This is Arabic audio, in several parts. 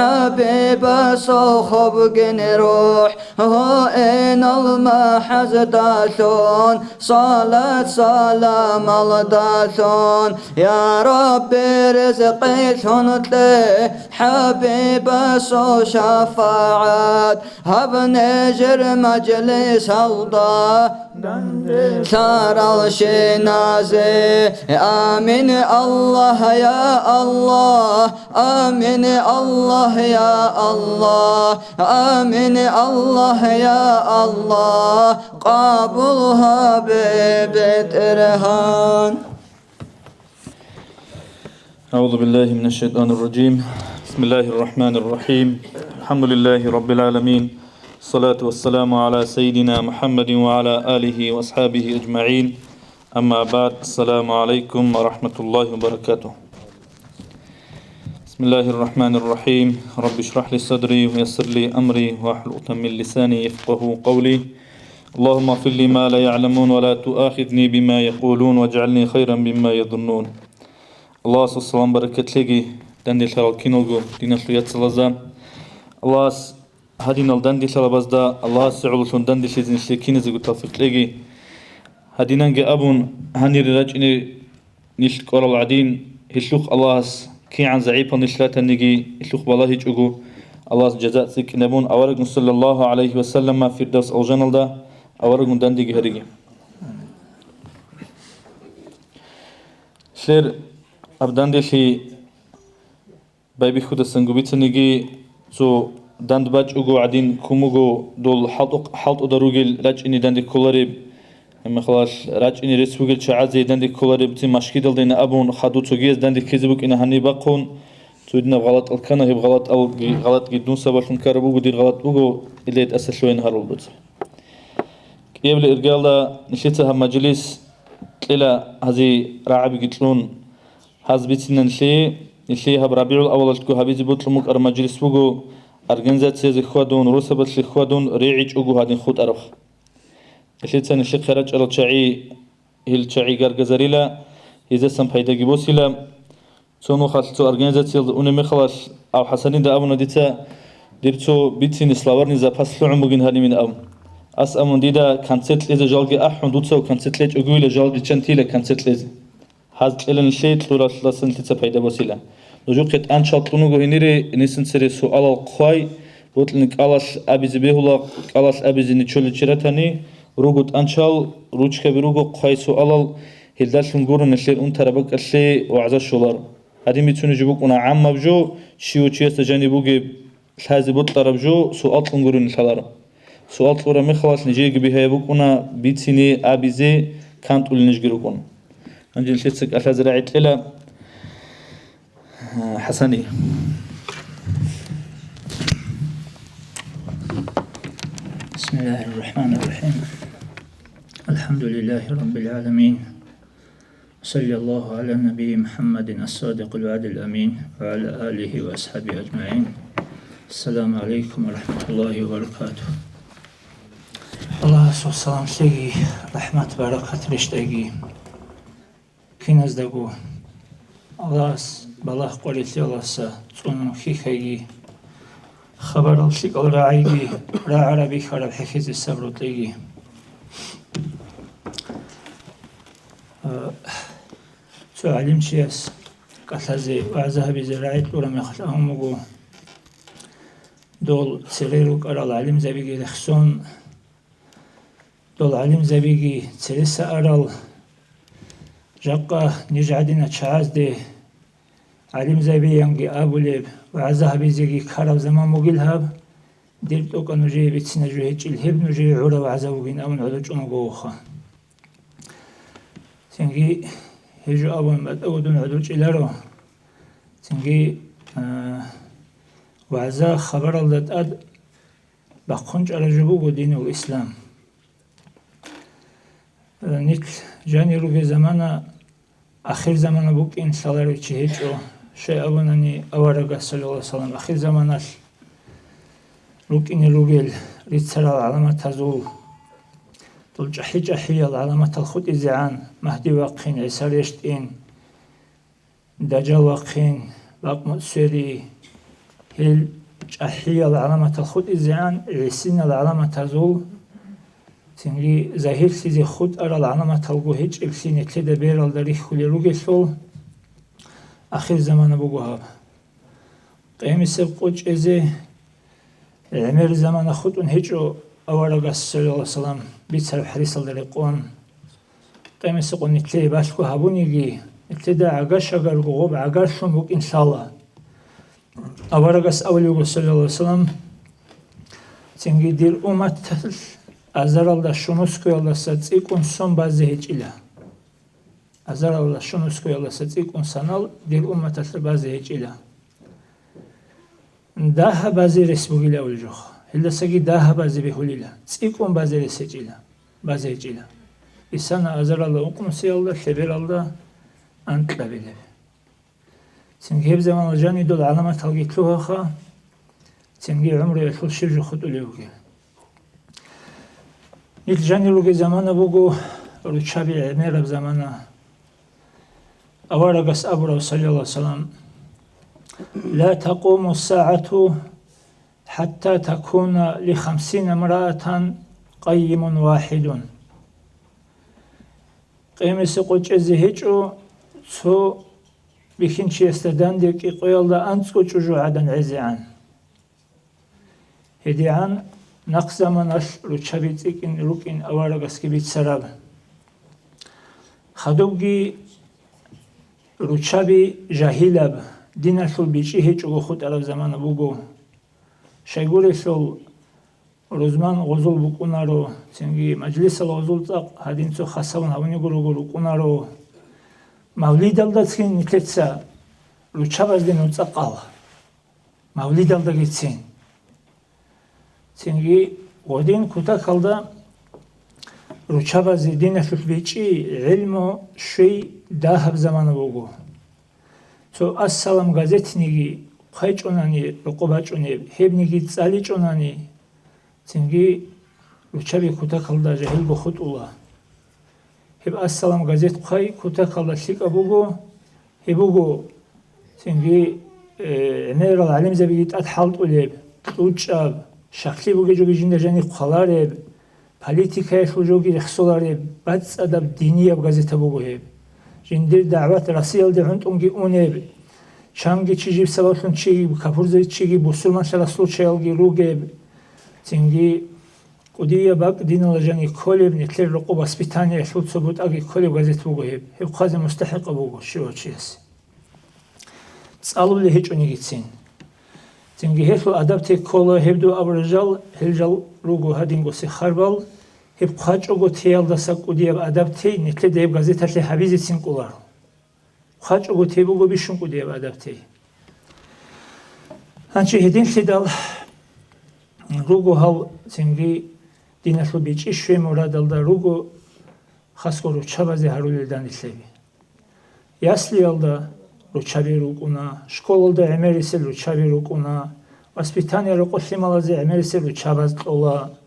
حبيب صخب روح هو إن المحز داثون صلاة سلام الداثون يا ربي رزقي ثنتلي حبيب صو شفاعات هب نجر مجلس الله ثار الشنازي آمين الله يا الله آمين الله يا الله آمين الله يا الله قابلها ببيت إرهان. أعوذ بالله من الشيطان الرجيم. بسم الله الرحمن الرحيم. الحمد لله رب العالمين، الصلاة والسلام على سيدنا محمد وعلى آله وأصحابه أجمعين. أما بعد، السلام عليكم ورحمة الله وبركاته. بسم الله الرحمن الرحيم. رب اشرح لي صدري ويسر لي أمري واحلل عقدة من لساني يفقهوا قولي. اللهم اغفر لي ما لا يعلمون ولا تؤاخذني بما يقولون واجعلني خيرا مما يظنون. الله سبحانه بركاته دندي شرالكينوغو دينا شويات سلازان الله هدينا الدندي شرابازدا الله سعولشون دندي شيزين شيكين زيغو توفيق لغي هدينانجي أبون هنير راجعني نشل قرال عدين هشلوخ الله كي عن زعيبا نشلاتا نجي هشلوخ بالله يجوغو الله جزاء سيك نبون أورغن صلى الله عليه وسلم ما في الدوس أو جنال دا أورغن دندي هريجي شير أبداندي شي بايبي خود السنغوبيت نجي تو دند باج أجو عدين كوموجو دول حلط أدروجل راج إني دندي كولاريب أما خلاص راج إني رسوجل شعازي دندي كولاريب تي مشكيدل دينا أبون خدو تجيز دندي كذبك إن هني بقون تودنا غلط الكنا هي غلط أو غلط جدون سبب كاربو دير غلط بوجو اللي يتأسس شوين هرولبت قبل إرجالا نشيتها مجلس إلى هذه راعي قتلون هزبتنا نشي هب ربيع الأول تكو هبيزي بطلمك مجلس بوجو أرجنزات خودون رسبت خودون ريعج أجو هادين خود أرخ إشيت سنة شق خرج على شعي هل شعي جرجزريلا إذا سام فايدة جبوسيلا تونو خالتو أرجنزات أوني خلاص أو حسنين ده أبونا ديتا ديرتو بيتين سلاورني زباس لعم بجن هذي من أم أس أمون ديدا كانت إذا جالجي أحون دوتسو كانت ليج أجو إلى جالجي شنتيلا كانت ليز هذا إلى الشيء تلورا لسنت ديتا فايدة بوسيلا نجوقت أنشاط لونو هنيري نسن سري سؤال القاي بوتلنك ألاش أبيز بيهولا ألاش أبيز نشول شرتاني روجود أنشال روجك بروجو قاي سؤال هلداش نقولن الشيء أنت ربك الشيء وعز الشولار هذه ميتون يجيبوك أنا عم بجو شيء وشيء تجاني بوجي هذا بطل ربجو سؤال نقولن الشلار سؤال لورا مخلاص نجيك بها يبوك أنا بيتسيني أبيزي كانت أول نجيروكون أنجل شتسك أشاز راعيت إلى حسني. بسم الله الرحمن الرحيم. الحمد لله رب العالمين، صلى الله على النبي محمد الصادق الوعد الأمين وعلى آله وأصحابه أجمعين. السلام عليكم ورحمة الله وبركاته. الله سبحانه شيء رحمة بركة رشتاقي كنز دقو الله بالله قولت الله سا صنم خيخي خبر الشيء الراعي را عربي خرب حكيز الصبر تيجي شو علم شيء كثزي وعزها بزراعة ولا مخلهم وجو دول سريرك أرى العلم زبيجي لخصون دول علم زبيجي سرسة أرى جاقة نجعدنا تشعاز دي علم زبي ينجي أبوليب وعزها بيزيجي كارب زمان مقلهاب ديرتو كانو جي بيتسنا جوهيج الهب نجي عورا وعزها وقين أمن عدوش أمقوخا تنجي هجو أبون بات أودون عدوش إلارو تنجي وعزها خبر الله أد بقونج على جبوب دين الإسلام نيت جاني روغي زمانا آخر زمانا بوك إن سالارو چهيجو شيء أبوناني أورغا صلى الله عليه وسلم آخر زماناش روك إني روغيل ريتسرا العلامة تزول دول جحي العلامة الخط إزعان مهدي واقين عيسى ريشت إن دجال واقين باق مؤسري هل جحية العلامة الخط إزعان عسين العلامة تزول تنجي ظاهر سيزي خط أرى العلامة الجوهج إلسين تدا بير الدريخ خلي روجي سول آخر زمان بوجوها قيم السبقوج إزي عمر زمان خط هجو أورا صلى الله عليه وسلم بيتسر حريص الدريقون قيم السبقون نتلي باشكو هابونيجي نتدا عقاش أقر غوب عقاش ممكن إن شاء الله أورا أولي صلى الله عليه وسلم تنجي دير أمة أزرالله شنوسكو يلا ستيكون سون بازي هجيلا أزرالله شنوسكو يلا ستيكون سنال دير أمة بازي هجيلا داها بازي رسبوغيلا أولجوخ هلا ساقي داها بازي بهوليلا تيكون بازي رسجيلا بازي هجيلا إسانا أزرالله أقوم سيالله خبير الله أنت لبيلي تنجي هب زمان الجاني دول علامة تلقيتلوها خا تنجي عمري يطول شرجو خدو ليوكي الجاني روغي زمانا بوغو روچابي عمير بزمانا أورغس أبرو صلى الله عليه وسلم لا تقوم الساعة حتى تكون ل50 امرأة قيم واحد قيم سقوچ زهجو سو بخينشي استدان ديك يقول دا أنسكو چوجو عدن عزيعان هديعان نقص زمان أش روچابيت إكين روكين أوارغس كبيت سراب خدوغي روچابي جاهلاب دينا شل بيشي هيچ خود عرب زمان بوغو شايغوري شل روزمان غزول بكونارو سنگي مجلس الغزول تاق هادين سو خاصون هوني غرو كونارو موليد الدسين نتلتسا روچاباز دين وتقال موليد الدغيتسين سنگي ودين كوتا كالدا روچاباز دين شل بيشي علمو شي داهب زمان بوغو تو السلام газетниги қайчонани рукобачоне хебниги цаличонани тинги ручаби кута калда жахил бохут ула хеб السلام газет қай кута калда шика буго хебуго тинги эмер алим забигит атхалт улеб учаб шахли буге жоги жиндажани қалареб политика шужоги рхсолареб бац адаб динияб газета буго хеб جندير دعوات رسيل ده عند أمجي أونيب شامجي تيجي بسببهم تيجي بكفرزي تيجي بوسلمان شلاسلو تشيلجي روجيب تيجي قدية باق دين لجاني كوليب نتلر رقوب اسبيتانيا شو تصبت أجي كوليب غازت بوجيب هي قاضي مستحق أبوه شو تشيس تسألوا لي هيج أني جتسين تيجي هيفو أدابتي كولا هبدو أبرجال هلجال روجو هادينغو سخربال هب خاج أقول تيال دسك قديم أدابتي نتلي ديب غازيت اللي حبيزي سينكولار خاج أقول تيبو بيشون قديم أدابتي هنشي هدين خدال روغو هال سنجي دينشلو بيج إشوي مرادل دا روغو خاصكو روچابازي هارولي دان إسلبي ياسلي يالدا روچابي روغونا شكول دا عميريسي روچابي روغونا واسبيتانيا روغوشي مالازي عميريسي روچاباز طولا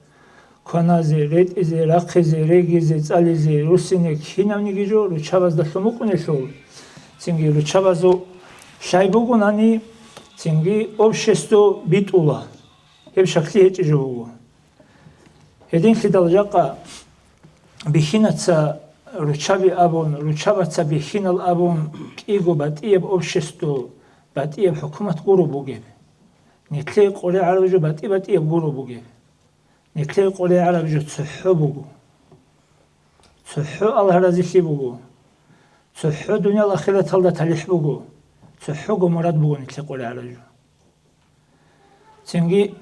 كونازي ريتزي راقزي ريجزي صاليزي روسيني كينامنيجي جو روچاباز دا شوموكونيشول تنجي روچابازو شايبوغوناني تنجي общество битула هب شكلي هيك جوو هدين خدال جاقا بخينة روچابي أبون روچابا بخين الأبون كيغو باتيب общество باتيب حكومة قورو بوغيب نتلي قولي عربي جو باتيب قورو بوغيب نتلي قولي عربي جو تصحو بوغو تصحو الله رازيشي بوغو تصحو دنيا الأخيرة تلدا تليح بوغو تصحو مراد بوغو نتلي قولي عربي جو تنجي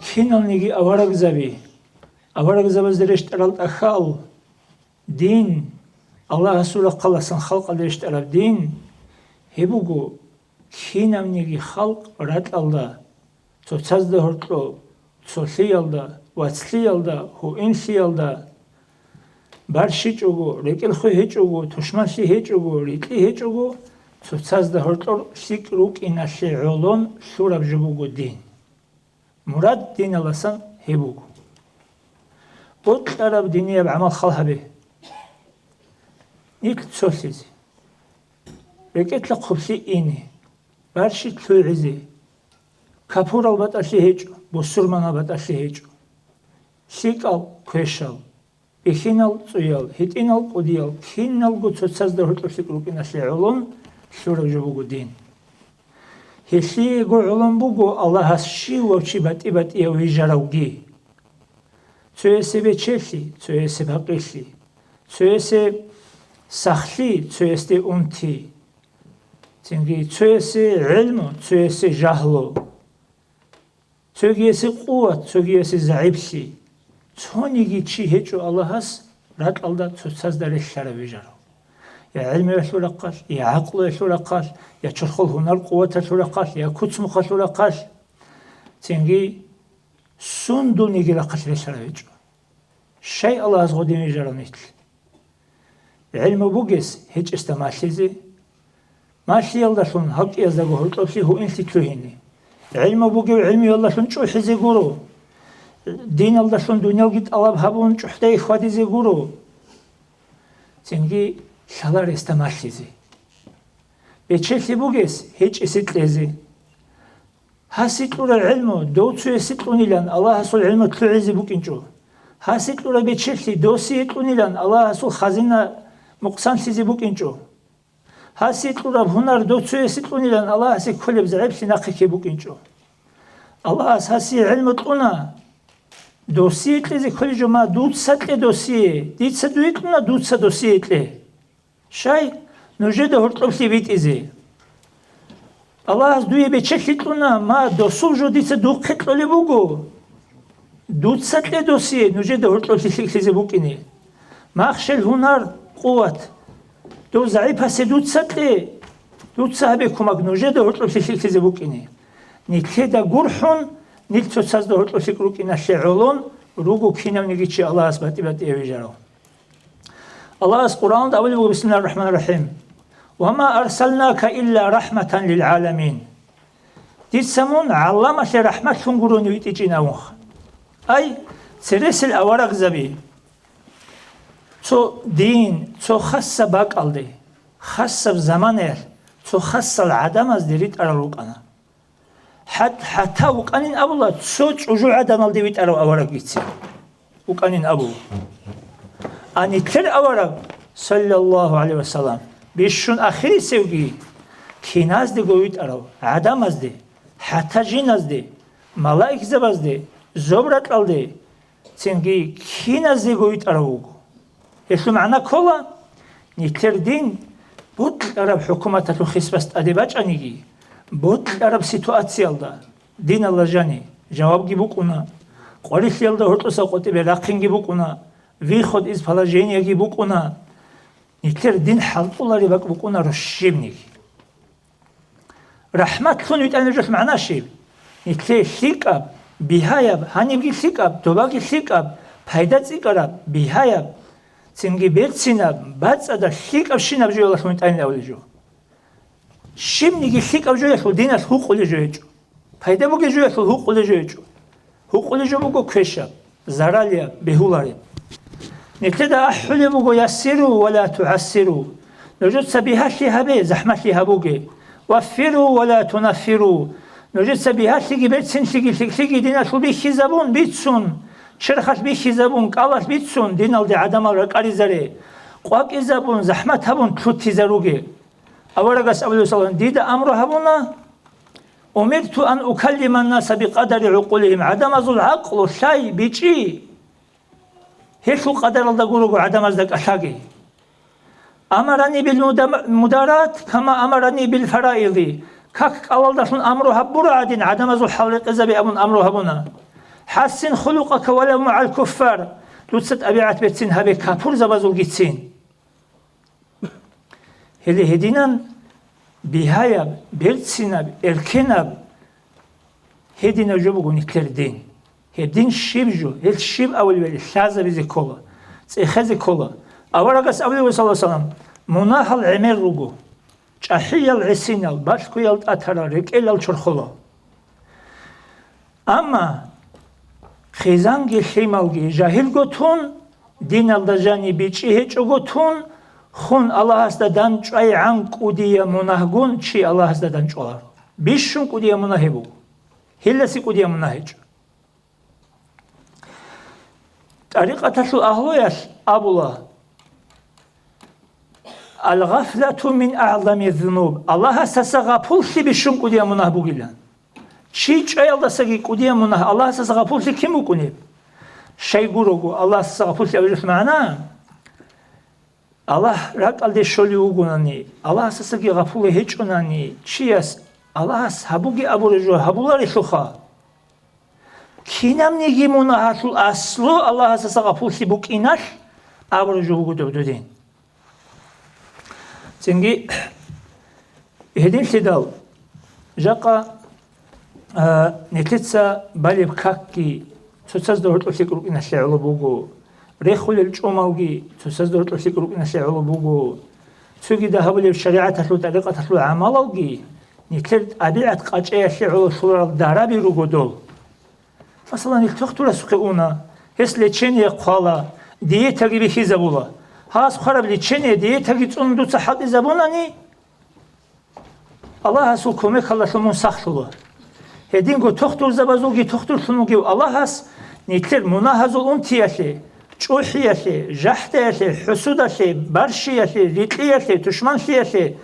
كينالنيجي أورق زبي زريشت أرال أخال دين الله رسول قال سن خلق زريشت أرال دين هبوغو كينالنيجي خلق رات الله تو تزده هرتلو تو سيالدا واتسليالدا هو إن سيالدا بارشيچوغو ريكل خو هيچوغو تشماشي هيچوغو ريتلي هيچوغو تو تزده هرتلو شيك روك إناشي علون شوراب جبوغو دين مراد دين الله سن هبوغو أطلب دينية بعمل خلها به نيك تسوسيزي ركيت لك خبسي إني Barshi tlu'izi. Kapur albat asli heço. Bosurman albat asli heço. Sikal kveşal. Bixinal tsuyal. Hitinal qudiyal. Kinnal gutsaz da hurtlusik rukin asli ulun. Şura jobugu din. Hesi go ulun bugu Allah hasşi voçi bati bati ya vijarawgi. Tsuyese beçeli. Tsuyese baqili. Tsuyese saxli. Tsuyese unti. Çünkü tsuyesi ilmu, tsuyesi jahlu, tsuyesi kuvvet, tsuyesi zayıfsi. Tsonigi çi heço Allah'as rak alda tutsaz da reşşara vijaro. Ya ilmi eşulakal, ya aklı eşulakal, ya çırkul hunar kuvvet eşulakal, ya kutsmuk eşulakal. Çünkü sundu nigi lakal reşşara vijaro. Şey Allah'as godin vijaro nitl. İlmi bu gez hiç istemahlizi. Maaşlı yoldaşın hak yazda gohurtlusi hu instituhini. İlmi bu gibi ilmi yoldaşın çuhizi guru. Din yoldaşın dünyal git alab habun çuhda ihvadizi guru. Çünkü şalar istemahlizi. Beçeli bu gez hiç isitlezi. Hasitlura ilmu doğutsu esitlun ilan Allah hasul ilmu tlu'izi bukincu. Hasitlura beçeli dosi etlun ilan Allah hasul hazina muqsansizi bukincu. Hasitlura hunar doğutsu esitlun ilan Allah hasil kulüb zayıfsi nakiki bukincu. Allah hasi ilmu tluna dosi etlezi kulücü ma dutsatle dosiye. Ditsa duitluna dutsa dosiye etle. Şay nujede hurtlupsi bitizi. Allah duye beçeli tluna ma dosulju ditsa duqetloli bugu. Dutsatle dosiye nujede hurtlupsi liksizi bukini. Mahşel hunar kuvvet. Do zayıf hasi dutsatle. Dutsa habe kumak nujede hurtlupsi liksizi bukini. Nitle da gurhun nil tutsaz da hurtlupsi krukina şe'ulun rugu kinem nigici Allah asbati bati evijaro. Allah as Kur'an'da avli bu Bismillahirrahmanirrahim. وَمَا أَرْسَلْنَاكَ إِلَّا رَحْمَةً لِلْعَالَمِينَ Ditsamun allamasle rahmet şungurunu iticina uğ. Ay seresil avarak zabi. Ço din, ço khassa bak aldı. Khassa zaman er. Ço khassa adam az dirit araluk ana. Hatta ukanin abula ço ucu adam aldı vit avarak gitsin. Ukanin abu. Anitler avarak sallallahu aleyhi ve sellem. Beşun ahiri sevgi. Kinaz de goyut arav. Adam azdı. Hatta cin azdı. Malaik zabazdı. Zobrat aldı. Çünkü kinaz de goyut arav. Eslu ma'na kola. Nitler din. Butl Arab hükümetatu xisbast adebaç anigi. Butl Arab situasiyalda. Din Allah jani. Cevap gibi kuna. Qorif yalda hurtlusa qotibe raqin gibi kuna. Vi khod iz falajeniya gibi kuna. Nitler din halqulları bak bu kuna rüşşimnik. Rahmet kunu yit'anırcık ma'na şib. Nitler şikab, bihayab, hanibgi şikab, tobaki şikab, paydat zikarab, bihayab. Çünkü bertsinab, batsada şikab şinab joyalak kunu yit'anır avlıcı. Şimdiki şikab joyalak dinas huk olucu. Payda bu joyalak huk olucu. Huk olucu bu kveşab, zaralya, behuları. نتدا أحلي بقو يسروا ولا تعسروا نجد سبيها شهبه زحمة شهبوكي وفروا ولا تنفروا نجد سبيها شيء بيتسن شيء دينا شو بيش زبون بيتسون شرخت بيش زبون قالت بيتسون دينا الدي عدم الرقاري زري قواك زبون زحمة هبون تلوت زروكي أورغس أولو صلى ديدا أمر هبونا أمرت أن أكلم الناس بقدر عقولهم عدم العقل شيء بيجي هيك قدر الله قولوا عدم أزدك أشاقي أمرني بالمدارات كما أمرني بالفرائض كاك الله دخل أمرها برعد عدم أزو حلق إذا بأبن أمرها بنا حسن خلقك ولو مع الكفار لوتست أبيعت بيتسين هبي كابور زبازو جيتسين هلي هدينا بهايب بيرتسيناب إركيناب هدينا جبوغو نكتر دين هدين شيب جو هل شيب أول بلي شازة بزي كولا سيخزي كولا أوراقس أولي صلى الله عليه وسلم مناها العمير رغو جاحية العسينال باشكو يلت أترى ركيل الشرخلا أما خيزانجي خيمالجي جاهل قطون دين الدجاني بيچي هيچو قطون خون الله هستدان چاي عنك وديا مناهقون چي الله هستدان چولار бишшун кудия мунахибу хилласи кудия мунахич طريقة أهلويش أبولا الغفلة من أعظم الذنوب الله سسغفل في بشون كوديا منه بوغيلان شيء أي الله سجي كوديا منه الله سسغفل في كم يكوني شيء غروغو الله سسغفل في أوجه معنا الله رك على شولي وغناني الله سسغي غفل هيج وناني شيء الله سبوغي أبو رجو هبولا ريخوخا كينام نيجي مناهاتل أصله الله سسغفل في بوكيناش أبو رجو غدودين سنجي هدين سيدال جاقا نتلتسا بالي بكاكي تساز دورت أسيكروك إنا شعلو بوغو ريخول الجومالغي تساز دورت أسيكروك إنا شعلو بوغو تسوغي دهبلي بشريعة تسلو طريقة تسلو عمالوغي نتلت أبيعت قاجئة شعلو صورة دارابي روغو دول مثلا نتلتختو لسوخيونا هس لچيني قوالا ديه تغيبي خيزابولا هاس خراب لچيني ديه تغيب اندو صحات زبوناني الله هسو كوميك الله شمون سخشولا هدين گو تختور زبازوغي تختور شنوغي الله هس نتلت مناهزو انتياشي چوحياشي جحتياشي حسوداشي برشياشي ريتلياشي تشمانشياشي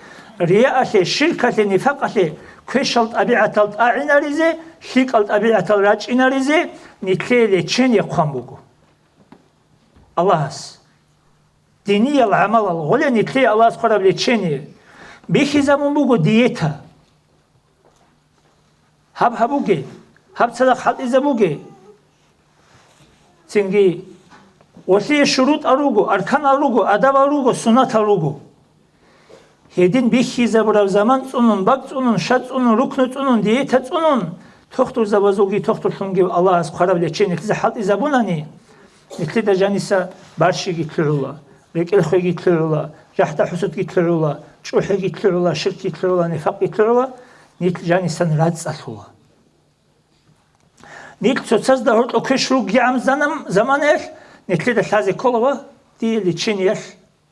رياءاشي شركاشي نفاقاشي كشلت أبيعتلت أعناريزي شيكلت أبيعتل راجعناريزي نتلي لچين يقوم بوغو الله هس ديني العمل الغولي نتلي الله سخرب لچين بيخي زمون بوغو ديتا هبوغي هب صدق حد إزبوغي سنجي وسي شروط أروغو أركان أروغو أدب أروغو سنة أروغو هدين بيخي زبرا زمان تونون باق تونون شات تونون ركن تونون ديتا تونون تختور زبازوغي تختور شونغي الله از خراب لچين نتلي حد إزبوناني نتلي دا جانيسا بارشي گيتلولا ريكل خوي گيتلولا جحتا حسد گيتلولا چوحي گيتلولا شرك گيتلولا نفاق گيتلولا نتلي جانيسا نرادس أتولا نتلي تساز دا هرد اوكشروغ يعم زمانش نتلي دا شازي كولوا دي لچين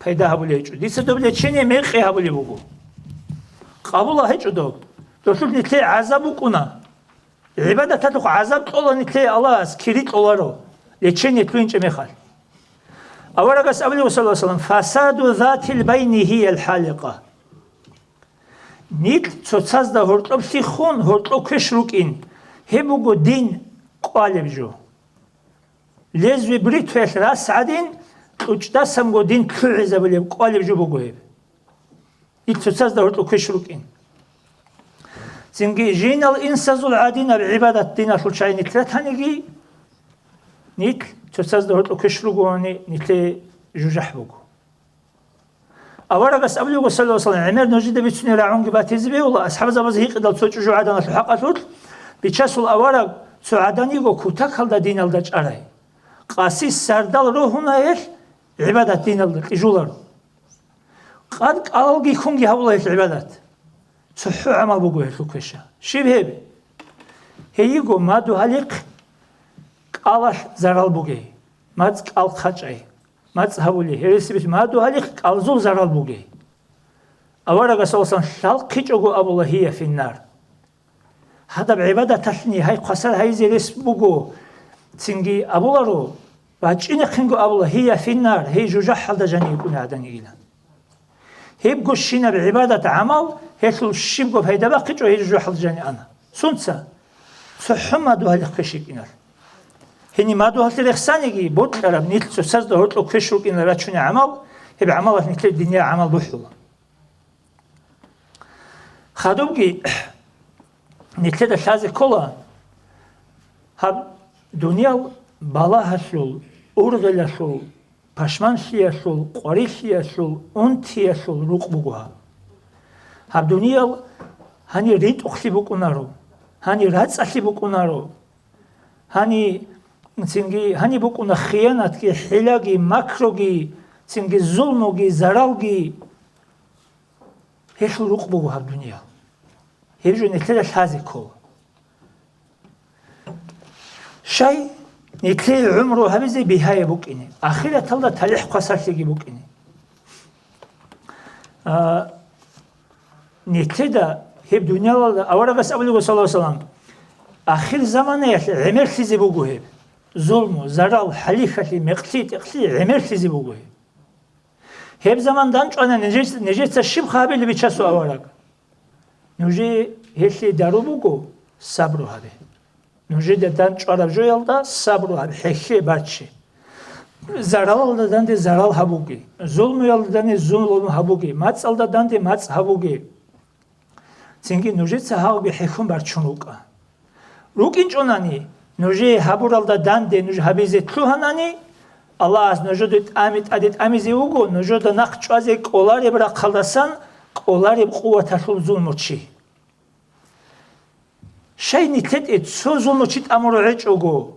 پیدا هبولی هیچ. دیسه دوبله چنین میخی هبولی بگو. قبول هیچ دو. دوستو نتیجه عذاب کنه. عبادت تو عذاب طول نتیجه الله از کلیت آورو. لچنین توینچ میخواد. اولا قص ابلی صلی الله علیه و سلم فساد ذات البین هی الحالقه. نیت صد هرتلب سی خون هرتلب کشروک این. هبوگو دین قالب جو. لذوی بریت فیش راس عدین وجدا سمغو دين كل زبلي قالب جو بوغوي يتساز دورت وكشروكين سنجي جين الانساز العادين بعباده الدين شلشاي نتلت هنيجي نيت تساز دورت وكشروغوني نتلي جوجح بوغو اورغس ابلغ صلى الله عليه وسلم عمر نجد بيتسني راعون قباتيزبي والله اصحاب زبز هي قدل سوچو جوعدان في حقاتول بيچاسول اورغ سعاداني go kutak halda din alda çaray قاسي سردال روحنا ايش عبادة دين الجولر قد ألقي كونجي هؤلاء العبادات صحوا عمل بقوله لكوشة شبه هي جو ما دو هالك قالش زرال بقي ما تقال خشعي ما تهولي هرسي بس ما دو هالك قالزول زرال بقي أولا قصوصا شال كيجو أبو هي في النار هذا بعبادة تشني هاي قصر هاي زيرس بقو تنجي أبولارو بعدين خنجو أبولا هي في النار هي جوجح هذا جاني يكون عدني إلى هي بقولشينا بعبادة عمل هي كل شيء بقول هيدا باقي جو هي جوجح هذا جاني أنا سنسا سحما دو هالك كشيك إنار هني ما دو هالك رخصاني بود كرام نيت سوساز دو هالك كشوك إن راتشوني عمل هي بعمل نيت الدنيا عمل بحولا خدوبجي نيت ده شازي كولا هب دنيا بالا هشول أورغل هشول پشمانشی هشول قریشی هشول اونتی هشول روق بگوها هب دنیا هنی ریت اخلی بکنارو هنی رات اخلی بکنارو هنی تنگی هنی بکن خیانت کی حلاگی مکروگی تنگی ظلموگی زرالگی هشول روق بگوها دنیا هیچ نتیجه هزی کل شيء نتلي عمره هبزي بهاي بوكيني أخيرا تلا تلح قصاشي بوكيني نتدا هب دنيا الله أورا بس أبلغ صلى الله عليه وسلم آخر زمان عمر خزي بوجوه ظلم زرال حليفة مقتيت اقتي عمر خزي بوجوه هب زمان دانش أنا نجيت الشيب خابي اللي بيتشاسو أورا نجي هالشي دارو بوجو صبرو هذا نجي دانش أنا جويل دا صبرو هذا حكي باتشي زرال داندي زرال هبوجي ظلم يال داندي ظلم هبوجي ماتس ألدا داندي ماتس هبوجي تنجي نجيت سهاو بحكم برشونوكا روكين جوناني نجي هبورالدا داندي نجي هبيزي تلوهاناني الله از نجودت أميت أديت أميزي وجو نجود نقش أزي كولاري برا خلصان كولاري بقوة تلو ظلموشي شيء نتلت سو ظلموشيت أمر عج وجو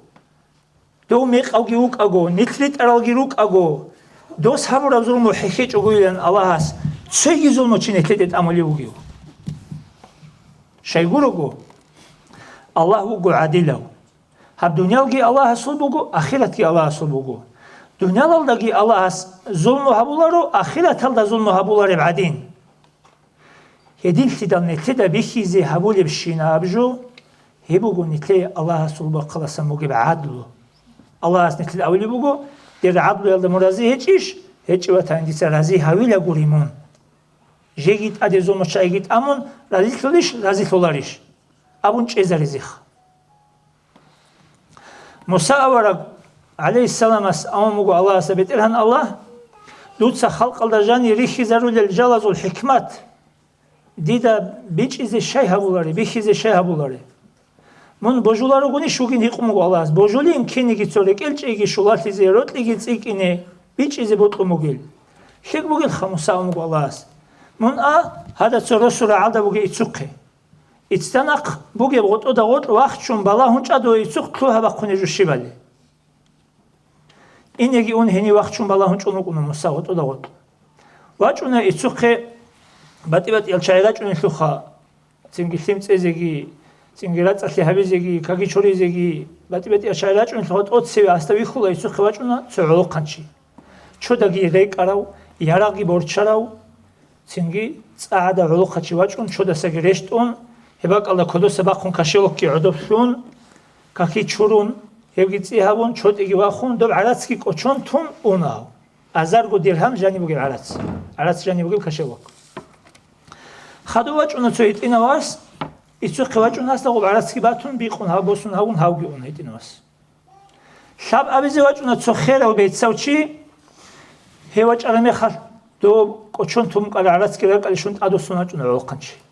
دو ميق أوجي وك أجو نتلت أرالجي روك أجو دوس هبورا ظلمو حكيت وجو لأن الله از سوي ظلموشي نتلت أملي وجو شيء يقولوا الله وجو عدله هب دنيا وجي الله حصل بوجو آخرت كي الله حصل بوجو دنيا للدقي الله ظلم هبولارو آخرت هلدا ظلم هبولار بعدين هدين تدل نتدا بيخيزي هبول بشينا أبجو هبوجو نتلي الله حصل بقلص موجب عدله الله حصل نتلي أولي بوجو دير عدله يلدا مرازي هيج وقتها ديس رازي هويلا قريمون جيجيت أدي ظلم شايجيت أمون رازي تولاريش أبون چيزاريزيخ موسى أورا عليه السلام أمامو الله سبت إلهن الله دوتسا خلق الدجاني ريخي زرول الجلز والحكمات ديدا بيج إزي شاي هبولاري بيخي إزي شاي هبولاري من بوجولارو غوني شوغين هيقومو الله بوجولين كيني جيتسوريك إلچيگي شولات إزي روتليگي تسيكيني بيج إزي بوتقومو جيل شيك بوغيل خموسا أمامو الله من هذا تسورسورا عالدا بوغي إتسوقي إتستنق بوغي بغط أدا غط وقت شون بالا هنچ أدو إتسوق تلوها بقوني جوشي بالي إن يجي أون هني وقت شون بالا هنچ أونو كونو موسى غط أدا غط واجونا إتسوقي بات يلچايغا چون إتلوخا تنجي ثيمت إزيجي تنجي رات أخي هبيزيجي كاكي چوريزيجي بات يلچايغا چون إتلوخا أوت سيوي أستوي خلا إتسوقي واجونا تسعولو قنشي چو داگي غيك أراو ياراغي بورچاراو تنجي تساعدا علو قنشي واجون چو دا ساگي رشتون هباك الله كدو سباقون كاشيلوك كي عدوبشون كاكي چورون هبگي تيهابون چوت اگي واخون دوب عراتسكي كوچون تون اوناو ازارگو ديرهم جاني بوگي عراتس جاني بوگي كاشيلوك خدو واجون تو يتينواس يتسو قواجون هاست غو عراتسكي باتون بيقون ها بوسون هاون هاوگي اون يتينواس شاب ابيزي واجون تو خير او بيتساوچي هواج ارمي خال دو كوچون توم قال عراتسكي رقالشون ادوسونا چون عقنشي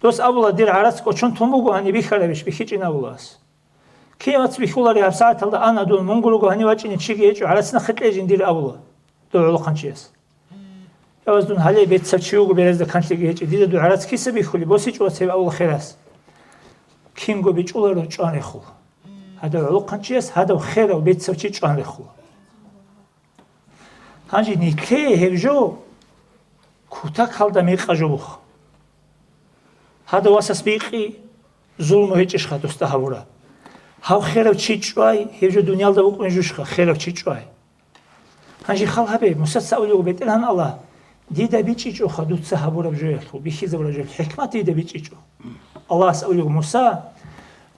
دوس أولا دير عرس كوچون تومبو هني بيخربش بيخيجنا ولاس كي واتس بيخولاري هر ساعت هلدا أنا دون منغولو هني واجيني تشيجي يجو عرسنا خطليجين دير أولا دو علو قنشيس يواز دون هلي بيت سبشيوغو بيرز دا قنشليجي يجو دير دو عرس كيسا بيخولي بوسيج واتسيب أولا خيراس كينغو بيجولارو چان رخول هذا علو قنشيس هذا خيرا وبيت سبشي چان رخول هنجي نيكي هرجو كوتا كالدا ميقاجو بخ هذا واسس بيقي ظلم هيجش خاتوس تهورا هاو خيرو تشيچواي هيجو دنيا دا بوكون جوشخه خيرو تشيچواي هنجي خال هبي مسساولو بيت الهن الله ديدا بيچيچو خدوت سهبورا بجويخو بيخيز برجو الحكمه ديدا بيچيچو الله سأولو موسى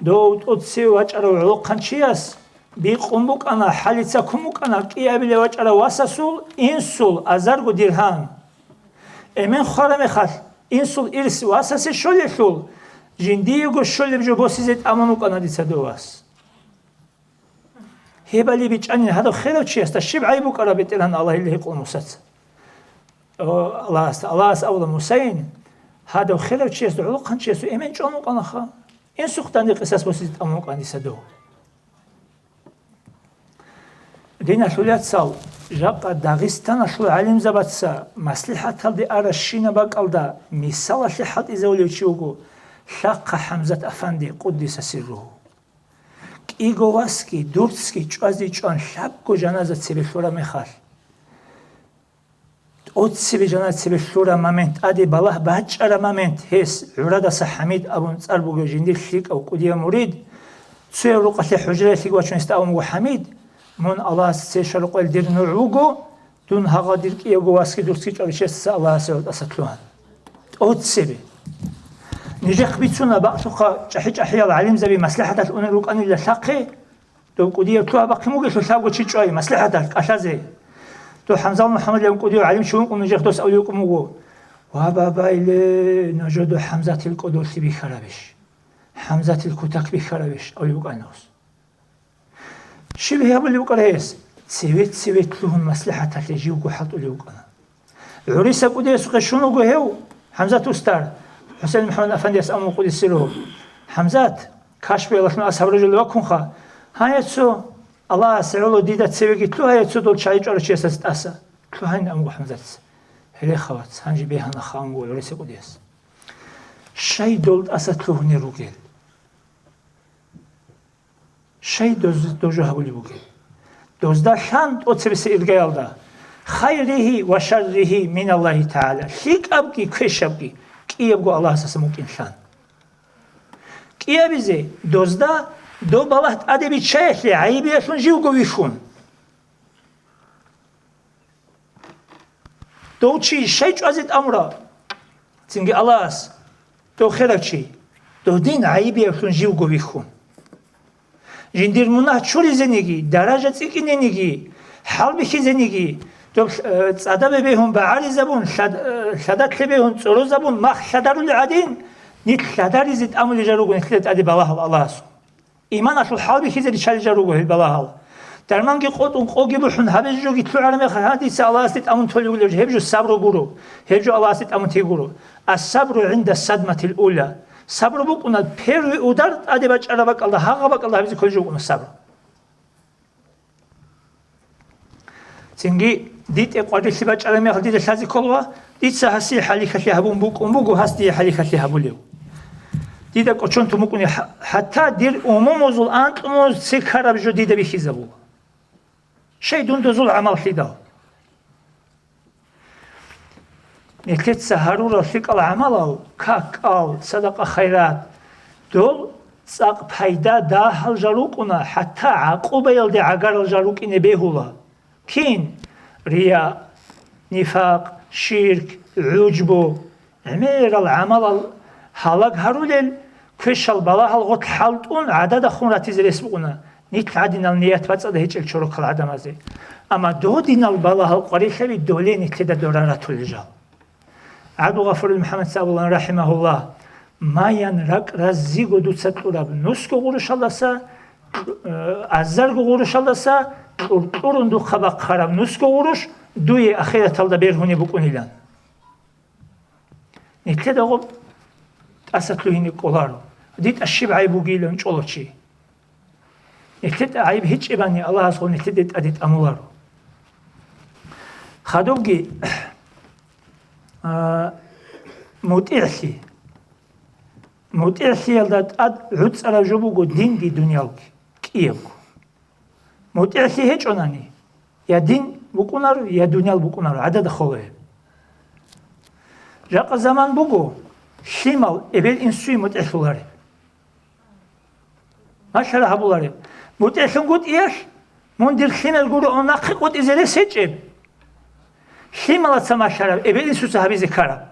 دو تودسي واچارو علو قنچياس بيقومبوك انا حاليتساكوموك انا قيابي واچارو واسسول انسول ازارغو ديرهان امن خارم خال إنسول إرس واساس شول شول جنديو شول بجو بوسيزت أمانو كنا دي سدواس هبالي بيجاني هذا خير وشيء استشيب عيبو كرا بيتلهن الله اللي يقول موسى الله أول موسين هذا خير وشيء استعلو قن شيء سو إيمان جانو كنا خا إن سختان قصص بوسيزت أمانو كنا دي سدو دينا شوليات سال جاقا داغستان شلو علم زبطسا مصلحة تلدي أرشينا باقالدا مثال شحات إزاوليو چيوغو شاقا حمزة أفندي قدس سره كيغواسكي دورتسكي چوازي چوان شابكو جنازة سيبشورا مخال اوت سيبي جنازة سيبشورا مامنت ادي بالله باچارا مامنت هس عرادا سحميد أبون تسالبوغو جندي شيك أو قدية مريد تسوي روقة حجرة ثيقوا چون استاومو حميد من الله سيشرق الدير نوعوغو دون هغا دير كيوغو واسكي دورسكي چارشيس الله سيود أسطلوان اوت سيبي نجح بيتسونا بقتوخا جحي العلم زبي مصلحة الأونروك أني لساقي دو قدير توا باقي موجي سلساقو تشيجوي مصلحة أشازي دو حمزة محمد يوم قدير علم شون نجح دوس أوليكم موجو وابا إلي نجدو حمزة القدر تبي خرابش حمزة الكتاك بخرابش أوليك أنوس شبه أولي وقريس سويت لهم مصلحة تجيوك وحط أوليك أنا عريسة قديس قشونو قهو حمزة تستار حسين محمد أفندي أسأمو قديس سيرو حمزة كاش بيلاشن أصحاب رجل وكونخا هايتسو الله سعولو ديدة تسويقي تلو هايتسو دول شايج أرشي أساس تأسا تلو هاين أمو حمزة هلي خوات هنجي بيهانا خانقو عريسة قديس شاي دولت أسا تلو هني روغيل شاي دوجو هولي بوغيل دوزدا شان أتسبس إرغيالدا خيره وشره من الله تعالى شيك أبكي كيش أبكي كي يبقى الله أساس ممكن شان كي يبزي دوزدا دو بالات أدبي شايح لي عيبي يشون جيوغو ويشون دو چي شايج أزيد أمرا تنجي الله أس دو خيرك چي دو دين عيبي يشون جيوغو ويشون جندير مناه چوري زنيگي درجة تيكي نينيگي حال بكي زنيگي دو صدا بهون بعالي زبون شدت بهون صورو زبون مخ شدرو لعدين نيت شدر يزيد أمل جروغو نتلت أدي بالله الله أسو إيمان أشل حال بكي زي شال جروغو بالله درمانگي قوتون قوگي بحون هبج جو گيتلو علمي حديث الله استيت أمن تولي ولج هبجو الصبر غورو هبجو الله استيت أمن تي غورو الصبر عند الصدمة الأولى صبر بكونا بيرو ودار أدي بچ أربك الله ها بك الله بيزي كل جو كنا صبر تنجي ديت إقوادي سباج أرمي خديت الشازي كلوا ديت سهسي حالي خشي هبون بوكو هستي حالي خشي هبوليو ديت أقوشون تمكوني حتى دير أموموزول أنت أموز سكرب جو ديت بيخيزبو شيء دون دزول عمل خيدا نكت سهرو رفيق العمل كاك أو صدقة خيرات دول ساق فايدة داخل جاروكنا حتى عقوبة يلدي عقار الجاروك إن بيهولا كين رياء نفاق شرك عجبو عمير العمل حالك هرولل كش البلاها الغط حالتون عدد خونراتي زرسبونا نيت عدين النيات بتصد هيك الشروق العدم هذي أما دو دين البلاها القريشة بالدولين نتلد دورارات الجال عبد الغفور محمد صاحب الله رحمه الله ما ينرق رزيغو دو ستلوراب نسكو غورش الله سا ازرغو غورش الله سا طورون دو خبق خراب نسكو غورش دوی اخيرا تلدا بيرهوني بكونيلان نتلد اغو أسطلوهيني قولارو ديت الشيب عيبو جيلون چولوچي نتلد عيب هيچ إباني الله أصغر نتلد أديت أمولارو خادوغي مطيعسي يلداد عدس على جبوغو دين دي دنياوك كيوكو مطيعسي هيچ أناني يا دين بكونارو يا دنيال بكونارو عدد خولي جاق زمان بوغو شمال evvel insuyu mut'eshuları. Maşallah habuları. Mut'esun gut yer. Mundir şimel guru onakı gut izele seçib. Şimal atsa maşallah evvel insu sahabizi kara.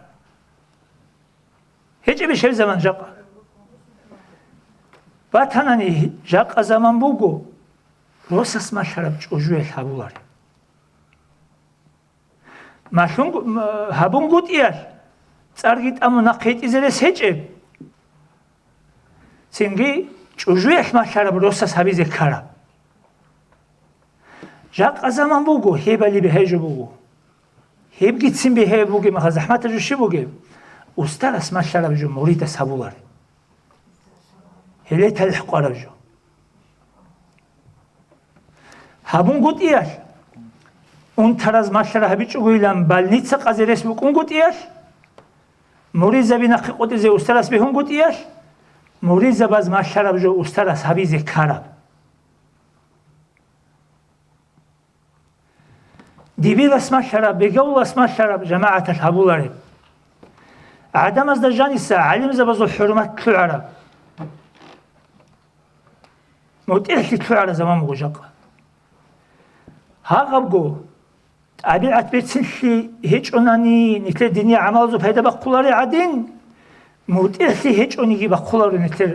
Hiç bir şey zaman jaqa. Vatanani jaqa zaman bugu. Rosas maşallah çocuğu habuları. Maşun habun gut yer. წარგით ამ ნახეთიზერე სეჭებ სინგი ჭუჟუეх მაშარაბ როსას ჰაბიზე ქარა ჟაყა ზამან ბუგო ჰებალი ბეჰეჯო ბუგო ჰებგიციმ ბეჰე ბუგე მახა ზაჰმატა ჟუში ბუგე უსტარას მაშარაბ ჟო მორიდა საბულარი ჰელე თალ ყარა ჟო ჰაბუნ გუტიარ უნთარაზ მაშარა ჰაბიჭუ გუილან ბალნიცა ყაზერეს ბუკუნ გუტიარ موريزا بناقي قدزي أسترس بهم قد إيش موريزا باز ما شرب جو أسترس هبيزي كارب ديبيل اسمه شرب بيقول اسمه شرب جماعة الحبولاري عدم از دجاني سا علم زبازو حرمات العرب موتيح لي العرب زمان مغجق ها غبقو أبيعت بيتسنشي هيج أناني نكل الدنيا عمل زو فايدة بقولاري عدين მუტილსი ჰეჭონიგი ბახულარუნეთერ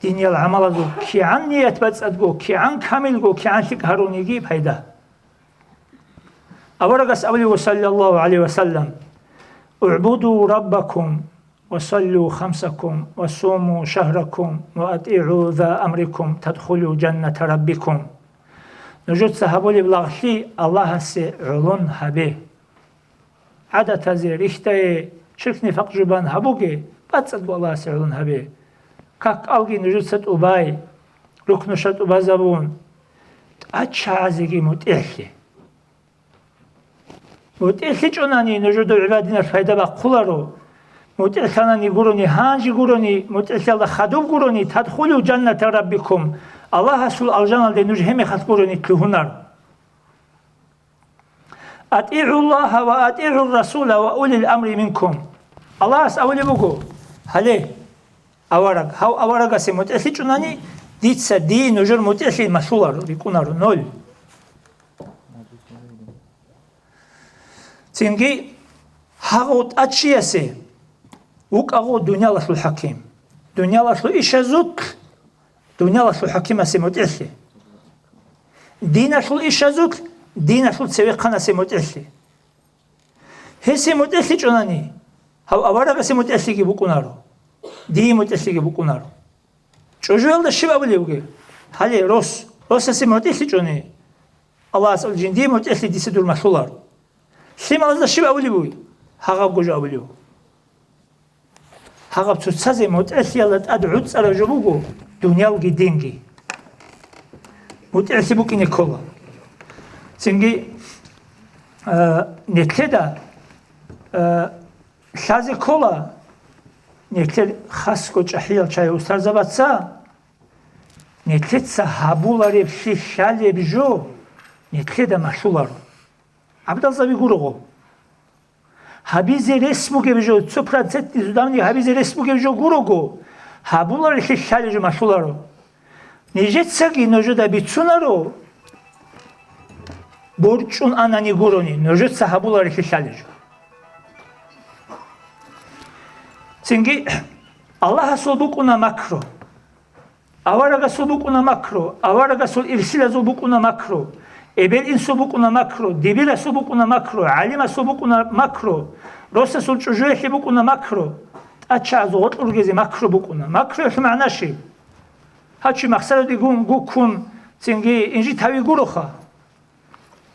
დინიალ ამალაზო ქიან ნიეთ ბაცადგო ქიან კამილგო ქიანში კარუნიგი ფაიდა أورقس أولي وصلى الله عليه وسلم اعبدوا ربكم وصلوا خمسكم وصوموا شهركم وأطيعوا ذا أمركم تدخلوا جنة ربكم نجد صحابولي بلاغشي الله سي علون هبه عادة زي رشته شركني فقجبان هبوغي باتسد الله سي علون هبه كاك ألغي نجد ست أباي ركنشت أبازابون أتشازيكي متإحلي متإحلي جوناني نجد العبادين الفايدة بقلارو متإحلاني قروني هانجي قروني متإحلي الله خدوب قروني تدخلوا جنة ربكم الله رسول الجنة دي نجهمي خد قروني تلهنار أطيعوا الله وأطيعوا الرسول وأولي الأمر منكم الله أولي بقو هلي أورق هاو أورق سي متإحلي جوناني ديتسا دي نجر متإحلي مسؤولار بيكونارو نول تنجي هاغوت أتشيسي وك أغو دنيا لسو الحكيم دنيا لسو إشازوك دنيا لسو الحكيم سي متعسي دين لسو إشازوك دين لسو تسويقنا سي متعسي هسي متعسي جناني هاو أورغ سي متعسي كي بكونارو دي متعسي كي بكونارو جوجوال دا شباب ليوغي هالي روس سي متعسي جناني الله أسأل جين دي متعسي دي سدور مسولار سيما لازم شباب ليوغي هاغاب جوجو أوليو هاغاب تسازي متعسي الله تأدعو تسأل جبوغو دنيا وغي دينجي متعسي بوكي نيكولا سنجي نتلدا سازي كولا نتلد خاسكو جحيل چاي استار زباتسا نتلد سحابولا ريبشي شالي بجو نتلدا مشولار عبدال زبي غورغو هابيزي رسمو كبجو تسوبراتسيتي زودامني هابيزي رسمو كبجو غورغو هابولا ريبشي شالي جو مشولارو نيجتساكي نوجو دا بيتسونارو борчун анани гурони ножет сахабулари хишалиж синги аллаха сулбукуна макро аварага сулбукуна макро аварага сул ирсила сулбукуна макро эбел ин сулбукуна макро дибила сулбукуна макро алима сулбукуна макро роса сул чужуе хибукуна макро ача зот ургези макро букуна макро хманаши хачи мақсади гун гукун синги инжи тави гуроха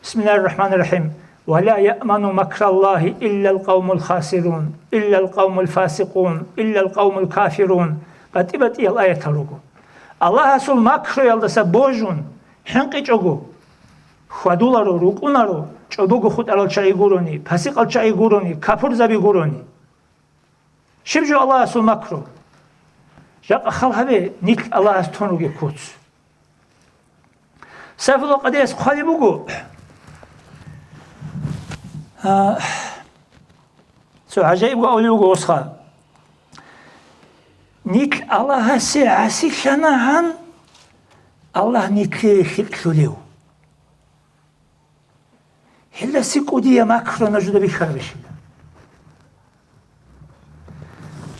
بسم الله الرحمن الرحيم ولا يأمن مكر الله إلا القوم الخاسرون إلا القوم الفاسقون إلا القوم الكافرون قتبت الآية تروغو الله سول مكر يلدس بوجون حنقي جوغو خدولارو روكونارو جوبوغو خود على چاي غوروني فاسق على چاي غوروني كافر زبي غوروني شبجو الله سول مكر جاق خل هبه نيك الله استونوغي كوت سافلو قديس خالي بوغو سو عجائب قولوا قوسخا نيك الله سي عسي شناهن الله نيك خلقلو هلا سيكودية ماكرو نجد بخربش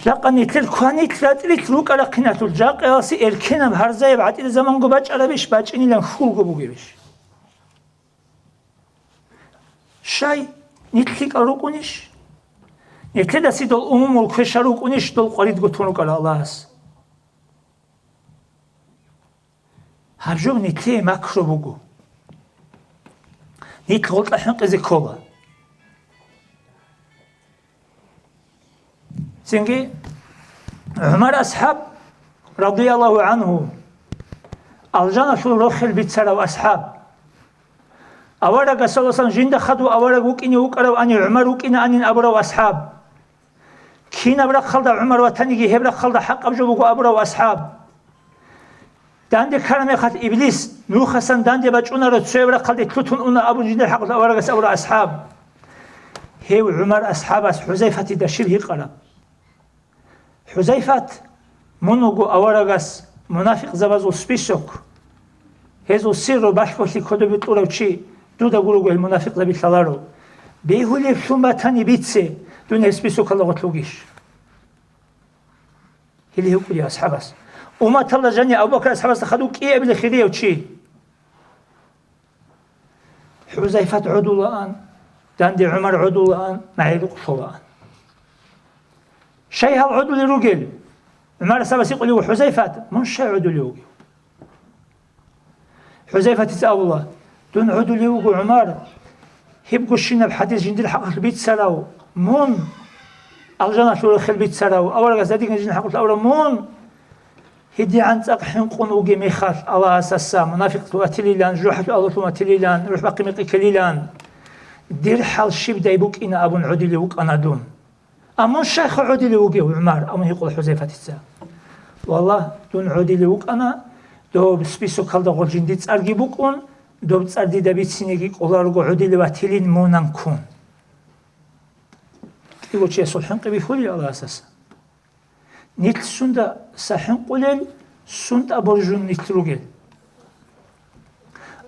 لقني تلكواني تلاتلك لوك على قناة الجاق ياسي الكنا بهرزاي بعد إذا زمان قباج عربيش باج إني لن خول قبوغيبش شاي نتلك أروكونيش نتلدا سيدول أمم الكوش أروكونيش دول قريد قطونوك على الله هرجو نتلي ماكرو بوغو نتل غلط لحنق إزي كولا سنجي عمر أصحاب رضي الله عنه الجنة شو روخ البيتسارة وأصحاب أورق صلى الله عليه وسلم جند خدو أورق وكيني وكرو أني عمر وكينا أني أبرا وأصحاب كينا برا خلد عمر وتنيجي هبرا خلد حق أبجو أبرا وأصحاب داندي كرمي خد إبليس نو خسن داندي بجونا رتسوي برا خلد تلتون أنا أبو جند حق أورق أبرا أصحاب هيو عمر أصحاب حذيفة دشيل هيقرا حذيفة منوغو أورق منافق زبازو سبيسوك هزو سيرو باشكو لي كودو بتورو چي دودا غروغو المنافق زبي سالارو بيهولي شومباتاني بيتسي دون اسبيسو كلاغوتلوغيش هلی هکولی اصحاب است اومد الله جنی ابوبکر اصحاب است خدو کی ابل خیریه و چی حذیفه عدولان دند عمر عدولان معید قشولان شيء هالعدول رجل عمر سبس يقول له حذيفة من شيء عدول يوجي حذيفة تسأل الله دون عدول يوجي عمر هيبقوا الشينا بحديث جند الحق البيت سراو مون الجنة شو الخل بيت سراو أول جزادي كان جند الحق الأول مون هدي عن تقحين قنوجي ميخال الله أساسا منافق تواتليلان جروح الله تواتليلان روح باقي مقيكليلان دير حال شيب دايبوك إن أبو عدول يوك أنا دون أما الشيخ عدل وجه عمر أما يقول حذيفة تسا والله دون عدل وك أنا دو بسبيسو كل دغول جنديت أرجي بكون دو بتصدي دبيت سنيجي قلارجو عدل واتلين مونن كون يقول شيء صلحن قبي خلي على أساس نيت سندا صحن قليل سند أبرجون نيتروجل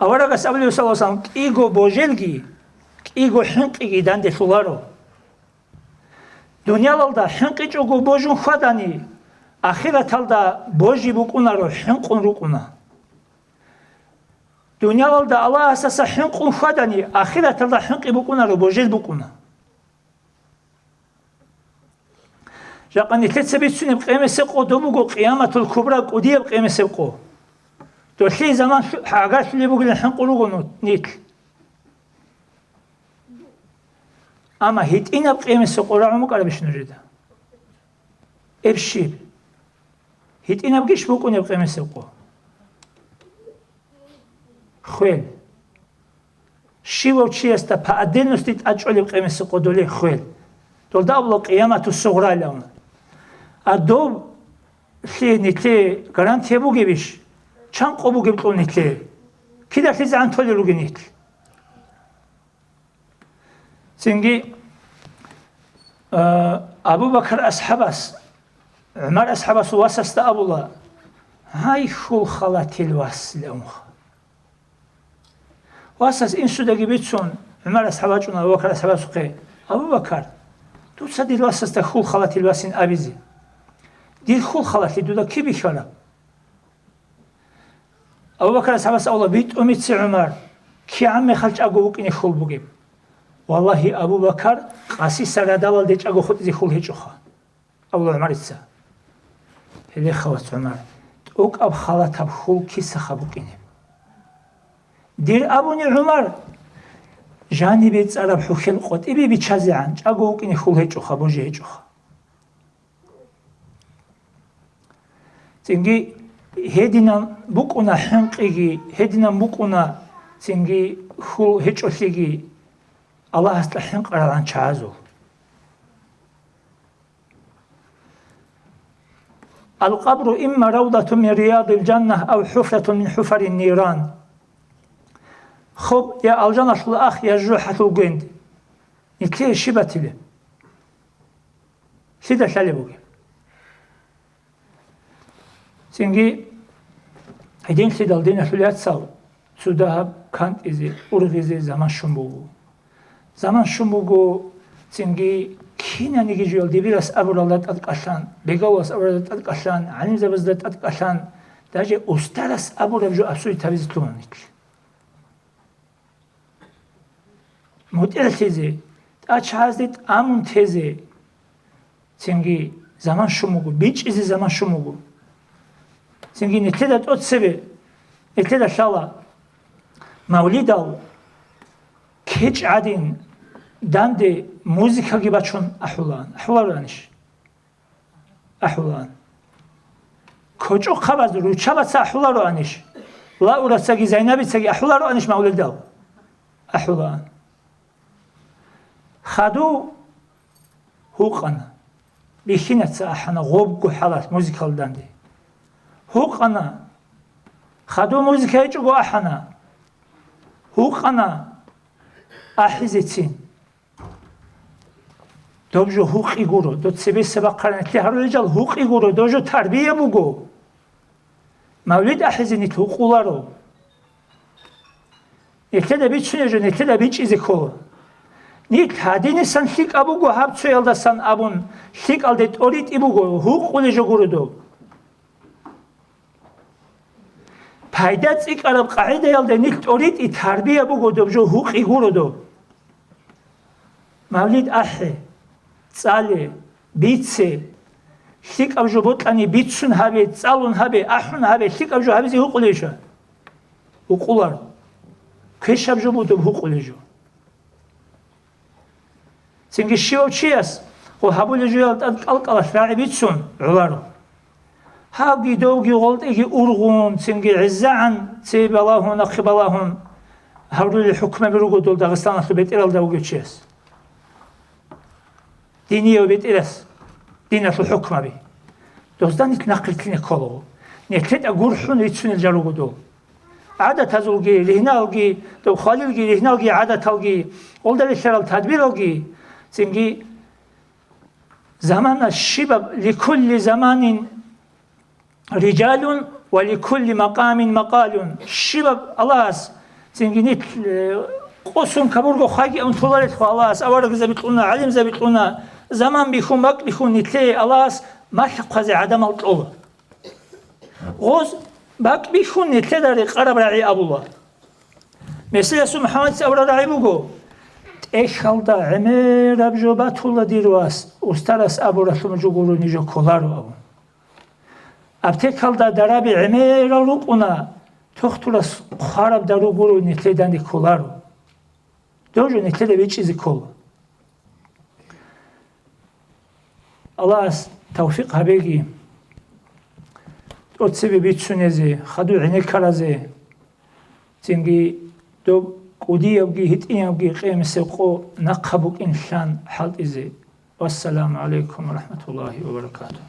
أولا قس أبلي صلى الله عليه وسلم إيجو بوجلجي إيجو حنق إيدان دشولارو دنیالدا حنقی چوگو بوجون خدانی آخرتالدا بوجی بکونا رو حنقون رو کنا دنیالدا الله اساس حنقون خدانی آخرتالدا حنقی بکونا رو بوجل بکونا جاقنی تسبیت سنب قیمه سقو دوبگو قیامت الکبرى قدیب قیمه سقو دوشی زمان حاجات اللي بقول حنقون رو کنو نیت أما هيت إنا بقيمة سقورة عمو قال بيش نريده إبشيب هيت إنا بقيش بقوني بقيمة سقورة خويل شيوة وشي استا بأدل نستيت أجعل بقيمة سقورة دولي خويل دول دا أبلا قيامة الصغرى لهم أدوب شي نتلي قرانتي بوغي بيش چان قبوغي بطول نتلي كده تلزي عن طولي روغي نتلي سنجي أبو بكر أصحابس عمر أصحابس واسست أبو الله هاي خل خلات الواس لأمخ واسس إن سودة بيتسون عمر أصحابنا أبو بكر أصحابس قي أبو بكر تو تصدق واسست خل خلات الواس أبيزي دي خل خلات دودا كي بيشارة أبو بكر أصحابس الله بيت أميت سي عمر كي عمي خلج أقوك إني خل بقيب والله أبو بكر قاسي سردال ديج أقو خد زي خل هيجوخا أول عمر إتسا هلي خوات عمر توك أب خالات أب خل كيس خبوكيني دير أبوني عمر جاني بيت أرب حخيل قد إبي بيتشازي عن أقو كيني خل هيجوخا بوجي هيجوخا تنجي هدينا بوكونا حنقيجي هدينا بوكونا تنجي خل هيجوخيجي الله استحين قراران شازو القبر إما روضة من رياض الجنة أو حفرة من حفر النيران خب يا الجنة الأخ يا جروحة الجند نتليه شبتله سيدة شالبوك سنجي هدين سيدة الدين حليات سال سودها كانت إزي أرغزي زمان شنبوغو زمان شموغو تنجي كينا نيجي جول دي بيرس أبرالات أتقشان بيقواس أبرالات أتقشان علم زبزدات أتقشان داجي أسترس أبرال جو أبسوي تابيز تونيك مدير تيزي تأشهاز ديت آمون تيزي تنجي زمان شموغو بيج إزي زمان شموغو تنجي نتدت أتسبي نتدت شالا موليدال كيج عادين داندي موسيقى جيباتشون أحولانش أحولان كوجو خبز روچا بس أحولانش لا ورساجي زينبي ساجي أحولانش مولد دال أحولان خدو هوقنا بيخينت ساحنا غوب حالات موسيقى داندي هوقنا خدو موسيقى يجو أحنا هوقنا أحزتين دوجو هوق يقولوا دو تسبي سبق قرنتي هر رجال هوق يقولوا دوجو تربية بوجو مولد أحزني هوقولارو نتلا بيت شنو جو نتلا بيت إذا كول Nit hadini san lik abugo hapço yalda san abun lik aldet orit ibugo huk ulejo gurudo. Payda tsik arab qaida yalda nit orit i tarbiya bugo dobjo huk igurudo. Mavlid ahe tsale bitse lik abjo botlani bitsun habe tsalun habe ahun habe lik abjo habe huk ulejo. Hukular. Keş abjo budo huk ulejo. Çünkü şiv çiyas o habule juyalt alqalaş ra'ibitsun ularo hagi dogi goltegi urgun çünkü izzan sebalahun akhbalahun havlul hukme birugo dol Dağıstan xibet eralda o geçiyas diniye betiras dinatu hukma bi dostan itnaqiltine kolo neklet agurhun itsun eljarugo dol عادة هذولجي لهنالجي تو خاللجي لهنالجي عادة هالجي أولد الشرال تدبير هالجي سنجي زمان الشباب لكل زمان رجال ولكل مقام مقال الشباب الله سنجي نت قصون كبرجو خاجي أن تولد خلاص أورق زبطونا علم زبطونا زمان بيخون مك بيخون نتلي الله ما تقصي عدم الطول غوز bak bir şun netleri qarab ra'i abullah. Mesela su Muhammed sabra ra'i bugo. Eşalda Ömer abjo batulla dirwas. Ustaras abu rasulun juguru nijo kolaro. Aptekalda darabi Ömer alukuna. Toxtulas xarab daruguru netleden di kolaro. Dojo netlede bir çizi kol. Allah tevfik habegi. От себе битсунезе, хаду инекаразе, цинги до кудиявги хитиявги қемсе қо нақабук инсан халт изе. Вассаламу алейкум ва рахматуллахи ва баракатуh.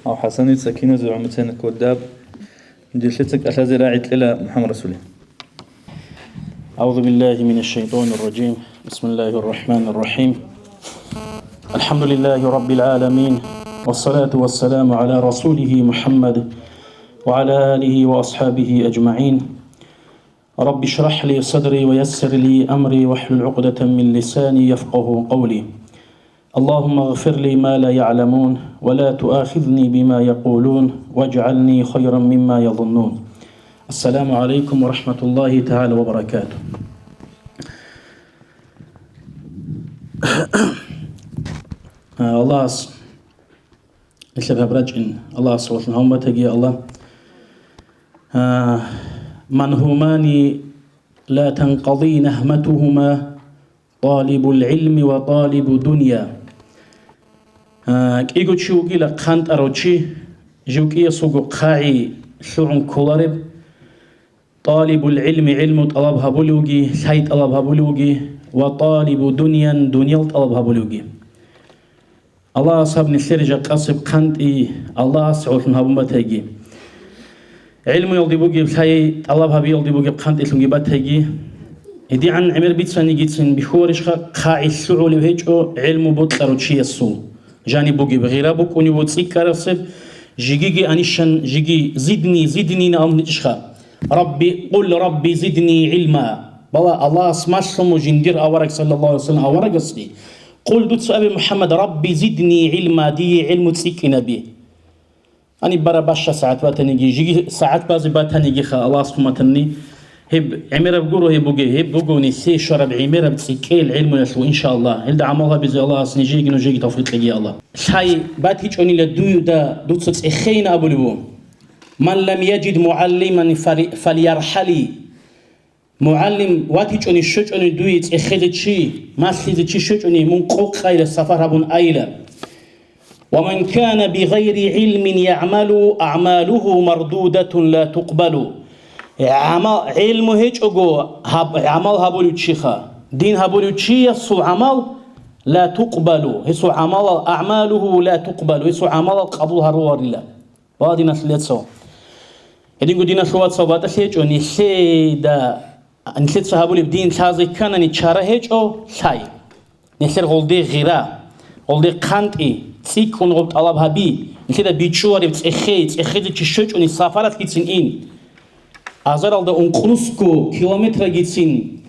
أو حسني سكينة زعمتين كوداب جلستك أشازي راعي إلى محمد رسول الله. أعوذ بالله من الشيطان الرجيم. بسم الله الرحمن الرحيم. الحمد لله رب العالمين والصلاة والسلام على رسوله محمد وعلى آله وأصحابه أجمعين. رب اشرح لي صدري ويسر لي أمري واحلل عقدة من لساني يفقه قولي. اللهم اغفر لي ما لا يعلمون ولا تؤاخذني بما يقولون واجعلني خيرا مما يظنون. السلام عليكم ورحمة الله تعالى وبركاته. الله نسلب برجع الله سبحانه هم تجي الله منهومان لا تنقضي نهمتهما طالب العلم وطالب دنيا كيجو تشوقي لقانت أروتشي جوكي سوق قاعي شعون كولارب طالب العلم علم طلبها بلوغي سيد طلبها بلوغي وطالب دنيا دنيا طلبها بلوغي الله صاب نسرجا قصب قنطي الله سعوثنها بمتاجي علم يلدي بوغي سيد طلبها بيلدي بوغي قنطي سنجي باتاجي إدي عن عمر بيتساني جيتسن بحورشخا قاعي السعول وهيجو علم بطلر وشي السول جاني بوغي بغيرا بوك وني بوتسيك كارسب جيجي أنيشان جيجي زدني نعم نتشخا ربي قل ربي زدني علما بلا الله اسمع سمو جندير أورك صلى الله عليه وسلم أورك أصلي قل دوت أبي محمد ربي زدني علما دي علم تسيك نبي أنا برا باشا ساعات باتنيجي جيجي ساعات بازي باتنيجي خا الله سبحانه وتعالى هب عمره بقوله هب بقوني سي شرب عمره بتسكيل علم نسو إن شاء الله هل عملها بزي الله سنجيجي نجيجي توفيق لجي الله شاي باتيج أني لدوي دا دوتس إخين أبو لبو من لم يجد معلما فليرحلي معلم واتيج أني شج أني دويت إخذت شي ما سيد شي شج أني من قوق خير السفر هبون أيلا ومن كان بغير علم يعمل أعماله مردودة لا تقبل علم هيج أجو عمل هبولو تشيخا دين هبولو تشي سو عمل لا تقبل هسو عمل أعماله لا تقبل هسو عمل قبولها روار الله بعد ناس ليتسو يدين قدينا شوات صوبات هيج أو نسيدا نسيت هبولو بدين تازي كان نتشاره هيج أو شاي نسير غلدي غيرا غلدي قنطي циклон талабхаби нихеда бичуари цехеди чишочуни сафарат гицин ин азаралда унқунуску километра гицин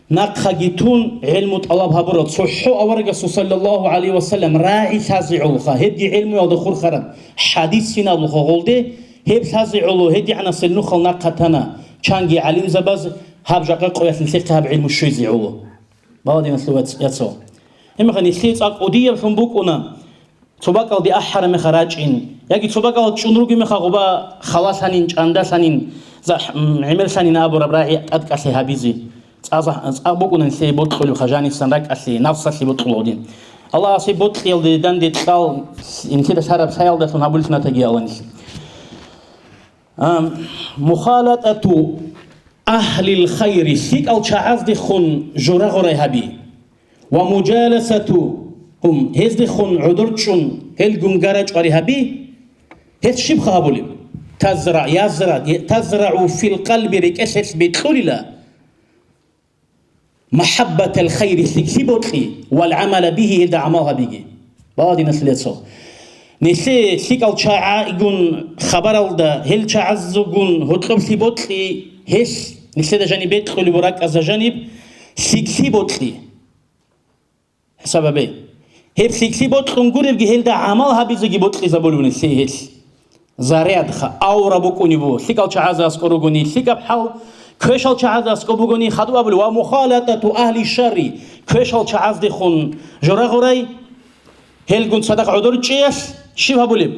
нақхагитун илму талабхабуро цуху аваргасу саллаллаху алейхи ва саллям раи тазиулха хеди илму яудхур харам хадисина лхолде хеб тазиулу хеди анасел нухал нақатана чанги алим забаз хаб жақа qoyasın seqi hab ilmu şöziulu baladina sluvat yatso emkhani xits aqodiya fumbuk ona sobakal di ahhara mekharajin yagi sobakal chunrugi mekhagoba khalasanin chandasanin za imelsanin abu rabra'i adqasi habizi tsabukuna se botkhulu khajani sanrak asi nafsasi botkhlodin Allah se botkhildi dan de tal intida sarab sayalda sun habulsna tagi alanis mukhalatatu أهل الخير سيك أو شعاز دخون جورا غوري هبي ومجالستهم هز دخون عدرتشون هل جنجارج غوري هبي هز شبخ هبولي تزرع في القلب ركشش بتخللا محبة الخير سيبوتلي والعمل به هذا عملها بيجي بعض الناس اللي تصو نسي سيك أو شعاز يقول خبر الدا هل شعاز يقول هطلب سيبوتلي هس نسيت جانبات خلي براك از جانب سيكسي بوتلي سببه هب سيكسي بوتلي نقول بجهل ده عملها بيزجي بوتلي زبولون سيهس زاريد خا أو ربكوني بو سيكال شعاز أسكروجوني سيكاب حال كشال شعاز أسكروجوني خدوا بلو ومخالطة أهل الشر كشال شعاز دخون جرا غراي هل جون صدق عذر تشيس شبه بولب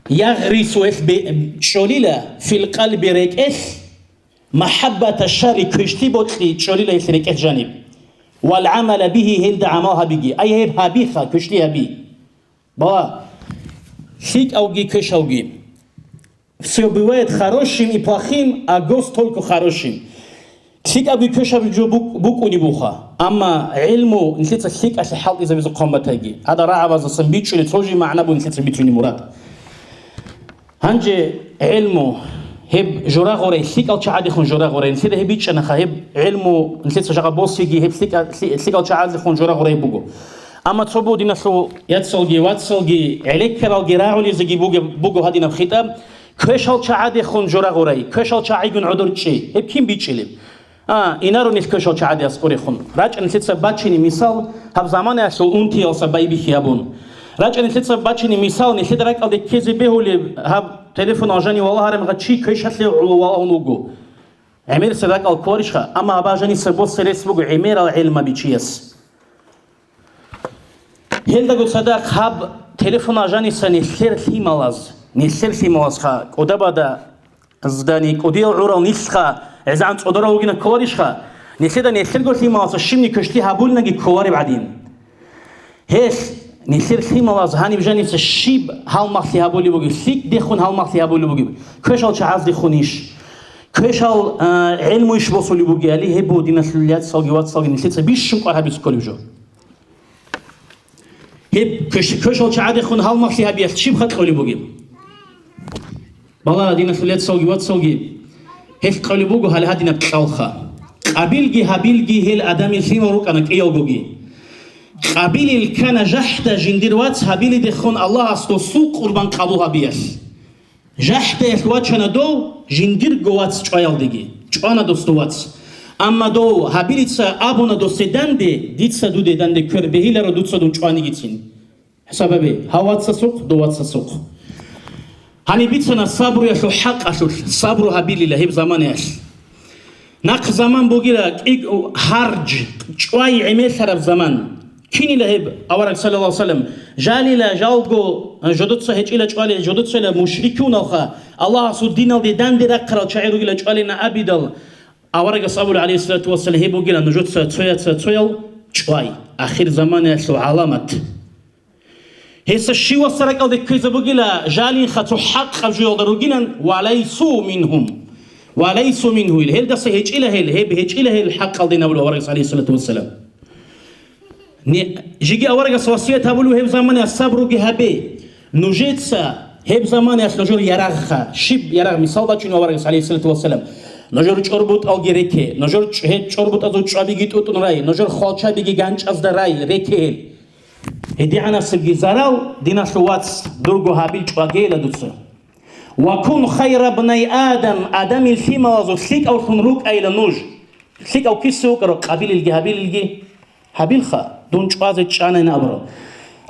يغرس بشوليلا في القلب ركس محبة الشر كشتي بوتلي شوليلا يسرك جانب والعمل به هل دعمها بيجي أي هب هبيخا كشتي هبي با شيك أوجي كش أوجي все бывает хорошим и плохим а Гос только хорошим شيك أوجي كش أوجي جو بوك ونبوخا أما علمه نسيت شيك أشي حال إذا بيزو قام بتاجي هذا رعب هذا سنبيتشو لتروجي مع نبو نسيت سنبيتشوني مراد هنجي علمه هب جورا غوري سيك أو شعاد يخون جورا غوري نسيت هبيتش أنا خهب علمه نسيت شغال بوسيجي هب سيك أو شعاد يخون جورا غوري بوجو أما تصبوا دينا سو يتصلجي واتسلجي عليك كرالجي راعولي زجي بوجو هادينا بختام كشال شعاد يخون جورا غوري كشال شعيجون عذر شيء هب كيم بيتشيلم إنارو نس كشال شعاد يسقوري خون راج نسيت سباتشيني مثال هب زمان أسول أنتي أو سبايبي خيابون راج نسيت سباتشيني مثال نسيت راك على كذا بيهولي هب تليفون أجاني والله هرم غتشي كيش هتلي والله ونوجو عمير سراك على كورشها أما أباجاني سبوس سريس بوجو عمير العلم بيتشيس هل دقو صدق هب تليفون أجاني سنسير ثيمالاز نسير ثيمالاز خا كودا بدا زداني كوديل عورال نسخة عزان تصدره وجينا كورشها نسيدا نسير جو ثيمالاز الشمني كشتي هبول نجي كواري بعدين هس نسير ثيمالاز هاني بجاني الشيب هال مخي هبولي بوجي سيك دخون هال مخي هبولي بوجي كشال شعاز دخونيش كشال علم يشبصوا لي بوجي عليه هبو دينا سليات صاجيوات صاجي نسيت بيش شنقر هبيس كل جو هب كشال شعاد يخون هال مخي هبيس شيب خد قولي بوجي بالله دينا سليات صاجيوات صاجي هف قولي بوجو هل هادينا بتخالخا هبيلجي هل أدمي ثيمروك أنا كيال بوجي قبيل كان جحت جنديروات هبيل دخون الله استو سوق قربان قبولها بيس جحت اخوات شنا دو جندير جوات شايل ديجي شانا دوستوات اما دو هبيل تسا ابونا دو سدان دي ديتسا دو دي دان دي كربهيلا رو دوتسا دون شاني جيتين حسابه هوات سوق دوات سوق هاني بيتسنا صبر يشو حق اشو صبر هبيل لهب زمان ياش ناق زمان بوغيرا هرج شوي عمل صرف زمان كيني لهب أورك صلى الله عليه وسلم جالي لا جالجو جدود صهيج إلى جالي جدود صلى مشركون الخا الله سودين الدي دان دي رقرا شعيرو إلى جالينا أبيدل أورك صلى عليه الصلاة والسلام هبو جلا نجود سويل شوي آخر زمان يسوع علامة هسه الشيء وصلك على كذا بقيلا جالي خطو حق خبجوا دروجينا وليسوا منه الهل ده صهيج إلى هل الحق على دينا أورك عليه الصلاة والسلام جيجي أورجا سواسية هبلو هب زمان الصبر جهبي نجتسا هب زمان يسلجور يرخا شيب يرخ مثال باتشين أورجا عليه الصلاة والسلام نجور چربوت الجريكه نجور هد چربوت ازو چابي گيت اوتون راي نجور خالچا بيگي گانچ از در راي ريكه هدي سلقي زارو دينا شواتس درجو هابيل شواجيلا دوتسا وكن خير بني آدم الفيما وزو سيك أو خنروك أي لنوج سيك أو كيسوك رو قابيل الجي هابيل خا دون شوازة شانا نابرو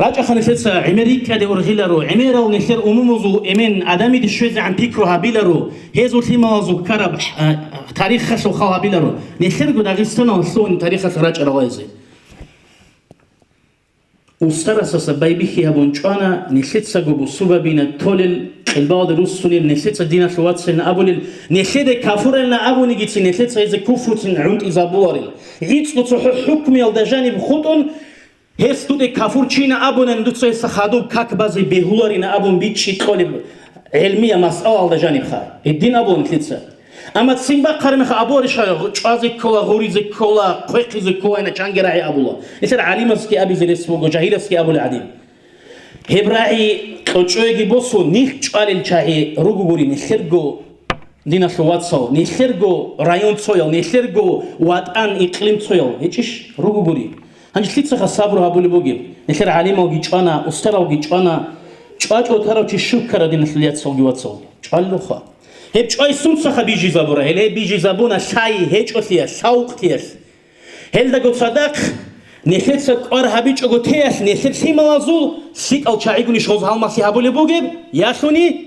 راجع خنسة أمريكا دي ورغيلرو أميرا ونسير أمومزو إمن آدمي دي شويز عن بيكرو هابيلرو هزو الفيما وزو كرب تاريخ خسو خال هابيلرو نسير قد أغيستنا وصون تاريخ خس راجع روازي وسترسس بايبيخي هبون شوانا نسيتسا قبو سوبا بين تولل البعض الرسول نسيتسا دينا شواتسن أبولل نسيت كافورنا أبو نجيتي نسيتسا إذا كفرتن عند إذا بوارل عيتس نتصح حكم يلدجانب خطون هستود كافور تشينا أبو ندوتسا يسخادو كاكبازي بهولارين أبو بيتشي طالب علمية مسألة يلدجانب خا الدين أبو نسيتسا أما تسيمبا قرمخ أبورش شازي كولا غوريزي كولا قيقزي كولا إن جانجراعي أبولا يصير عالمسكي أبي زلسوغو جاهلسكي أبو العديم هبراعي قوچويگي بوسو نيخ چوالل چاهي روغوري نخرگو دينا شواتسو نخرگو رايون تسويل نخرگو واتان اقليم تسويل هيچش روغوري هنج سيتسخ صبر ابولي بوگي نخر عالموگي چانا استراوگي چانا چاچو تاروچي شوكرا دينا سلياتسوگي واتسو چالوخا هب چای سونسخ بيجي زابورا هل بيجي زابونا شاي هيچوثيا ساوقتيس هل دغو صدق نخيتس قار هابيچ اوتيس نخيت سيمالازول سيك الچايگوني شوز هالماسي هابولي بوگي ياسوني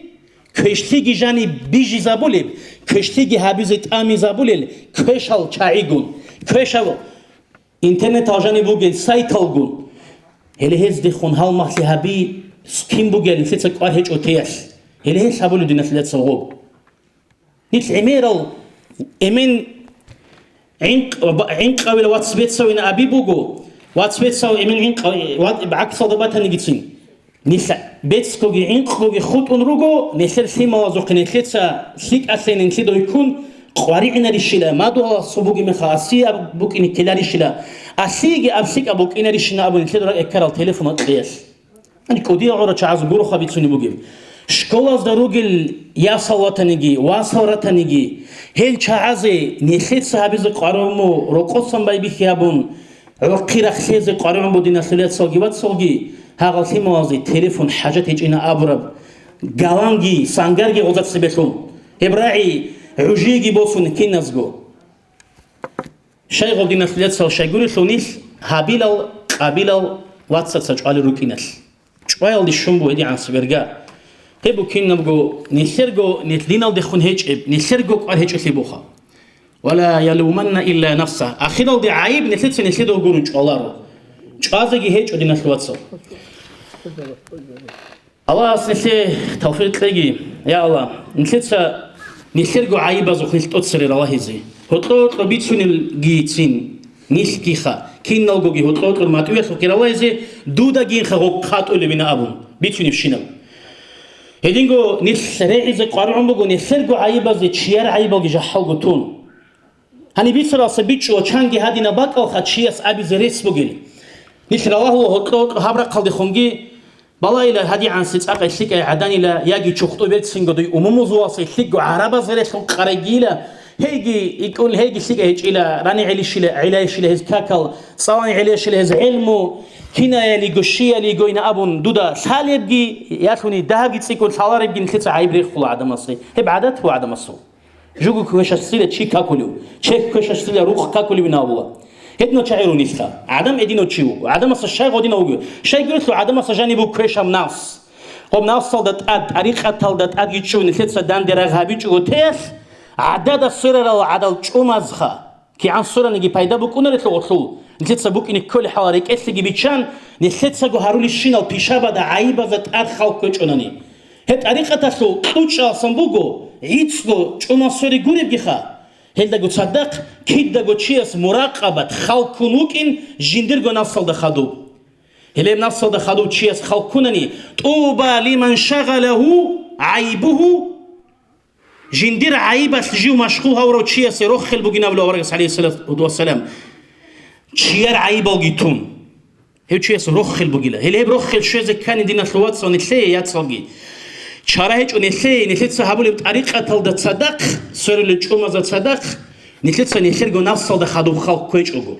كشتيگي جاني بيجي زابولي كشتيگي هابيزت امي زابولل كشال چايگون كشال انترنت اجاني بوگي سايتالگون هل هز دخون هالماسي هابي سكيم بوگي نخيتس قار هيچ اوتيس هل هز هابولو دينسلت سوغو نيت عميرال امين عين قوي واتسبيت سوينا ابي بوغو واتسبيت سوي امين عين وات بعكس صدباتها نيجيتين نيسا بيتسكوغي عين قوغي خط انروغو نسر سيما وزوق نتلتسا سيك اسين انسيدو يكون قوارعنا ريشلا ما دو صبوغي مخاسي ابوك اني كلا ريشلا اسيغي ابسيك ابوك اني ريشنا ابو نتلدو اكرال تليفون قياس اني كودي عورا چاز غورو خبيتسوني بوغيم شكولا زدروجل يا صوتنيجي واسورتنيجي هل شعازي نخيت صحابي قارمو رقصن بايبي خيابون عقير خيز قارم بودين سلات سوغي وات سوغي هاغسي موازي تليفون حاجات هيجينا ابرب غالانجي سانغارجي اوزات سبيتون ابراعي عجيجي بوسون كينازغو شاي غودين سلات سو شايغوري سونيس هابيلال قابيلال واتساب سچالي روكينس چويل دي شومبو دي انسبرغا تبو كين نبغو نسرغو نتلينال دخون هيج نسرغو قال هيج سيبوخا ولا يلومن الا نفسه اخيرا دي عيب نسيت نسيدو غورن چولارو چازغي هيج ودي نسواتسو الله اسنسي توفيق تلغي يا الله نسيت نسرغو عيب ازو خلطوت سرير الله يزي هوتوت بيتسون جيتين نيسكيخا كين نالغوغي هوتوت ماتويسو كيراويزي دودا جين خو خاطول بينا ابو بيتسون فشينو هدينغو نسرعيز قارعون بگو نسرگو عيبازي چيار عيباگي جحالگو تون هني بيسرا سبيچو چانگي هدينا باقال خدشيس ابي زريس بگيل نسر الله هوتوت هابرا قلدي خونگي بالايلا هدي عن سيت اقا سيك عداني لا ياگي چوختو بيت سينگو دوي اموموزواسي سيگو عربا زريسون قرگيلا هيجي يقول هيجي سيجا هيجيلا راني عليشيلا علايشيلا هز كاكل صواني عليشيلا هز علمو هنا يلي قشيا لي قوينا أبون دودا سالبجي ياخوني دهبجي تسيكون سالاربجي نخلص عيبري خلا عدم مصري هب عادات هو عدم مصر جوجو كوش السيلة شيء كاكلو شيء كوش السيلة روح كاكلو بنابولا هدنا شعيرو نسخة عدم إدينو تشيو عدم مصر شيء غادي نوجو شيء قلت له عدم مصر جانبو كوش أم ناس هم ناس صلدت أد أريخ أتالدت أد يتشو نخلص دان درغ هابيتشو تيس عدد الصورة العدل شو مزخة كي عن صورة نجي بايدا بكون رتلو نسيت سبوك إن كل حواريك إسلي بيتشان نسيت سجو هارولي الشينال بيشابا دا عيبا ذات أرخاو كوتشوناني هت أريقة تسلو قوتشا سنبوغو عيتسلو شوما صوري غوري بيخا هل داغو تصدق كيد داغو تشيس مراقبة خالكونوكين جندرغو نفسل دا خادو هل نفسل دا خادو تشيس خالكوناني طوبى لمن شغله عيبه جندير عيبة سجيو مشغول هورو تشيس يروخل بوغينا بلو ورقس عليه الصلاة والسلام شيار عيبة وجيتون هيو تشيس روخل بوغيلا هل هيب روخل شوزة كان دينا سلوات ونسلي ياتسلجي شارهج ونسلي نسيت سحبولي بطريقة تلد تصدق سر اللي تشوم ذا تصدق نسيت سنسير جو نفس صد خدو خالق كويش أجو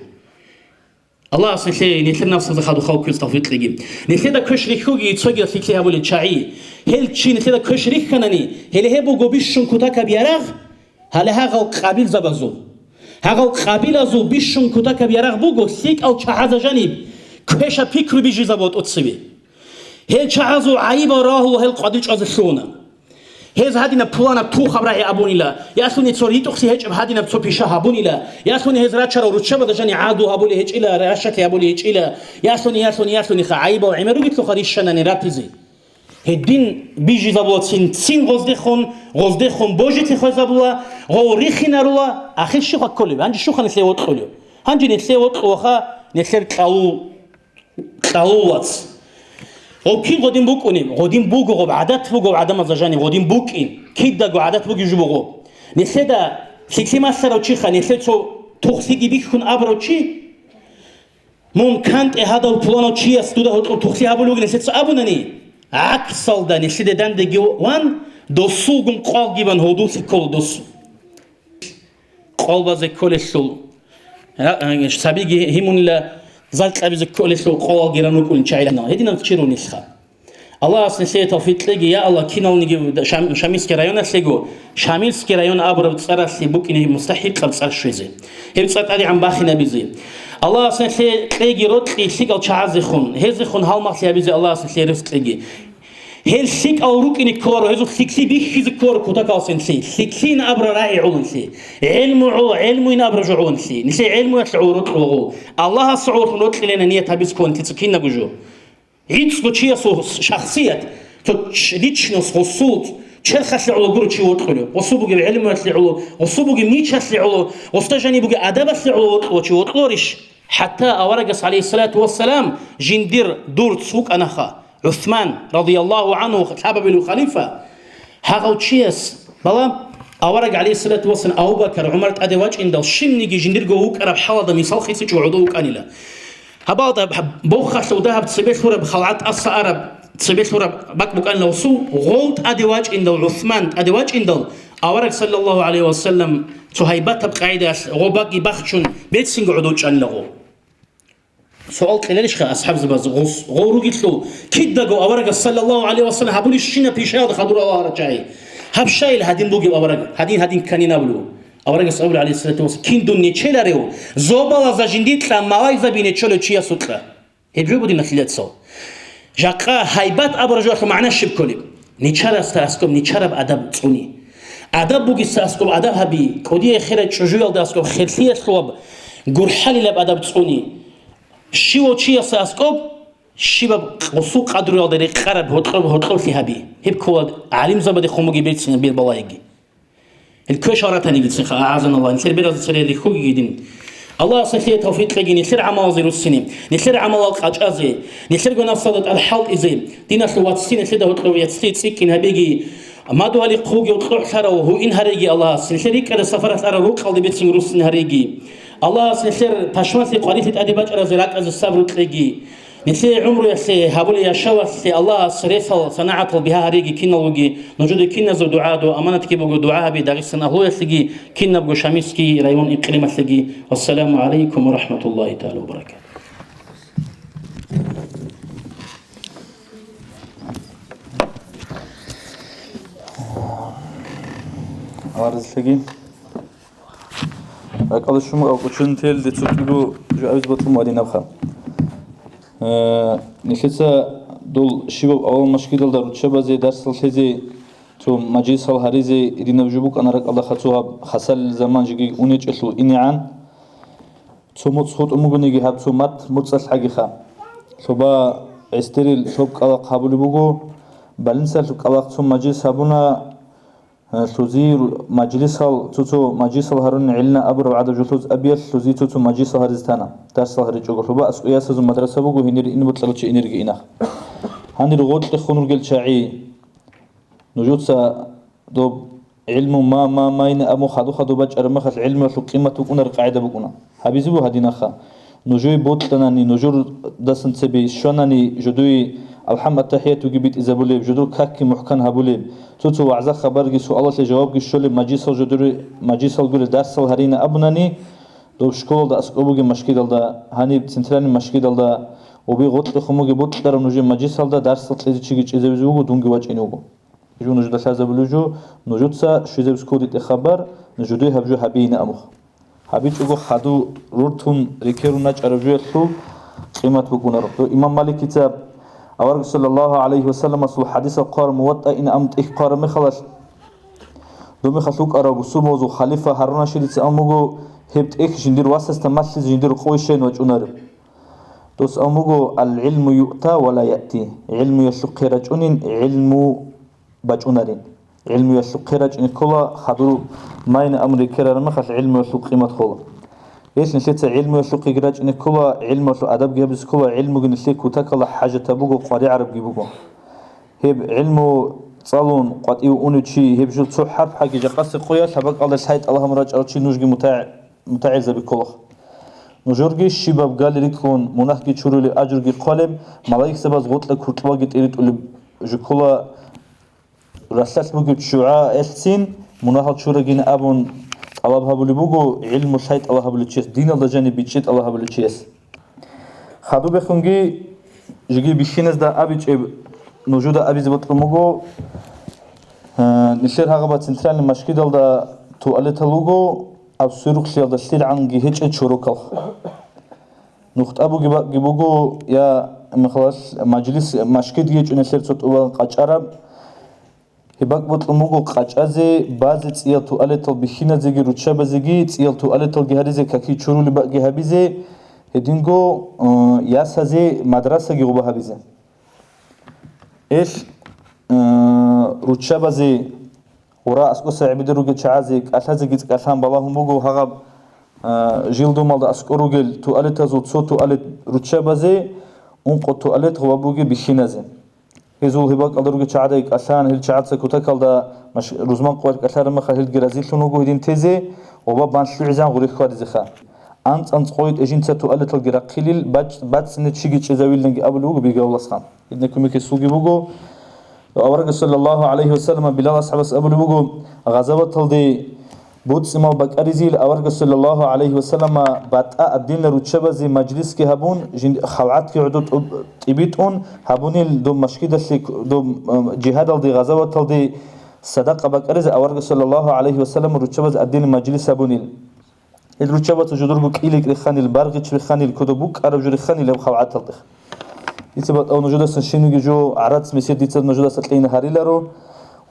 الله سنسي نسل نفس زخادو خاو كيس توفيق لجيم نسل دا كش ريخوجي تسوجي سيكسي هبولي تشاعي هل تشي نسل دا كش ريخ كناني هل هبو جوبيشون كوتاكا بيارغ هل هاغو قابل زبازو هاغو قابل زو بيشون كوتاكا بيارغ بوجو سيك أو تشاعز جانب كيشا بيكرو بيجي زبوت أتصبي هل تشاعزو عيب راهو هل قاديش از شونا هز هادينا بلانا تو خبره ابوني لا ياسوني تصوري تخسي هج هادينا بتو بيشا هابوني لا ياسوني هز راتشر ورتشبه دجاني عادو هابولي هج الى راشك هابولي هج الى ياسوني خايبه وعمرو قلت له خريشنا نراتزي هدين بيجي زبوت سين غزدخون بوجي تخزبوا غوريخنا رولا اخر شو كله عندي شو خلي سيوت خلو عندي نسيوت وخا نسير قاوات وكين غادين بوكوني غادين بوكو غو عادات بوكو عدم زجاني غادين بوكين كيدا غو عادات بوكي جوبو نسيدا سيكسي ماسرو تشي خاني سيتو توخسيغي بيكون ابروتشي ممكن هذا البلانو تشي استودا توخسي ابولوغ نسيتو ابوناني عكسال دا نسيدا داندي وان دوسوغم قالغيبان هودوسي كول دوس قالبازي كوليسول سابيغي هيمونلا زالت أبيز كل شيء قال جيرانو كل شيء لنا هدينا تشيرو نسخة الله أصلا توفيق لقي يا الله كنا نيجي شاميس كرايون سيجو شاميس كرايون أبرد صار سيبوك إنه مستحيل قد صار شيء هي بتصير على عم باخنا بيزي الله أصلا تلاقي روت لي سيجال شعازخون هزخون هالمخلي بيزي الله أصلا رفت تلاقي هل سيك أو روك إنك كور هزو سيكسي بيك هز كور كوتاك أصلا سيكسين أبر راعي علون سي علم إن أبر جعون سي نسي علم يسعور طلعو الله الصعور نوت لنا نية تبيز كون تسكين نبجو عيد سلوشية شخصية تشريتش نص خصوص شرخس لعلو جرو شيء وطلعو وصوبه بعلم يسلعلو وصوبه نيتش يسلعلو وستجاني بقى أدب يسلعلو وشيء وطلعش حتى أورجس عليه الصلاة والسلام جندير دور تسوق أنخا عثمان رضي الله عنه سبب الخليفة هاغو تشيس بلا أورج عليه الصلاة والسلام أبو بكر عمر أدواج إن دل شمني جندير جوك أرب حوض مثال خيسي جوعدوك أنيلا هبالد بوخا سوداها بتسبيشورة بخلعات أصلا أرب تسبيشورة بك أن لو سو غولت أدواج إن دل عثمان أدواج إن دل أورج صلى الله عليه وسلم تهيبات بقاعدة غوباقي بخشون بيت سنج عدوج أن لغو سؤال كليش خا أصحاب زباز غورو قلتلو كيدا جو أورج صلى الله عليه وسلم هبولي الشينا بيشاد خدوا الله رجعي هب شايل هادين بوجي أورج هادين كانينا بلو أورج صلى الله عليه وسلم كيندون نيتشيلا ريو زوبالا زاجنديت لا مالايزا بينيتشلو تشيا سوتلا هبجو بدي نخليت صو جاكا هايبات أبرجوا معنا شب كلي نيتشارا استاسكم نيتشارا بأدب تصوني أدب بوجي استاسكم أدب هبي كودي خيرت شجوع داسكم خلفية صوب جرحالي لب أدب تصوني شيو تشيا استاسكم شباب وسوق قدر يقدر يقرب هتقرب في هبي هب كود عالم زبدي خموجي بيت سن بيت بلايجي الكشارة تاني قلت سخاء أعزنا الله نسير بيرز سرير اللي خوي جدين الله سخية توفيق تلاقي نسير عمال زي السنين نسير عمال القاجازي نسير قنا صدق الحلق إزي دينا سلوات السنين سيدا وتروي تستيت سكين هبيجي ما دوالي خوجي وتروح ثرى وهو إن هريجي الله سنسير كذا سفرة ثرى روك خالد بيت سن روس هريجي الله سنسير باشماسي قريتة أديباج أرزلاك أز الصبر تلاقي نسي عمره يسي هابولي يشوى سي الله سريسل صناعة بها هريجي كنا وجي نجود كنا زو دعاء أمانة كي بقول دعاء بداغستان أهلو يسجي كنا بقول شاميسكي رايون إقليم يسجي والسلام عليكم ورحمة الله تعالى وبركاته. عارض سجي أقل شو أو كشون تيل دتسوقيو جاوز بطل مادينا بخا نخلصا دول شباب أول مشكلة دارو شباب زي درس الحزي تو مجلس الهريزي إدينا بجوبك أنا رك الله خطوها خسال زمان جي أونيج أسلو إني عن تو متصوت أموجنيجي هاب تو متصل حاجة خا شبا استريل شوب كلا قابل بوجو بالنسال شوب كلا تو مجلس هابونا سوزير مجلس هال تو مجلس الهرون علنا أبر وعد جلوس أبيض سوزي تو مجلس الهرزتانا درس الهرج جو شبا أسقيا سوز مدرسة بوجو هنير إن بطلعوا شيء إنرجي إنخ هني الغوت لخونر قل شاعي نجود سا دو علم ما إن أمو خدو باج أرمخ العلم شو قيمة تكون القاعدة بكونا حبيزي بو هدينا خا نجوي بوتلناني نجور دسن سبي شوناني جدوي الحمد التحية تجيبت إذا بولي جدور كاكي محكن هبولي تو وعزا خبر جي سؤالات جواب جي شولي مجلس الجدور مجلس الجول درس الهرينا أبناني до школада аскобуги машкидалда hani центральный машкидалда оби готли хумуги буттарам нужи маджисалда дарс лези чиги чизевзугу дунги вачинугу жу нужда сазаблужу нужутса шизевскудит хабар нужуди хабжу хабина амух хабичугу хаду руртун рекеру начаржуелу قيمة بكونر إمام مالك كتاب أورق صلى الله عليه وسلم أصل حديث القار موطأ إن أمت إخقار مخلص دومي خلوك أرابو سموزو خليفة هارونا شديد سأموغو هبت إخ جندير واسس تمثل جندير قويشين وجونر دوس أموغو العلم يؤتى ولا يأتي علم يسلق رجونين علم بجونرين علم يسلق رجونين كلا خدو ماين أمري كرر مخل علم يسلق قيمة خلا إيش نسيت علم يسلق رجونين كلا علم يسلق أدب جابس كلا علم جنسيك وتكلا حاجة تبوغو قاري عرب جيبوغو هب علم صالون قطيو أونتشي هب جو تصو حرب حاجة جقص قوية سبق الله سعيد الله مراج أرشي نوجي متعزة بكله نجورجي الشباب قال لكون مناهجي شرولي أجرجي قلب ملاك سبز غطلة كرتواجي تريد أولي جكلا رسالة بوجود شعاع السين مناهج شورجين أبون الله هبولي بوجو علم سعيد الله هبولي تشيس دين الله جاني بيتشيت الله هبولي تشيس خدو بخونجي جيجي بيشينز دا أبيج نوجودا أبي زبط رموجو نشير هغبا سنترال المشكلة دا تواليت لوجو أو سيروك سيال دا سير عن جهج شروكال نخت أبو جبوجو يا مخلص مجلس مشكلة يج نشير صوت أول قشرب هباك بط رموجو قشازي بعض سيال تواليت بخينا زيجي روتشابا زيجي سيال تواليت الجهارزي ككي شرولي بقى جهابيزي هدينجو ياسازي مدرسة جوبا هابيزي إيش روتشابازي وراء أسقط عبيد روجل شعازيك أشازيك أشان بالله موجو هغب جلدو مال أسقروجل تواليت زود صوت تواليت روتشابازي أنقط تواليت هو بوجي بخينازي هزول هباك على روجل شعازيك أشان هل شعازك كتكال دا مش روزمان قوات أشار مخ هل جرازيل شنوجو هدين تزي وباب بانش عزان غريق خارج زخا أنت قويت أجين تواليت الجرا قليل بعد سنة شيء تزاويل نجي قبل وجو بيجاول خان إنكم يكسوجي بوجو أورق صلى الله عليه وسلم بلال أصحاب أبو بوجو غزوة تلدي بود سمال بكاريزيل أورق صلى الله عليه وسلم باتأ الدين لروتشبة زي مجلس كهبون خلعات كعدود تبيتون هبوني دوم مشكلة دوم جهاد الدي غزوة تلدي صدق بكاريز أورق صلى الله عليه وسلم روتشبة الدين مجلس هبوني الروتشبة تجدر بك إليك رخاني البرغش رخاني الكتبوك أرجو رخاني لو خلعات تلدي يتبقى أو نجودة سنشينو جو عرض مسيد يتبقى نجودة ستلين هاريلارو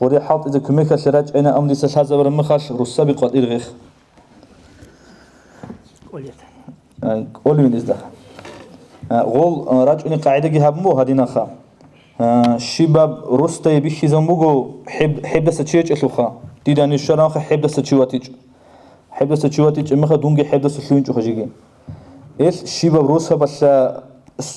وري حالت إذا كميكا شراج أنا أمدي سشازة برمخاش رسابي قد إرغيخ قولي من إزده غول راج أني قاعدة جهبمو هادينا خا شباب رستي بيشي زنبوغو حب سچيج أشوخا ديداني الشران خا حب سچواتيج أمخا دونجي حب سشوينجو خجيجي إيش شباب روسها بس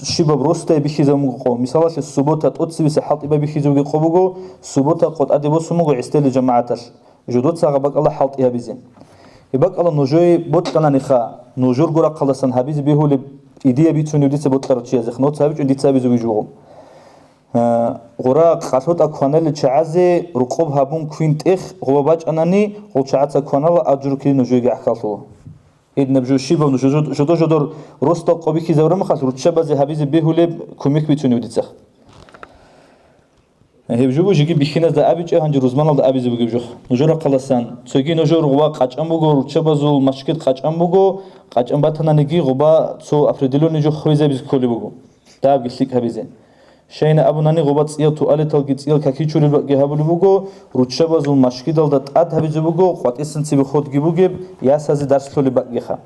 شباب روستا بيخي زموغو مثلا السبوتا تقصي بس حاط يبقى بيخي زوجي قبوغو سبوتا قد أدي بسموغو عستيل جماعتش جدود ساغبك الله حاط إيها بيزين يبقى الله نجوي بوتقنا نخا نجور قرا قلصن هابيز بيهو لإيديا بيتون يديس بوتقرا تشيا زخنوت سابيج وديت سابيز ويجوغو غرا قصوت أكوانال تشعزي رقوب هابون كوينت إخ هو باج أناني هو تشعز أكوانال أجر كلي نجوي قاحكالتو إدنا بجو شيبا ونجو جدور روستا قبيكي زورا مخاص روتشابا زي هابيز بيهولب كوميك بيتوني وديتسخ هبجو جيجي بيخيناز دا أبيج هنجي روزمانال دا أبيز بيجو نجورا قلسان تسوغي نجور غوا قاچان بوغو روتشابا زول مشكت قاچان بوغو قاچان باتنا نجي غوا تسو أفريدلو نجو خويزا بيز كولي بوغو دا بيسليك هابيزين شاينا أبو ناني غوبات سيال توالي تلقي سيال كاكي چوري بقى هابولي بوغو روتشابا زول مشكي دال دات اد هابيزي بوغو قوات اسنسي بخود جي بوغيب ياسازي درس لولي بقى خا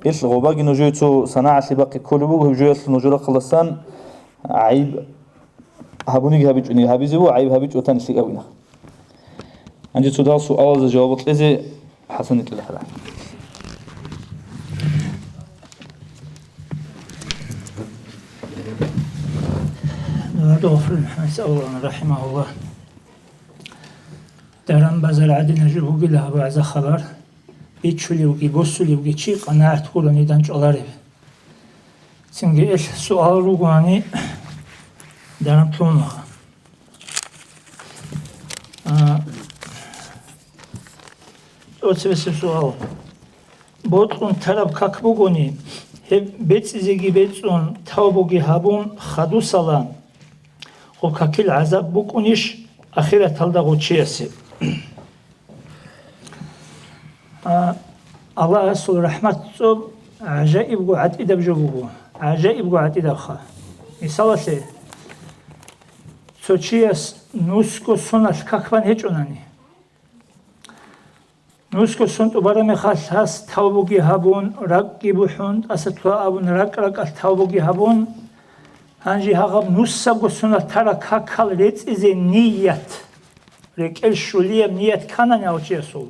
إيش غوباقي نجوي تو صناعة باقي كولي بوغو هبجوي أصل نجورا خلصان عيب هابوني هابيج وني هابيزي بو عيب هابيج وتاني سيق أوينا عندي سؤال سؤال زي جوابات لزي حسنت للحلا غفر نسأل الله رحمه الله درم بازل عدي نجيبه قلها بعض خبر بيتشولي وقي بوسولي وقي چي قناعت قولوني دانج olari çünkü eş sual rugani درم تونها أوتسبس سؤال بوتون طرف کک بگونی هب بتزیگی بتون توبگی هبون خدو سالان خو ککل عذاب بکنیش آخرت تلدغو چیسی الله رسول رحمت صوب عجائب قعد إذا بجوبه عجائب قعد إذا خا مثالته سوچیس نوسکو سونش ککبن هیچ اونانی نوسکو سونت برام خاص هست توبگی هبون رقی بحوند اصلا ابون رق توبگی هبون هنجی هقب نوس سبگو سونت ترا ککل ریت از نیت رکل شولیم نیت کنن اوچیسول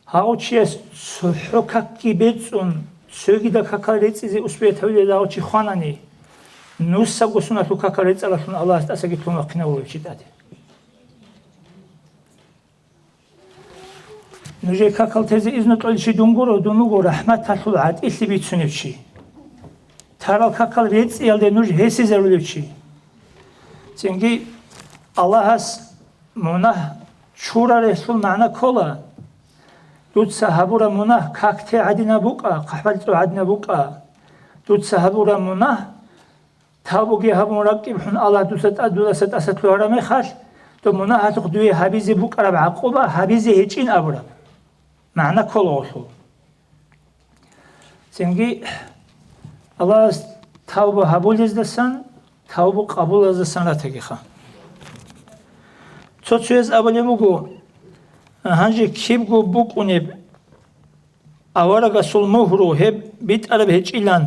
هاوچیس سحککی بیتون سوگی دا ککل ریت از اسبیت هولی دا اوچی خانانی نوس سبگو سونت ککل ریت علاشون الله است اصلا گیتون وقتی نوچی داده نوجه کاکل تزی ازنت علیشی دونگو رحمت تطول عد ایلی بیتونیو چی ترال کاکل ریت ایالده نوجه هسی زرولیو چی چنگی الله هست مناه چورا رسول معنا کولا دود صحابورا مناه کاکتی عدی نبوکا قحبالتو عد نبوکا دود صحابورا مناه تابوگی هبون رقی بحون الله دوست اسد لورا خاش تو مناه هتق دوی حبیزی بوک عرب عقوبا حبیزی هیچین ابورا معنى كل وصول سنجي الله توبة قبول إزدسان توبة قبول إزدسان لا تجيخا تشوز أولي بقول هنجي كيف جو بقوني أورا قصول مهرو هب بيت أرب هيج إلان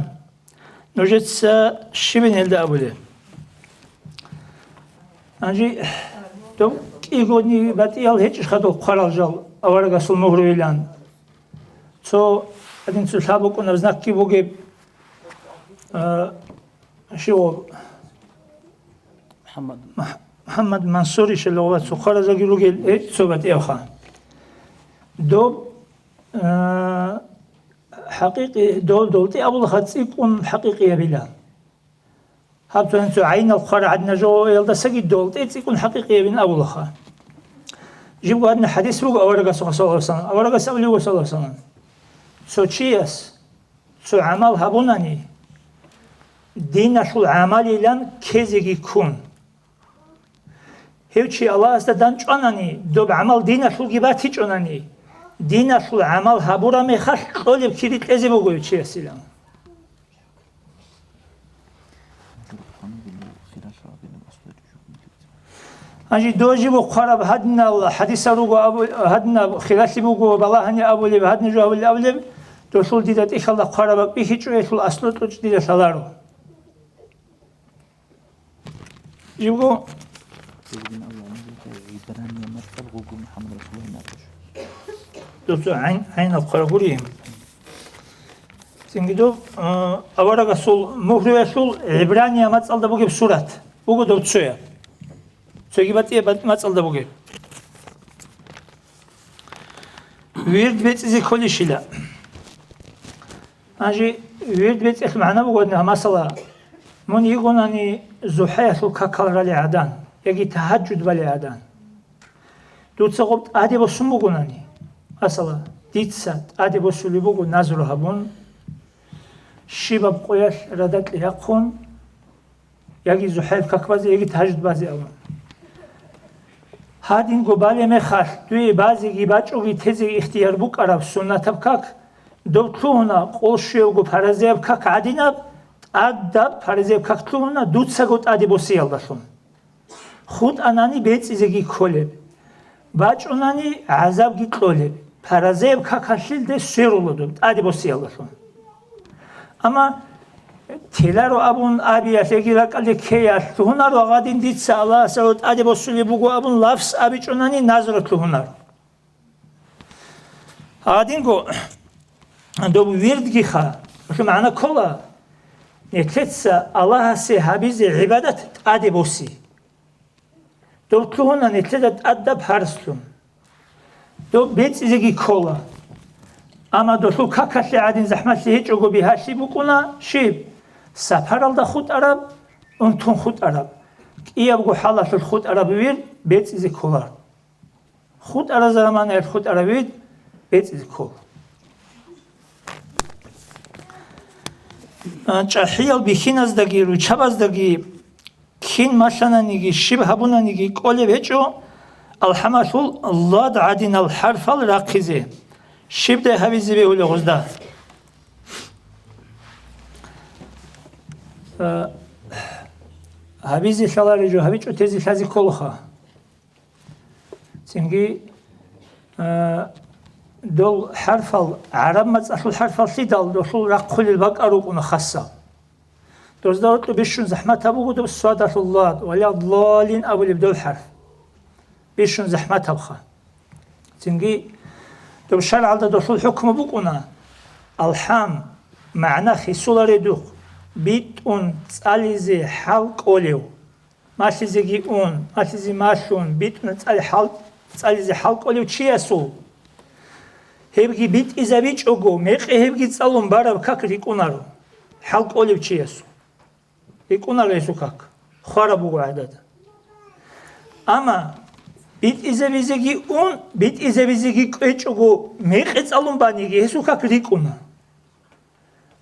نوجد سا شبين هلدا أولي هنجي تو كيغوني باتيال هيج خدو قرال جال أورا قصول مهرو إلان تو أدين تسحبك ونرزناك كي بوجي شو محمد منصوري شلوات سخرة زاجي روجي صوبت إيوخان دوب حقيقي دولتي أبو الخدس يكون حقيقية بلا هابتو أنتو عين الخرا عدنا جو يلدا سجي دولتي يكون حقيقية بين أبو الخا جيبوا عندنا حديث روج أورجا صلى الله عليه وسلم أورجا سأولي صلى الله عليه وسلم سو تشيس سو عمل هبوناني دين شو عمل إلان كذي كون هيوشي الله أستدان جاناني دوب عمل دين شو جباتي جاناني دين شو عمل هبورا مخش قلب كريت إزي بقول تشيس إلان أجي دوجي بقرب هدنا الحديث روجو أبو هدنا خلاشي بقول بالله هني أبو لب هدنا جو أبو لب دوسول ديدت إيش الله قرب بيهيج ويسول أصله توج ديدت سلارو يبغو دوسو عين القربوريهم سنجدو أورا قصول مهر يسول عبرانية ما تصل دبوجي بسورة بوجو دوتشويا سوي باتيه ما تصل دبوجي ويرد بيت زي كل شيء لا أجي ويرد بيت إخ معنا بقولنا مثلا من يقول أني زحية ككل رالي عدان يجي تهجد بالي عدان دوت سقط عادي بسم بقول أني مثلا ديت سات عادي بسولي بقول نازل هبون شباب قياش ردت ليقون يجي زحية ككبازي يجي تهجد بازي أول هادين قبالي مخاش دوي بازي جيباج أو تزي اختيار بوك عرب سنة تبكك دوتلونا قولشيوغو فرزيب كك عديناب أدب فرزيب ككتلونا دوت سقط عدي بوسيال داشون خود أناني بيت إزاجي كولب باج أناني عذاب جي كولب فرزيب ككاشيل ده سيرولو دوت عدي بوسيال داشون أما تلارو أبون أبي أشيكي لك اللي كياش تهونارو أغادين ديت سألا سعود عدي بوسيلي بوغو أبون لافس أبي أناني نازرو تهونارو أغادين قو دوب ويرد جيخا شو معنى كلا نتلتسا الله سي حبيز عبادة عادي بوسي دوب تلونا نتلت أدب هرسلون دوب بيت إزيجي كلا أما دوشو كاكاشي عادين زحمت لهيج أغو بيهاشي بكونا شيب سفر الدا خود عرب انتون خود عرب إيا بغو حالا شل خود عرب وير بيت إزي كلا خود عرب زرمان خود عرب وير بيت إزي كلا ჭაჰიალ ბიხინაზდაგი რუჩაბაზდაგი ქინ მასანანიგი შიბჰაბუნანიგი კოლე ვეჭო ალჰამასულ ლად ადინალ ჰარფალ რაყიზე შიბდე ჰავიზი ვეულე ღოზდა ჰავიზი შალარეჯო ჰავიჭო თეზი ხაზი კოლხა ცინგი دول حرف العرب مثل حرف السيدال دول رقل البقر وكنا خاصة دوزدارت بيشون زحمة أبوه دو الصادة الله ولا ضالين أبو اللي بدول حرف بيشون زحمة أبخا تنجي دو الشرع ده دول الحكم بكنا الحام معناه خيسول ردوق بيت تساليزي حلق أوليو ماشي زي ماشي زي ماشون بيت تسالي حلق تساليزي حلق أوليو چي أسول هبگی بیت ازویچ اوگو میخه هبگی سالون بارا کاک ریکونارو حلق اولیو چیاسو ریکونارو ایسو کاک خوارا بگو عدد اما بیت ازویزگی کوچ اوگو میخه سالون بانیگی ایسو کاک ریکونا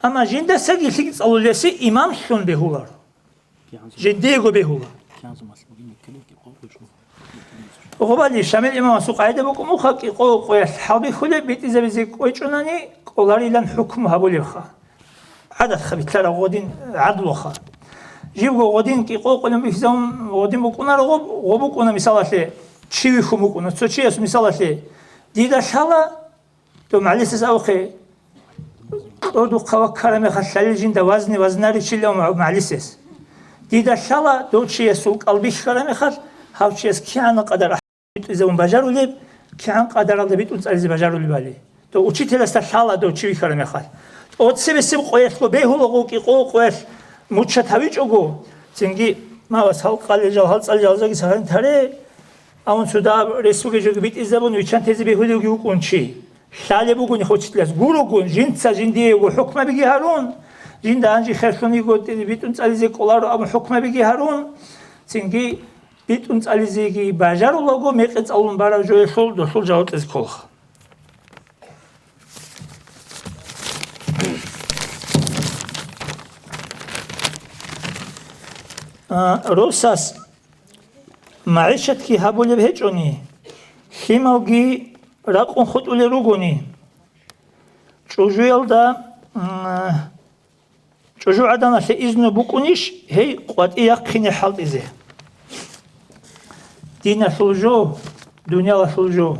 اما جنده سگی سگی سالون لسی امام شون بهولار جنده گو بهولار وغبالي شامل إمام سوق عيدا بكم وخاك قويس حابي خلي بيت إذا بزيك ويجوناني قولاري لن حكم هبولي خا عدد خبيت لا غودين عدل خا جيبوا غودين كي قولم بيزام غودين بكونا رغب وبكونا مثال شيء شيء خموكونا تسوي اسم مثال شيء ديدا شالا تو معلش أوخي أودو قوا كلام خشالي جند وزناري شيء معلش ديدا شالا دو شيء سوق قلبي كلام خش هاوشيس كيان قدر إذا بجارو لب كيان قدر الله بيت إذا بجارو لبالي تو учителя сташала до чиви харамехал от себе сим qoyeslo behulgo ki qoyes mucha tavichgo цинги мавас халқали жал халцал жалзаги сарин таре аун суда ресуге жог бит изабон учан тези behулги укунчи шале бугуни хочитлес гурогун жинца жиндиего хукма биги харун жинда анжи хершони гот битун цализе коларо ам хукма биги харун цинги بيتون عليزيجي باجارو لوجو ميقت أول مرة جوي شول دخول جوات إزكولخ. روساس معيشة كي هابولي بهجوني خيموجي راقون خطولي روجوني شوجويل دا شوجو عدنا في إذن بكونيش هي قوات إياك خيني حال إزه دين سلجو دنيا سلجو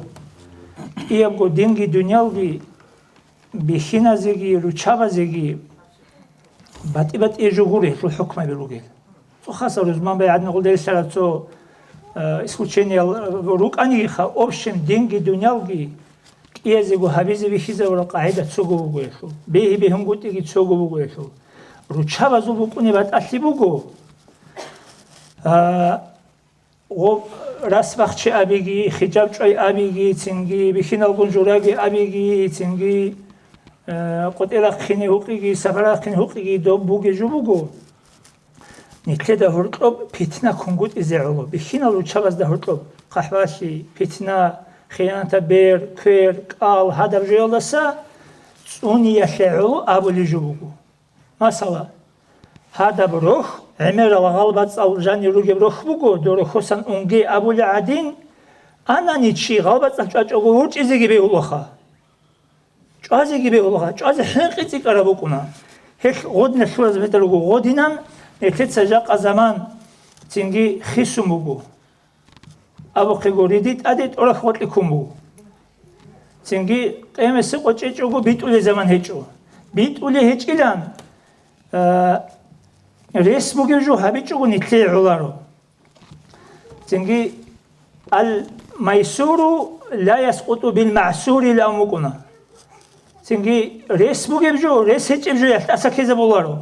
يبغو دينجي دنيالغي بخينا زيجي روشابا زيجي بات إيجوغوري في الحكمة بروجيل تو خاصة روزمان بعد نقول ده السنة تو إسكوتشيني روك أني خا أوبشن دينجي دنيالغي كي زيجو هبيزي بخيزة ولا قاعدة تسوقو بقولشو بهم قلت كي تسوقو بقولشو روشابا زوبكوني بات أصلي بقول و راست وقتی آبیگی خجاب چای آبیگی تنگی بخینال گنجوراگی آبیگی تنگی قطعه خینه حقیقی سفر خینه حقیقی دو بوگه جو بگو نیکله ده هرطلب پیتنا کنگود ازعلو بخینال و چابز ده هرطلب قحواشی پیتنا خیانت بیر کر کال هدف جیالسا اونی یشعلو آبولی جو بگو مثلا هدف روح عمر الغالبات أو جاني روجي بروح بقول دور خصن أنجي أبو العدين أنا نيتشي غالبات أجو ورج إزاي جبيه الله خا شو هذا جبيه الله خا شو هذا حقيقي تكربوكنا هيك غدنا شو هذا مثل غدنا نتيت سجاق الزمان تنجي خيسوم بقول أبو خيغوريديت أديت أولا خوت لكم بقول تنجي قيم السقوط يجوا بيت أولي زمان هيجوا بيت أولي هيج إلان رئيس بوجيجو هابيتشو نتلي علارو تنجي الميسور لا يسقط بالمعسور لا مكونا تنجي رئيس بوجيجو رئيس هيجو يحتاسا كذا بولارو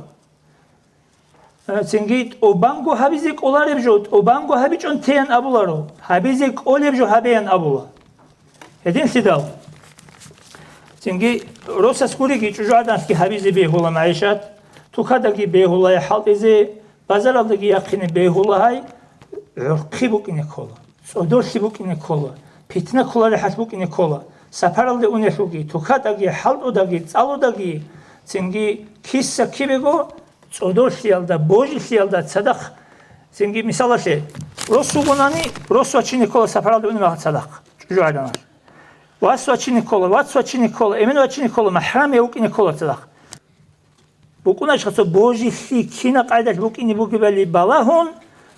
تنجي أوبانغو هابيزيك أولاريبجو أوبانغو هابيتشون تيان أبولارو هابيزيك أوليبجو هابيان أبولا هدين سيدال تنجي روسا سكوريكي تجو عدنسكي هابيزي بيهولا معيشات توكاداكي بيهولاي حالتيزي بازارالداكي يقيني بيهولاي عرقي بوكيني كولا صدورشي بوكيني كولا بيتنا كولاري حس بوكيني كولا سفرالدي اونيشوكي توكاداكي حالتوداكي تسالوداكي цинги кисса кибего цодорсиалда божисиалда цадах цинги мисалаше росугунани росвачини кола сафаралда унима цадах жуадана васвачини кола эминвачини кола махраме укини кола цадах букунаш хасо божиси кина қайдаш букини букибали балахун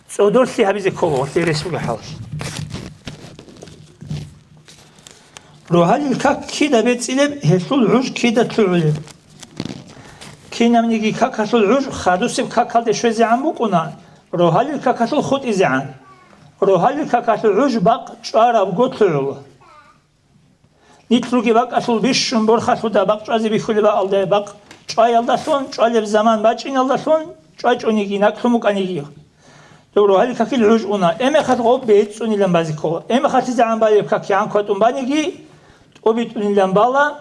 цодорси хабизе кола тересуга халш روحالي الكاك كيدا بيتسلب هسول عوج كيدا تلعلب كينا منيجي كاك هسول عوج خادوسب كاك هالدي شوي زعان بوكونا روحالي الكاك هسول خود إزعان روحالي الكاك هسول عوج باق شوارا بقو تلعلب نيتلوكي باق هسول بيشن بور خاسو دا باق شوازي بيخولي باق الدا باق شوي يلدسون شوي بزمان باچين يلدسون شوي چونيجي ناكسوموك انيجي روحالي كاك العوج اونا اما خات غوب بيتسوني لنبازي كولا اما خات زعان بالي كاك يان كوتون بانيجي أوبيت ونيلان بالا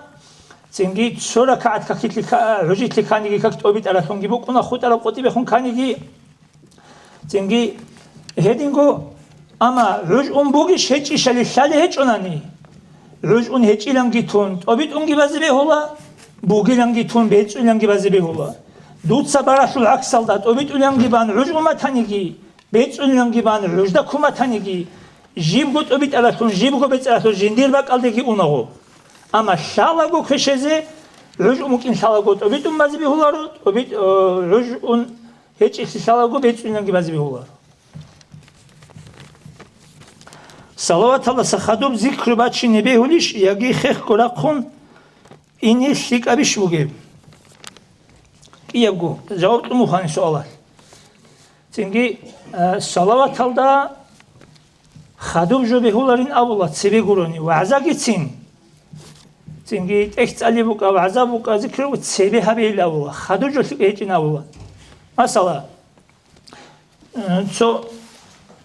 تنجي سورة كعد كاكيت لك عجيت لك كانيجي كاكت أوبيت على ثونجي بوكونا خوت على قطي بخون كانيجي تنجي هيدينغو أما عج بوجيش هيج إشالي شالي هيج أناني عج هيج إلانجيتون أوبيت أنجي بازي بهولا بوجي لانجيتون بيت إلانجي بازي بهولا دوت سبارة العكس صلدات أوبيت إلانجي بان عج ما تانيجي بيت إلانجي بان عج دا كوما تانيجي جيب قط أبيت على ثون جيب قط أبيت على ثون جندير بق على ذيك أونغو أما شالا قو كشزة عج ممكن شالا قط أبيت مازي بهولارو أبيت عج هيج شالا قو بيت إنك مازي بهولارو صلوات الله سخدوب ذكر باتش نبيهوليش يجي خيخ كراقون إني شيك أبيش بوجيب يبقو جواب مخاني سؤالات تنجي صلوات الله خادوب جو بهولارين أولاد سبي قروني وعزاقي تين تنجي تحت علي بوك أو عزابوك ذكر وتسبي هبي الأولاد خادوب جو هيجين أولاد مثلا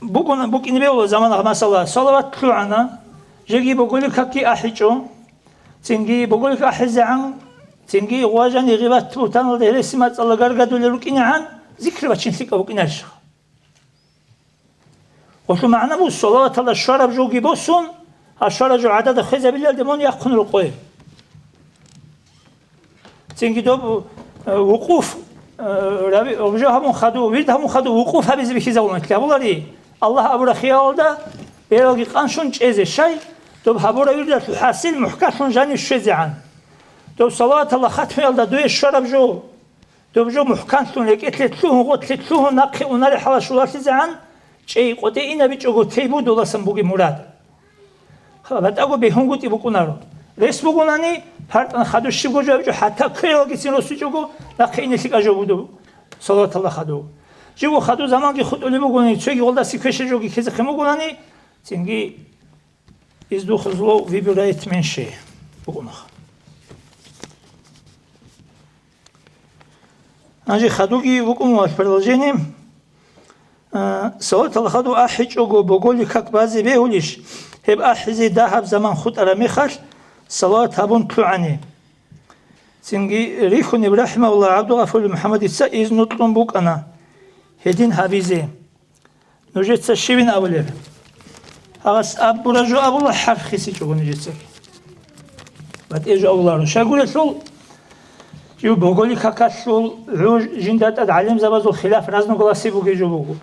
بوك إني بيقول زمان مثلا صلوات تلوعنا جيجي بقولي كاكي أحيجو تنجي بقولي كأحزعن تنجي واجاني غيبات توتان الرسمات الله قرقدوا للوكين عن ذكر باتشين ثقة بوكين أرشخ وشو معنى بو الصلاة الله الشرب جو جيبوسون الشرب جو عدد خيزة بالله دمون يأخذون القوي تنجي دوب وقوف ربي هم خدوا ورد هم خدوا وقوف هبي زي بخيزة ولن كلابولا لي الله أبو رخيا ولدا بيروغي قانشون جيز الشاي دوب هبورا ورد الحاسين محكاشون جاني الشيزي عن دوب صلاة الله ختم يلدا دوي الشرب جو دوب جو محكاشون لك اتلتلوهم غتلتلوهم نقي ونالي حوالا شولاتي عن شيء قد إنا بيجو تيبو دولا سنبوغي مراد خلاص أقول بيهم قلت يبقونارو رئيس بقولاني هرتان خدو شيبو جو بيجو حتى كيروغي سينوسي جوجو لقيني سيك أجو بدو صلاة الله خدو جيبو خدو زمان كي خدو اللي بقولاني تشيكي والدا سيكوشي جوجي كذا خيمو بقولاني تنجي إزدو خزلو ويبرايت من شيء بقولناخ أجي خدوكي بقولنا البرلجيني صلاة الله خدو أحج أجو بقولي كك بعضي بيهوليش هب أحزي دهب زمان خد أرميخش صلاة هبون تلعني سنجي ريخوني برحمة الله عبد الغفور محمد إتسا إذ نطلن بوك أنا هدين هابيزي نجد سشيبين أولير هغس أبو رجو أبو الله حرف خيسي جوغو نجد سك بعد إيجو أبو الله رشا قولي سول جو بقولي كاكاش سول عوج جندات أدعلم زبازو خلاف رازنو قلاسي بوكي جو بوكو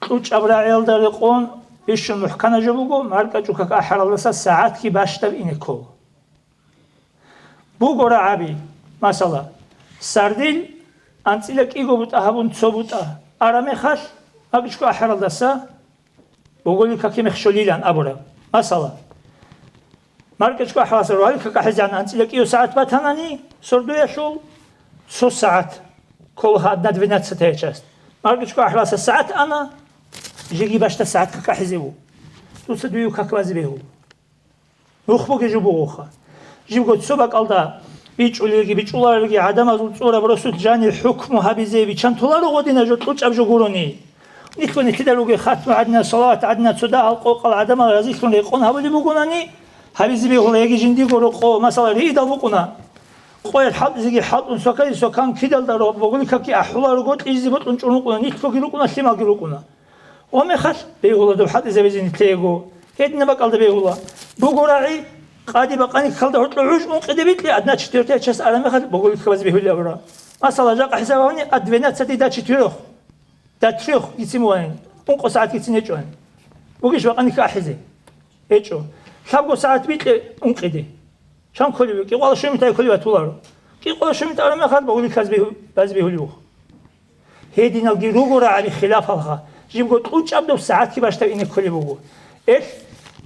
تلوش أبراعيال داريقون بيشن محكانا جو بوكو ماركا جو كاكا حرالسا ساعات كي باشتب إنكو بوكو رعابي مثلا سرديل أنتلك إيغو بوتا هبون تسو بوتا أرامي خاش أكشكو حرالسا بقولي كاكي مخشوليلان أبورا مثلا ماركا جو حرالسا روحي كاكا حزان أنتلك إيو ساعات باتاناني سردو يشول سو ساعات كلها أدنا 12 تيجاست ماركا جو حرالسا ساعات أنا جيجي باشتا ساعات كاكا حزيبو توسا دويو كاكا وازيبيهو نخبو كي جبو غوخا جيبو تسوبك ألدا بيچولارگی عدم از اون برسوت جانی حکم و حبیزه بیچن طولارو قدینه جو تلوچ اب جو گورونی نیکونی تدروگی ختم عدنا صلوات عدنا صدا القوق العدم رازیشون ریقون حوالی بگونانی حبیزه بیهولا یکی جندی گورو قو مثلا ریدا بگونا قوی الحد زیگی حد اون سکان کیدل دارو بگونی که احولارو گوت ایزی بود اون چونو کنا نیکفوکی رو کنا سیما گیرو کنا و میخواد بیهولا دو حد زبیزی نیتیگو هیچ نباک الده بیهولا بگورایی قادي بقاني خلده هرت لعوش قدبت لي أدنى تشتيرتي أشخاص أنا ما خد بقول لك بس بيهولي أورا مثلا جاك حسابوني أدفينات ستي دا تشتيروخ دا تريخ يسموين أنقو ساعات يتسنيجون بقولش بقاني كأحزة إيشو شابو ساعات بيت لي أنقدي شام كلي بكي والله شو متى كلي بتولارو كي والله شو متى أنا ما خد بقول لك بس بيهولي هيدي نلقي روغورا على خلاف هذا جيب قلت قلت أبدو ساعات كي باشتغل إنك كلي بقول إيش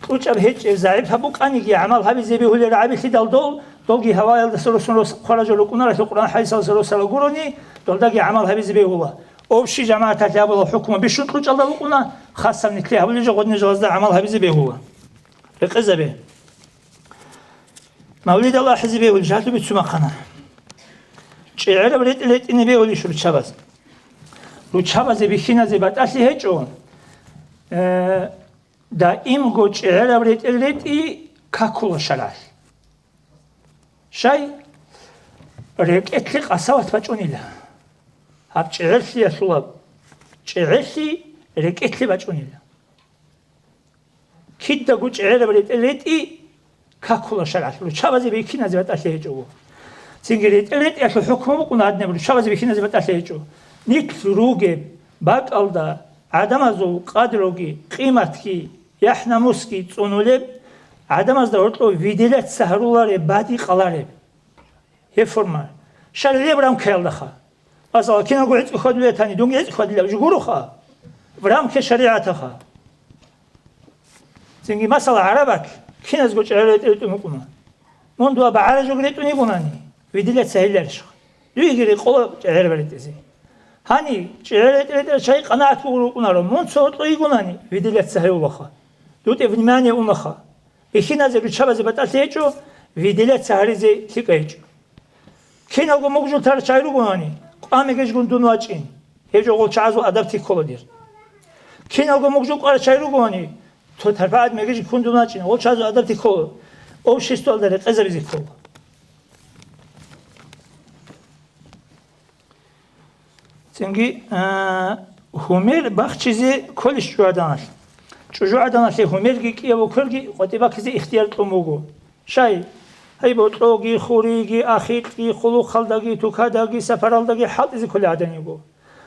قلت أب هيك زعيب هبوك أني جي عمل هبي زي بيقول العابي في دول جي هواي الدسروسون خرجوا لقنا رح القرآن حيث الدسروسون لقروني دول دقي عمل هبي زي بيقوله أو شيء جماعة تجاب الحكومة بيشون قلت الله لقنا خاصة من كليه هبلي جود نجاز عمل هبي زي بيقوله بقزبه مولد الله حزبه والجهات بتسمع خنا شعر بريت إني بيقولي شو الشبز لو شبز بيخينا زي بتأسي هيجون دائم قوش علا بريت الريتي كاكول شلاش شاي ريك اتلق أسوات بجوني له هاب تعرسي يا سلاب تعرسي ريك اتلق بجوني له كده قوش علا بريت الريتي كاكول شلاش لو شابزي بيكينا زي بتأسي هيجو سنجريت الريتي أكل حكمه بقنا عدنا لو شابزي بيكينا زي بتأسي هيجو نيك روجي باك ألدا عدم ازو قدروگی قیمتکی یحنا مسکی تونولب عدم از دارتلو ویدیلت سهرولاره بعدی قلاره هی فرمان شرلی برام کل دخا اصلا کنا قلت خود لیتانی دنگیت خود لی جگورو خا برام که شریعت خا زنگی مثلا عربک کنا از قلت عربت ایتو مکنا من دوا بعرجو قلیتو نیگونانی ویدیلت سهلرش دوی گیری قلب عربت ازی hani çevrede şey kanaat bulunarım. Mon sortu igunani vidilet sahibi baxa. Dut evnimani umaxa. İşin azı çabaze batasıço vidilet sahibi tikayço. Kina go mogul tar çayru gunani. Ame gej gundunu açın. Hejo gol çazu adaptif kolodir. Kina go mogul qara çayru gunani. To tarfad megej gundunu açın. O çazu adaptif kolo. O şestolları qazabizi kolo. Çünkü Homer bakçizi koliş çoğadanır. Çoğadanır şey Homer ki bu kırgı o da bakçizi ihtiyar tumugu. Şey hay bu trogi khurigi akhitki khulu khaldagi tukadagi seferaldagi halt izi kol adanigu.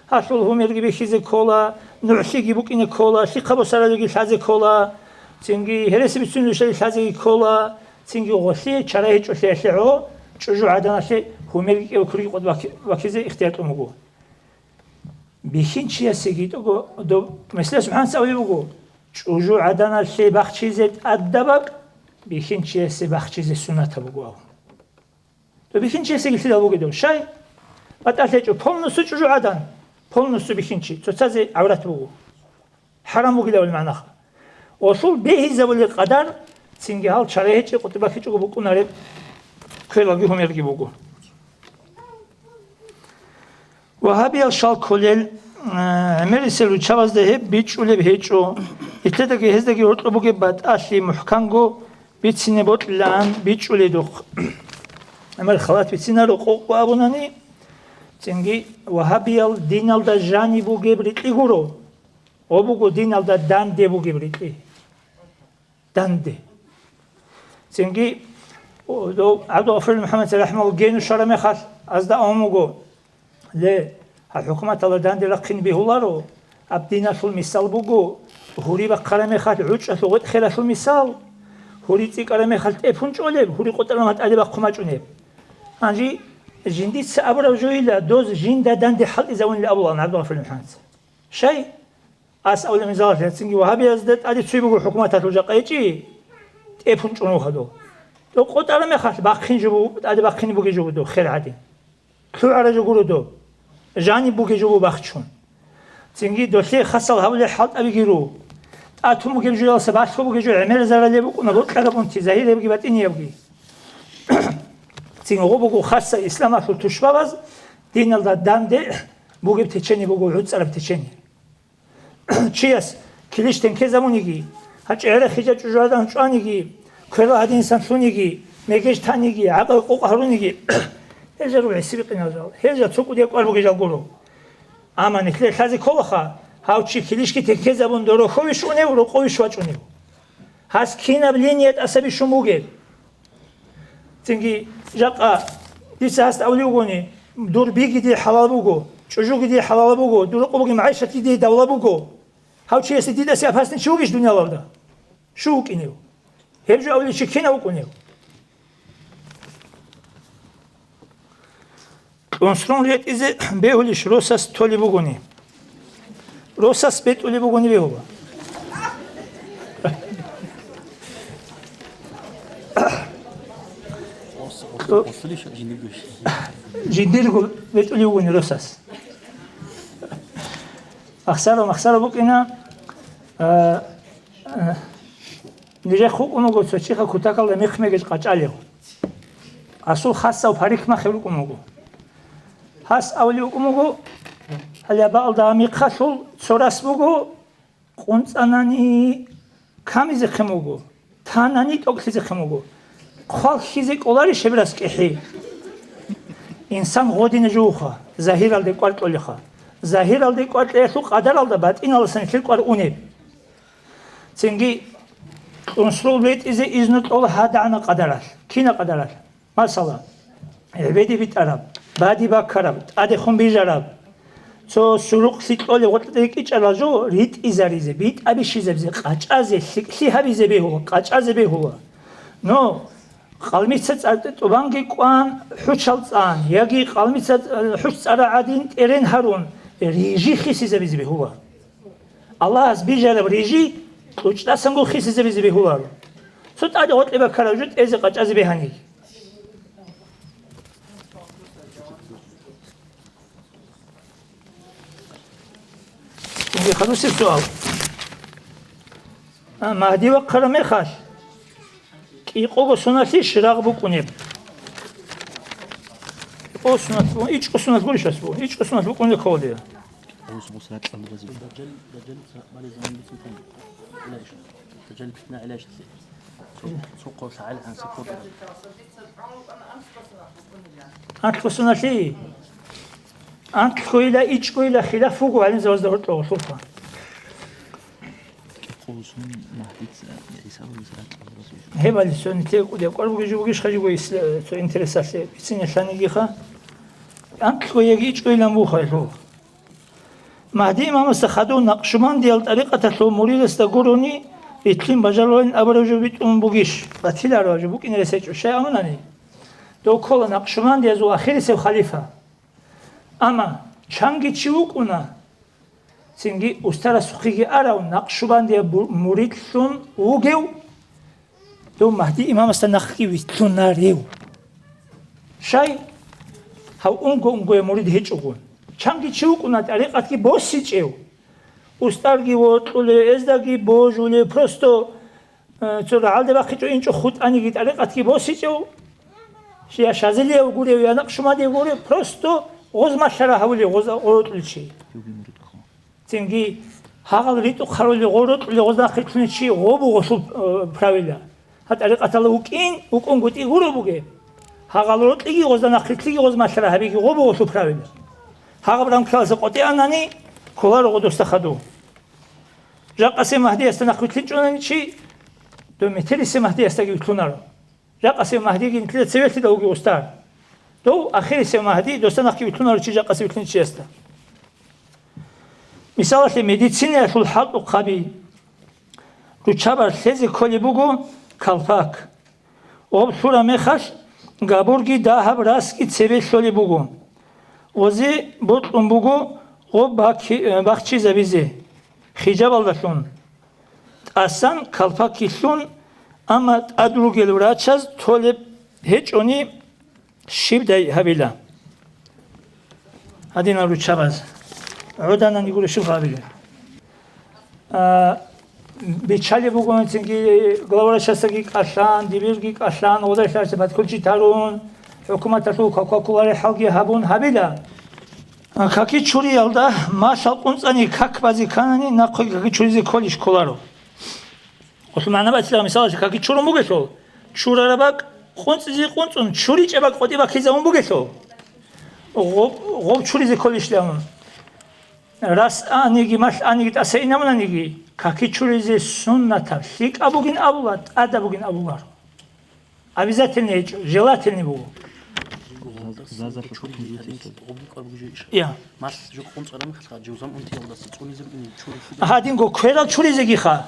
Hasul Homer gibi hizi kola, nuhsi gibi kine kola, şikabu saradagi şazi kola. Çünkü heresi bütün şey şazi kola. Çünkü o şey çare hiç o şey o çoğadanır şey Homer ki o kırgı o da bakçizi ihtiyar tumugu. بخینچیه سگید او دو مثل سبحان سوی بگو چوجو عدنا سی بخشیزت ادبک بخینچیه سی بخشیز سنت بگو دو بخینچیه سگیدی دو بگو شای باتاله چو پولنسو چوجو عدن پولنسو بخینچی تو تازه عورت بگو حرام بگو دول معناه اصول بهی زبلی قدر سینگی حال چرایه چه قطبه چو بگو نره کلاگی همیرگی بگو وهابي الشال كلل مرسل وشواز ده بيتش ولا بيتشو يتلدك هزدك يطلبوا بعد أشي محكمو بيتسني بوت لان بيتش ولا دوخ أما الخلات بيتسنا رقوق وابوناني تنجي وهابي الدين الدا جاني بو جبريت لغورو وبوجو دين الدا دان دي بو جبريت لي دان دي تنجي دو عبد الغفور محمد رحمه الله جينو شرمي خاص أزدا أموجو لا الحكومة تلدان دي لقين بهولارو أبدينا في المثال بوجو هوري بقرامي خات عوج أثوت خلا في المثال هوري تيك قرامي خات إبونج أولب هوري قطر ما تأدي بقماج أولب أنجي جندي سأبرا وجويلا دوز جند دان دي حل إذا ون لأبوه عبد الله في المحنس شيء أس أول من زار تنجي وهابي أزدت أدي تسوي بوجو حكومة تلوجا قيجي إبونج أولو هذا لو قطر ما خات باقين جبو أدي باقين بوجي جبو دو خير عادي شو على جورو دو جاني بوجي جبو باخشون تنجي دوسي خاصة هؤلاء حالت أبي جرو أتوم بوجي جوا سبعة خو بوجي جوا عمر زرالي بوجو نقول كلام تزاهي لي بوجي باتني يبوجي تنجي هو بوجو خاصة إسلام أصل تشبابز دين الله دام ده بوجي بتشني بوجو عود سر بتشني چیاس کلیش تنکه زمانیگی هچ اره خیجا جوادان چانیگی کلا هد انسان سونیگی مگش تانیگی عقل قوق هرونیگی هجا رو عسیبی قنازال هجا توکو دیگه قلبو گجال گورو اما نکله خازی کلخا هاو چی کلیش کی تنکه زبان دارو خویش اونه و رو قویش واچ اونه هست کی نبلینیت عصبی شموگه Цинги жака дисаст аулиугони дур бигиди халалбуго, чужугиди халалбуго, дур қобуги маишатиди давлабуго. Хавчи эси дидаси апасни чугиш дуняларда. Шукинев. Хебжу аули чикина укунев. Констрон лет изе беулиш росас толибугони. Росас бет улибугони беула. Жидиргул бет улибугони росас. Ахсара букина ниже хукунуго цочиха кутакал мехмегеш қачалев. Асул хасса парикма хевукунуго. Хас аулиукунуго алябал дамиқасул цорасбуго қунцанани камизе хемуго. Танани токсизе хемуго. Хал хизе колари шебрас кехи. Инсан године жуха захир алде квартолиха. Захир алде квартесу қадар алда батин алсан хил квар унеб. Цинги унсрул бет изе изнут ол хадана қадарал. Кина қадарал. Масала. Эбеди бит араб. Бади бакараб. Аде хум бижараб. So suruq sitqole qoteki çalajo rit izarize bit abishizebze qaçaze sihabize behu qaçaze behu no qalmitsa tsobangi qan huchaltsan yagi qalmitsa hutsara adin eren harun riji khisizebize behu Allah az bijara riji uçtasango khisizebize behu so tade qotleba karajut eze qaçaze behani خلوص السؤال مهدي وقر مخاش كي قوغو سنتي شراغ بكونيب او سنت بو ايش سنت بولش اسبو ايش سنت بكوني كوليا دجال بتنا علاج سوق ساعه عن سكوت انت سنتي أنت خويلا إيش خويلا خلاف فوق على زواج دورت أو سلطان. قوسون مهديت يساوي هبل السنة تقول يقول بيجوا خليجوا يسلا إنترساسي بسنة ثانية جيخا أنت خويلا إيش خويلا مو خيلو مهدي ما مستخدون نقشمان ديال طريقة المريض استقروني يتلين بجالوين أبرجوا بيتون بوجيش بتيلا راجو بوك إن رسيت شيء أمانني دو كل نقشمان ديال زو آخر سو خليفة أما شانجي تشوكونا سينجي أسترا سخيجي أراو نقشبان دي مريد ثون وجو دو مهدي إمام استنخي ويتلون ناريو شاي هاو أنغو مريد هيتشوكون شانجي تشوكونا طريقتكي بوسي تشيو أسترغي وطولي إزدغي بوجولي پروستو تورا عالده باقي تو إنچو خود أنيجي طريقتكي بوسي تشيو شيا شازلي وغوري ويا نقشما دي وغوري پروستو غوز ماشرا هولي غوز أورطلشي تنجي هاغل ريتو خارولي غورطلي غوز ناخيتلشي غوبو غوصو براويلا هات أريق أتالا وكين وكون غوتي غورو بوغي هاغل روطلي غوز ناخيتلي غوز ماشرا هبيكي غوبو غوصو براويلا هاغل برام كلاس قوتي أناني كولار غودو استخدو جاقاسي مهدي استناخيتلي جونانيشي دو متري سي مهدي استاقي وطلونارو جاقاسي مهدي جنتلي تسويلتي دوغي أستار دو آخری سه مهدی دوستان اخی بتونه رو چیزا قصی بتونه چی است؟ مثالش مدیسینه شل حد و قبی رو چابر سیزی کلی بگو کلپاک آب شورا میخش گابورگی داه براسکی تسبیل شلی بگو وزی بطن بگو آب باخچی زبیزی خیجاب aldashun asan kalpakishun ama adrugel vrachaz toleb hiç onu شيبداي هابيلا هادينا روتشاباز عودانا نقول شوف هابيلا بيتشالي بوغون تنجي غلورا شاساكي كاشان ديبيرغي كاشان ودا شارسي بات كلشي تارون حكومة تشو كوكوكولاري حلقي هابون هابيلا كاكي چوري يالدا ما شالقونصاني كاك بازي كاناني ناقوي كاكي چوريزي كوليش كولارو وسمعنا باتلا مثال كاكي چورو موغيشو چورا باك خونسيزي خونسون چوري چباك قوتي باكي زمون بوغيشو غوب چوريزي كوليش لامون راس انيغي ماش انيغي تاسينامون انيغي كاكي چوريزي سنتا شيك ابوغين ابولات ادا بوغين ابولار Обязательно желательно было. Один го кверал чуризе гиха.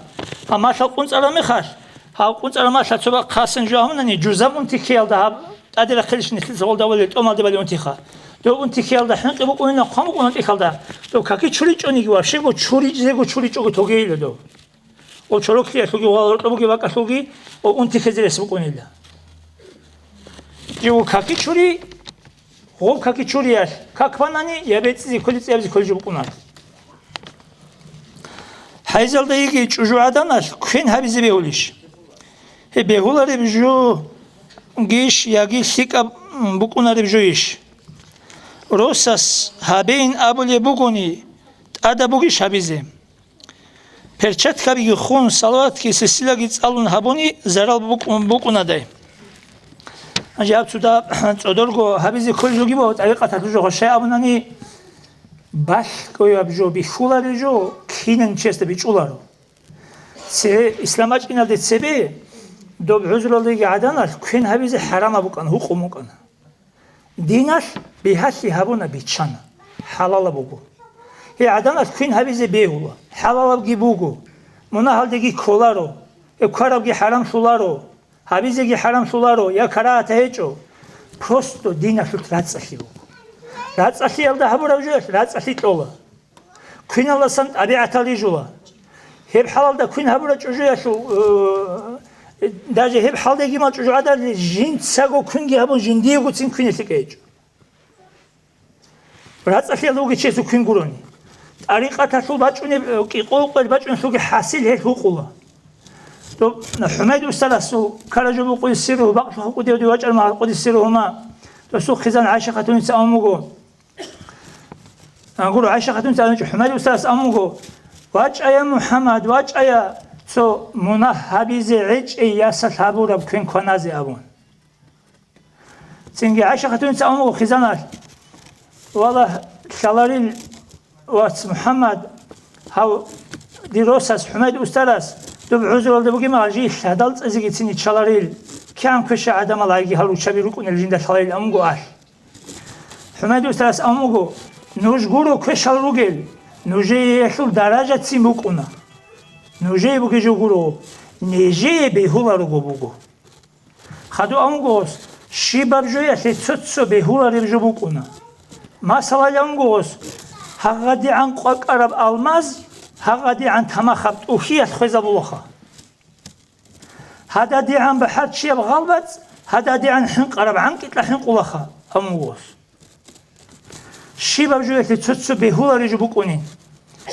А машал кунцара мехаш. ها قنصر ما شاء الله خاصن جاهمنني جزء انتكيال ده ادري خليش نسل زول ده ولا تومال ده انتخا دو انتكيال ده حق بقول لنا قام بقول انتكال ده تو كاكي چوري چوني گوا شيگو چوري زيگو چوري چوگو توگيل دو او چروكي توگي وال توگي واكا توگي او انتكيزرس بقول لنا جو كاكي چوري هو كاكي چورياش كاكباناني يابيتسي كوليتس يابزي كولجو بقولنا حيزل يجي چوجواداناش كين هابيزي بيوليش بهولاري بجو گيش ياگي سيكا بوكوناري بجويش روساس هابين ابولي بوكوني ادا بوگيش هابيزي перчат кабиги хун салават ки сесилаги цалун хабони зарал букунадай ажаб суда цодорго хабизи колжуги бо тариқата жо шаабнани баш коя бжо бихулари жо кинен честе бичуларо се исламачина де себе до узролиги аданар кин хабизи харама букан хукумукан динаш бихаси хабуна бичана халала бугу he adanlar kün habize beyhula halal gi bugu muna haldegi kolaro karab gi haram sularo habize gi haram sularo ya karata hecho prosto dina şut ratsashi bugu ratsashi alda habura jüş ratsashi tola kün alasan tabiatali jula hep halalda kün habura çocuğa şu daje hep haldegi mal çocuğa da jin sago kün gi habun jin diye gutsin kün etik ratsashi alda geçesu kün guroni طريقة شو بتشوني كي قوق بتشون سوق حاسيل هيك هقوله تو حميد والسلاسو كرجوا بقول السر وبقى شو قدي ودي وجه مع قدي السر هما تو سوق خزان عائشة خاتون سأموجو أقول عائشة خاتون سأموجو حميد والسلاس أموجو وجه يا محمد وجه يا سو منا حبيز عج يا سحابو رب كن كنازي أبون سنجي عائشة خاتون سأموجو خزانات والله شلاري وات محمد هاو دي روساس حميد استراس دو بعذر ده بگی ماجی هدالت از گیتنی چالاريل كان كش عدم لايجي هالو شبيرو كون الجنده شالاريل امگو اش حميد استراس امگو نوج گورو كشال روگل نوجي يشل درجه تيموكونا نوجي بگی جو گورو نيجي بهولا رو بگو خدو امگوس شيباب جويا تسوتسو بهولا رو بگونا مثلا امگوس هغدي عن قرب الماز هغدي عن تمخبت وهي خزبوخه هذا دي عن بحر شي الغلبت هذا دي عن حن قرب عنك حن قلخه اموس شي بجويه تتسو بهولا رجبكوني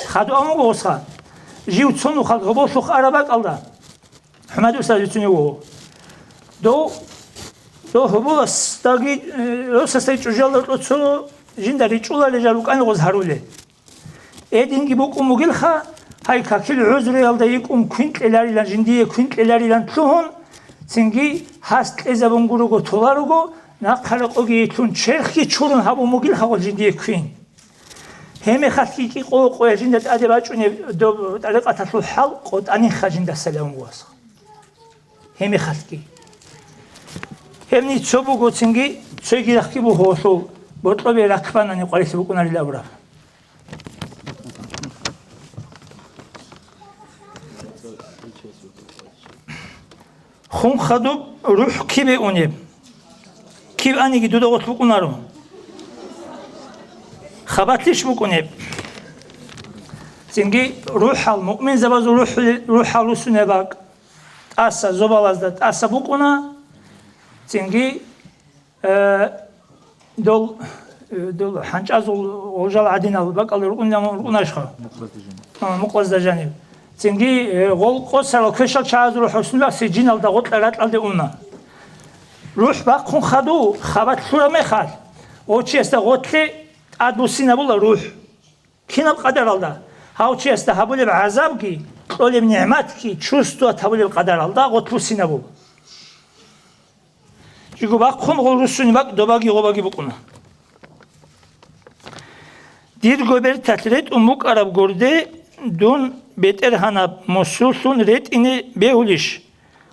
خدو اموسها جيو تصنو خلق بوشو قربك الله حمد استاذ تنيو دو هبوس تاغي روسستي جوجال تصو جندري چولا لجالو كان غوز هارولي ادينغي بوكو موغيلخا هاي كاكيل عذر يالدا يكم كوينتلاريلان جنديه كوينتلاريلان تون سينغي هاست ازابونغوروغو تولاروغو ناقارقوغي تون چرخي چورون هابو موغيلخا غو جنديه كوين هيمي خاكي كي قوقو جندت ادباچوني دو طريقه تلو حل قد اني خاجندا سلام واس هيمي خاكي هيمني چوبوغو سينغي چوغي رخي بو هوشو بطلبي ركبانا نقاريس بكونا للأبرار خون خدوب روح كيبي أونيب كيب أني جدو دوغت بكونا رو خباتليش بكونيب زنجي روح المؤمن زبازو روح الرسول باك أسا زبالازدت أسا بكونا زنجي دول حنجاز وجال عدينا بقى الرقنا رقناشخه مقلز دجانب تنجي غول قصر كشل شاز روح حسن لا سجين على ضغط لات على دهونا روح بقى خون خدو خبط شو ما خال وشي استغوت لي ادوسينا بولا روح كنا بقدر الله هاو شي استهبل بعذاب كي قول بنعمت كي شوستو تهبل بقدر الله غوت لسينا بول جيكو بقى خون غول رسوني بقى دوباغي غوباغي بقونا دير غوبر تاتريت اموك عرب غورده دون بيتر هانا مسوسون ريت اني بهوليش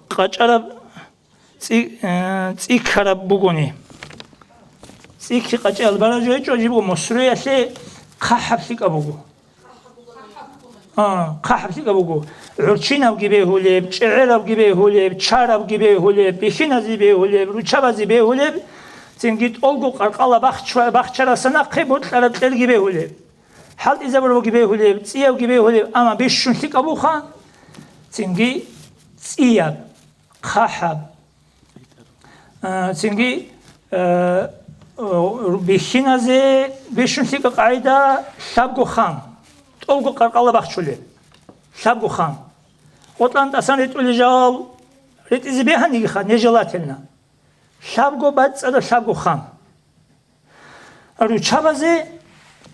قاچ عرب цикара бугуни цики қачал баражой чожибу мосруясе қахабсика бугу қахабсика бугу урчинав гибехулеб чеърав гибехулеб чарав гибехулеб бихинази бехулеб ручавази бехулеб цингит олгу қарқала бахчарасана қебутлара гибехулеб حال إذا برو جبيه هليب سياب جبيه هليب أما بيشون ثق أبو خان تنجي سياب خاحب تنجي بيشينازي بيشون ثق قاعدة شابو خان تولقو قرقالة بخشولي شابو خان وطلان تسان ريت ولجال ريت إذا بيهان يجي خان نجالات لنا شابو بات سادة شابو خان أرو شابازي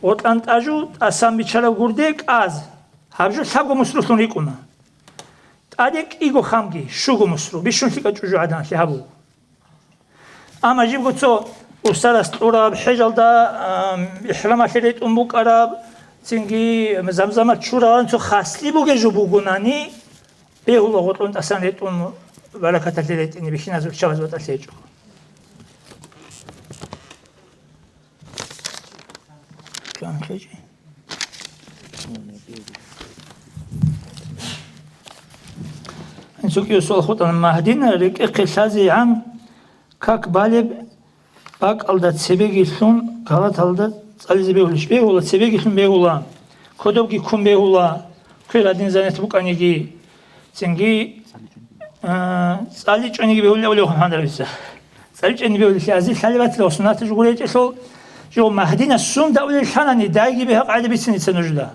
وطلانتاجو أسام بيشارا غوردك از هابجو شابو مسروسون ريكونا تادك إيغو خامجي شوغو مسرو بيشون ثق جوجو عدان شهابو أما جيب قصو أستاذ أسطورة بحجل دا إحرام شريت أمبوك أراب تنجي مزمزمة شورا أنتو خاصلي بوجي جو بوغوناني بيهو لغوطون تسان ريت أم بركة تليت إني بيشين أزوك شواز وتسيجو كان خيجي انسوك يوصل خطا المهدين ريك إقلازي عام كاك بالب باك ألدت سبيجي ثون غلط ألدت أليز بيهولش بيهولا سبيجي ثون بيهولا كودوبكي كون بيهولا كل هذين زانت بوك أنيجي تنجي ساليج أنيجي بيهولا ولا يخون هذا بيسا ساليج أنيجي بيهولا شازي سالبات لو سنات جوريج إسول جو مهدين السون دولة الحناني دايجي بها قاعدة بيسني سنجدا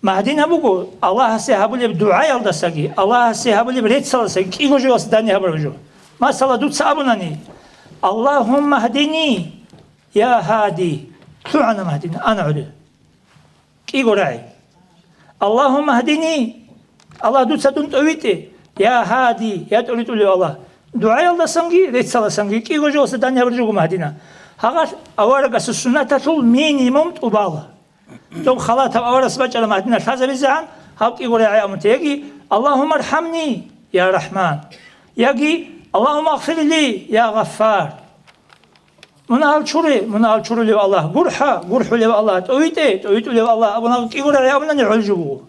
مهدين أبوكو الله سيهابو لي بدعاء يلدا ساقي الله سيهابو لي بريت صلاة ساقي كيغو جو أصداني هبرو جو ما صلاة دوت سابوناني اللهم اهدني يا هادي تلعنا مهدينا أنا عدو كيغو راعي اللهم اهدني الله دوت سادون تويتي يا هادي يا تولي الله دعاء يلدا ساقي ريت صلاة ساقي كيغو جو أصداني هبرو جو مهدينا هغه اورغه سنت ټول مینیمم توباله تو خلاص اورس بچله مهدینا شازه بزعن هاوکی ګورای امتيږي اللهم ارحمني يا رحمن يجي اللهم اغفر لي يا غفار من الشوري لي الله غرح لي الله تويت لي الله ابنا کی ګورای ابنا نعجبو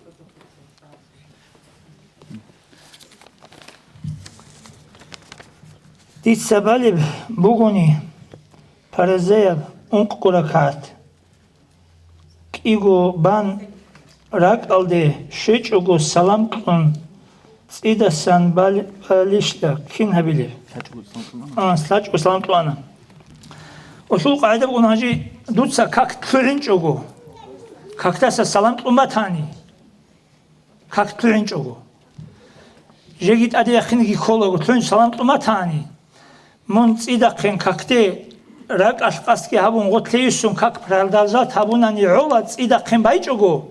دي سبالب بوغوني پرزیب اون قرکات کیگو بان رک آلده شیچوگو سلام کن سیدا سان بالشتا کین هبیلی سلاچو سلام کن اصول قاعده بگون هاجی دوتسا کاک تلینچوگو کاکتاسا سلام کن باتانی کاک تلینچوگو جگیت ادی یخینگی کولوگو تلینچ سلام کن باتانی من سیدا کن کاکته رك أشخاص هابون غتليسون كاك برالدازات هابون أني عوض إذا قم بايجوجو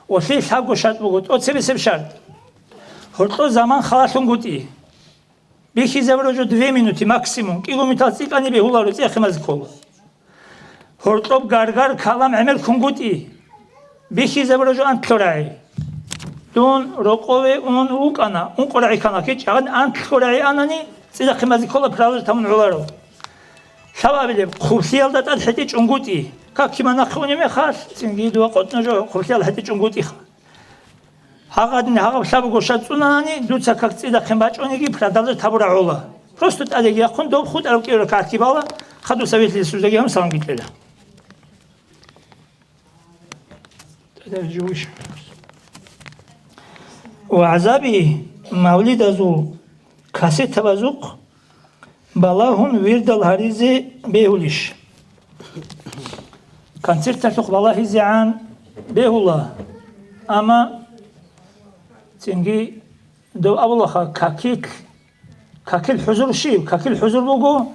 وفي حاجة شرط بقول أو تسبب شرط هرتو زمان خلاصون قطي بيخي زبرجو 2 minuti ماكسيموم كيلو متاسيك أني بيهولا رتي أخمز كول هرتو غارغار كلام عمل كون قطي بيخي زبرجو أنت كراعي دون رقوة أون وكأنا أون كراعي كنا كيش عن أنت كراعي أناني إذا أخمز كول برالداز تمن عوارو شبابي خوفيال ده تحتي جنگوتي كاكي ما نخوني مخاش تنجي دوا قطنا جو خوفيال حتي جنگوتي هاغادني هاغ شابو گوشاتوناني دوتسا كاكتي ده خمباچونيگي پرادالر تابورا عولا просто تادگي يخون دو خود الوكي رو كاتي بالا خدو سويتلي سوزدگي هم سلام گيتليلا تدرجوش وعذابي مولد ازو كاسي تبازوق балахун вирдал харизе бехулиш концерт тахлуq балахизе ан бехула ама тинги до авлаха какит хузур ши какит хузур буго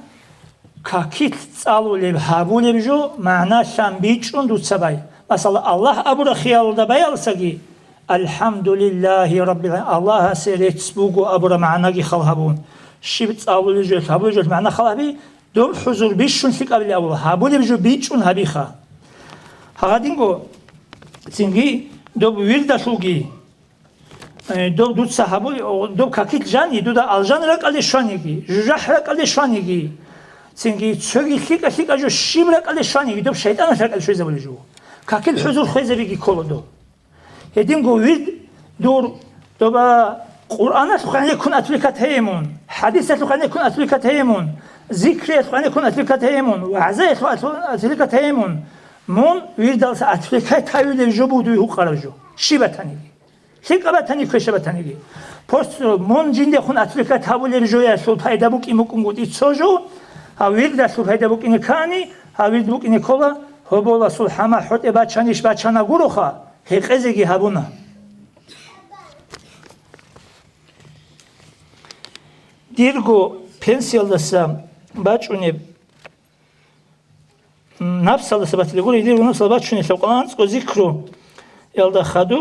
какит цалулеб хабулеб жо маъна шамбичун дусабай масала аллах абура хиялда баялсаги алхамдулиллахи раббил аллах серец буго абура маънаги халхабун شيبت أول جل هابو جل معنا خلابي دوم حضور بيشون فيك قبل أول هابو لبجو بيشون هبيخا هادينغو تينغي دوم ويردا شوغي доб дуд саҳабу доб какит жани дуда алжанра калешваниги жужаҳра калешваниги цинги цоги хика хика жо шибра калешваниги доб шайтанра калешваниги жо какит ҳузур хӯзавиги коло доб ҳедин го вирд дур доба قرآن سخنی کن اتلیکت هیمون حدیث سخنی کن اتلیکت هیمون ذکر سخنی کن اتلیکت هیمون وعظه اتلیکت هیمون من ویردال س اتلیکت تایید جو بودی هو خرجو شی بتنی بتنی کش بتنی پست من جنده خون اتلیکت هاولی جویا سول پیدا بک ایمکم گودی سوجو هاویرد سول پیدا بک این کانی هاویرد بک این کلا هبولا سول حما حد بچانیش بچانا گروخا هیقزگی هبونا ديرغو بنسيالدسا باچوني نفسالدسا باتليغوري ديرغو نفسال باچوني سوقانسكو ذكرو يالدا خادو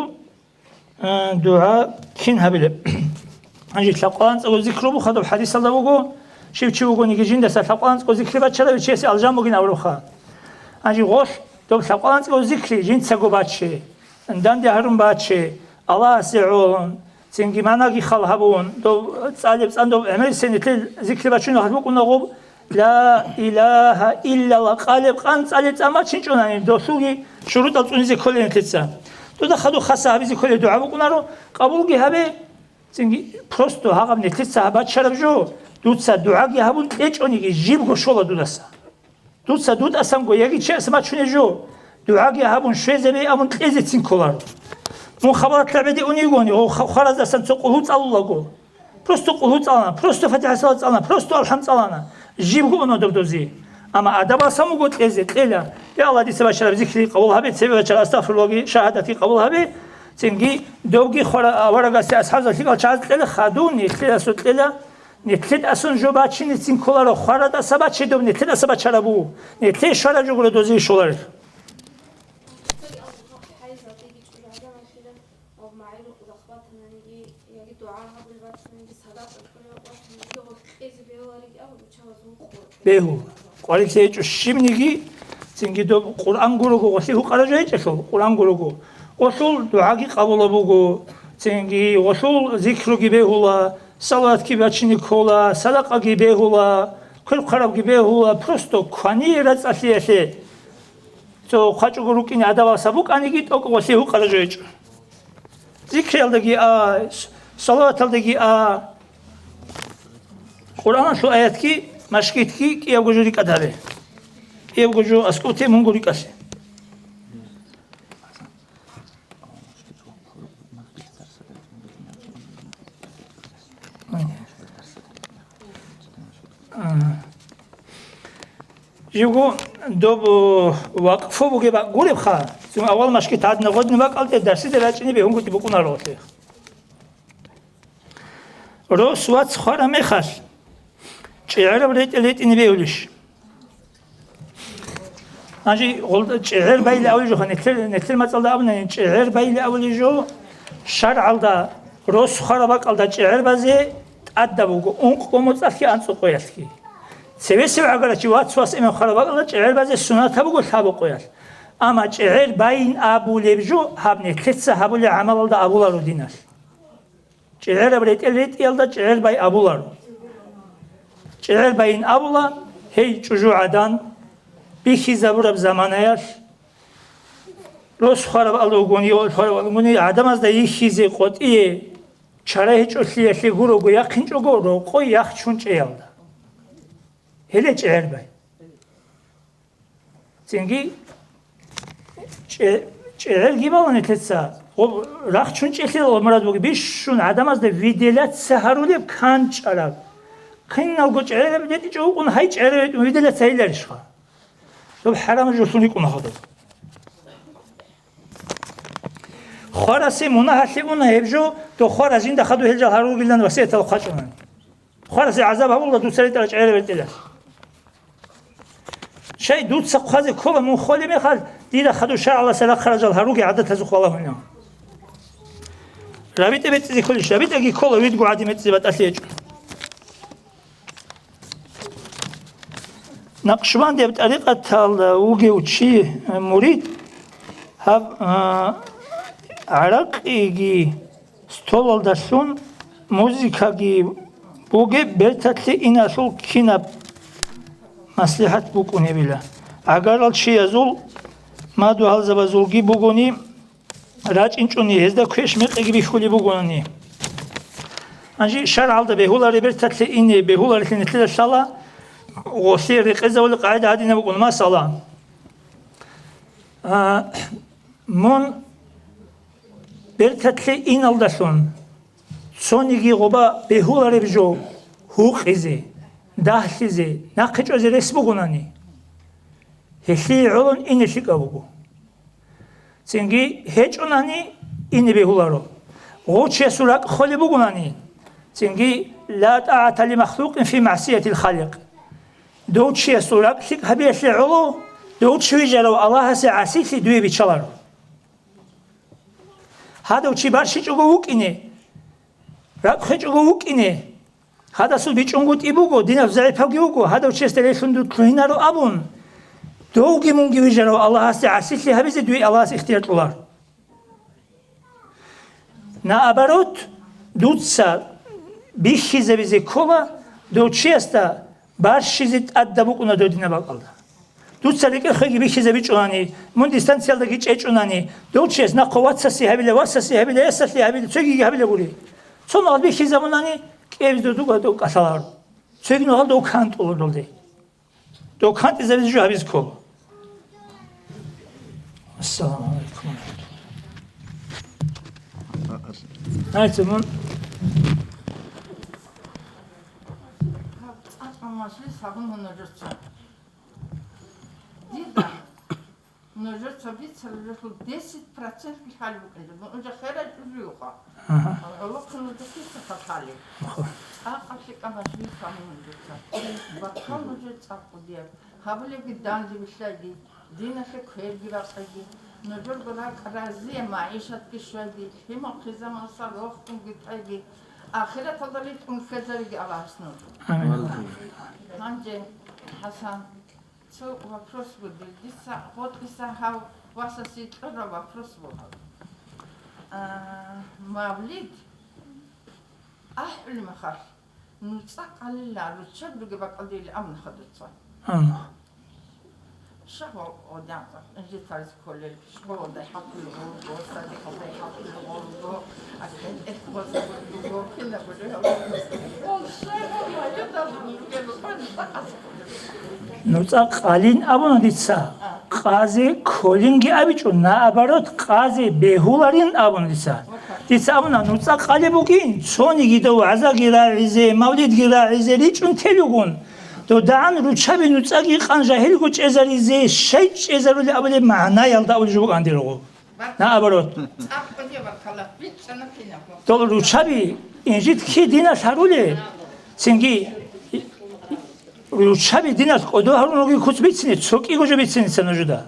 دعاء كين هابيل انجي سوقانسكو ذكرو بو خادو حديث الدوغو شيوچوغو نيجين دسا سوقانسكو ذكر باچلا بيچيسي الجاموغين اوروخا انجي غوش دو سوقانسكو ذكر جينساغو باچي اندان دي هارون باچي الله سيعون цинги манаги халхабун до цалиб цандо эмер сенетел зикри бачун хатбу кунагоб ла илаха илла қалиб қан цалиб цама чинчонани досуги шурут алцунизе коленетса то да хаду хасабизи коле дуа букунаро қабулги хабе цинги просто хагам нетса бачарабжо дутса дуаги хабун эчониги жибго шола дудаса дутса дуд асамго яги чес мачунежо дуаги хабун шезебе амун эзецин колар مو خبرت لعبدي اونيغوني او خرز اصلا قلوت الله قول просто قلوت الله просто فتح صلاه الله просто الحمد الله جيبو اونو دوزي اما ادب اسمو قلت ازت الا يا الله دي سبا شرب ذكري قبول هبه سبب استغفر الله شهادتي قبول هبه تنجي دوغي خورا ورغا سي اصحاب ذكر چاز ال خادون نتلا سوتلا نتلت اسون جوباچين تين كولارو خورا دا سبا چدو نتلا سبا چربو نتلا شرا جوغلو دوزي شولار بهو قالی که چه شیمنیگی زنگی دو قرآن گروگو واسه هو قراره چه قرآن گروگو وصول دعایی قبول بگو زنگی وصول ذکرگی بهولا صلات کی بچینی کولا صدقه بهولا کل خرابگی بهولا پروستو کنی رد اصلیه تو خاطر گروکی نداوا سبوک انیگی تو واسه هو قراره چه ذکر الدگی صلات الدگی قرآن شو آیت کی مشکیت کی کیا گوجوری کداره کیا گوجو اسکوته مونگوری کسی جیگو دو وقفو بگه با گوری بخوا چون اول مشکیت هاد نگود نباک آلته درسی درچینی به هنگوتی بکن روته رو سوات خواره میخواست چهره برید لیت اینی بیولش. آنجی قلت چهره بیل اولی جو نتر مثلا دابنه چهره بیل اولی جو شرع علدا روز خرابک علدا چهره بازی ادبوگو اون قومت اخی انسو قیاس کی. سویسی اگر چیوات سواس ام خرابک علدا چهره بازی سنت بگو ثابت قیاس. اما چهره بین ابولی جو هم نتر هبولی عمل علدا ابولارو دیناس. چهره برید لیت علدا چهره بای ابولارو. چهل باین ابولا هی چجوعدان بیخی زبورب زمانهاش روز خراب الوگونی و خراب الوگونی آدم از دایی خیزی قطعی چرا هیچ اصلیه گورو گو یخین جو گورو قوی یخ چون چهلده هلی چهل بای زنگی چهل گیبالانی تدسا رخ چون چهل مراد بگی بیشون آدم از دایی ویدیلت سهرولیب کان چرا خیلی نگوچ عربی بدی جو اون هیچ عربی می‌دیده سیلرش خواهد. تو حرام جسونی کنه خدا. خارسی مناهی اون هیچو تو خارج این دخدو هیچ هارو گیلن وسیع تلقاش کنن. خارسی عذاب هم الله دو سری ترچ عربی بدیده. شاید دو سقاط کل من خالی میخواد دیده خدو شرع الله سلام خرج هارو کی عادت از خواله منه. رابطه بتزی کلیش رابطه کی کل وید قاعدی متزی بات اصلیه. نقشبند بطريقة الوجه وشي مريد هب عرق يجي Stololdasun muzikagi buge bertatli inasul kinab maslahat bukunebila. Agaral chiyazul madu halzabazulgi buguni racinchuni hezda kweşmeqegi bixuli bugunani. Anji şaralda behulari bertatli ini behulari tinetli sala غوثي رقزة ولا قاعدة هذه نبغون ما صلاة من برتتلي إن الدسون سونيجي غبا بهولا ربجو هو خزي داخزي ناقش أزر اسبوغناني هسي علون إن شيك أبوغو سنجي هج أناني إن بهولا رو غوتش سورك خلي بوغناني سنجي لا طاعة لمخلوق في معصية الخالق دوت شيء سورك شيك هبيش لعلو دوت شوي جلو الله سعسيسي دوي بيشلارو هذا وشي بارشي جوجوك إني راك خجوجوك إني هذا سو بيشونغوت إبوغو دينا زعيب هاجيوغو هذا وشي استليشون دو كلينارو أبون دوغي مونجي جلو الله سعسيسي هبيز دوي الله اختيار دولار نا أباروت دوت سار بيشي زبيزي كولا دوت شيء استا Barşizit adabuk ona dödüne bakaldı. Tutsadık ya gibi şize biçunani, mun distansiyalda geç eçunani, doğuşes na kovatsası habile vasası habile esaslı habile çögi habile buri. Sonra bir şize bunani evde dugu kasalar. Çögi ne oldu o kant olur doldu. O kant izleriz şu habiz kol. Esselamu aleyküm. Neyse mun Amaçlı sabun nöjürtçü. Dida. Nöjürtçü bir çarıcı 10% bir hal bukildi. Önce xeyre cüzüyor. Allah kınıldaki sakatali. Akaşık amaçlı sabun nöjürtçü. Bakkal nöjürtçü bu diye. Habile giden gibi şeydi. Dinaşe kıyır gibi akıydı. Nöjür bırak araziye maişat kişiydi. Hem o kızama sarıftım gitaydı. Ahiret adalet unfezergi Allah'ın. Анже Хасан, что вопрос был? Диса, вот диса хав ваша сестра вопрос был. Мавлид, ахли махаш. Ну так алила, лучше друге бакалдили амн хадутса. Шахо одянка, инжи тарис коллег, шахо одай хакли голго, сади одай хакли голго, акен эквоз голго, кинна голго. Он шахо маюда Nusa kalin abone ditsa, kaze kolingi abiço na abarot kaze behularin abone ditsa. Ditsa abone nusa kale bugün soni gido aza gira ize mavlid gira ize liçun telugun. Do dağın ruçabi nusa gi kanja helgoç ezer ize şeyç ezeruli abone mana yalda olucu bu andirogu. Na abarot. Do ruçabi injit ki dina şarule. Sengi Ruçabi dinas kodu harunogi kutbitsini çok iyi hoca bitsini sanojuda.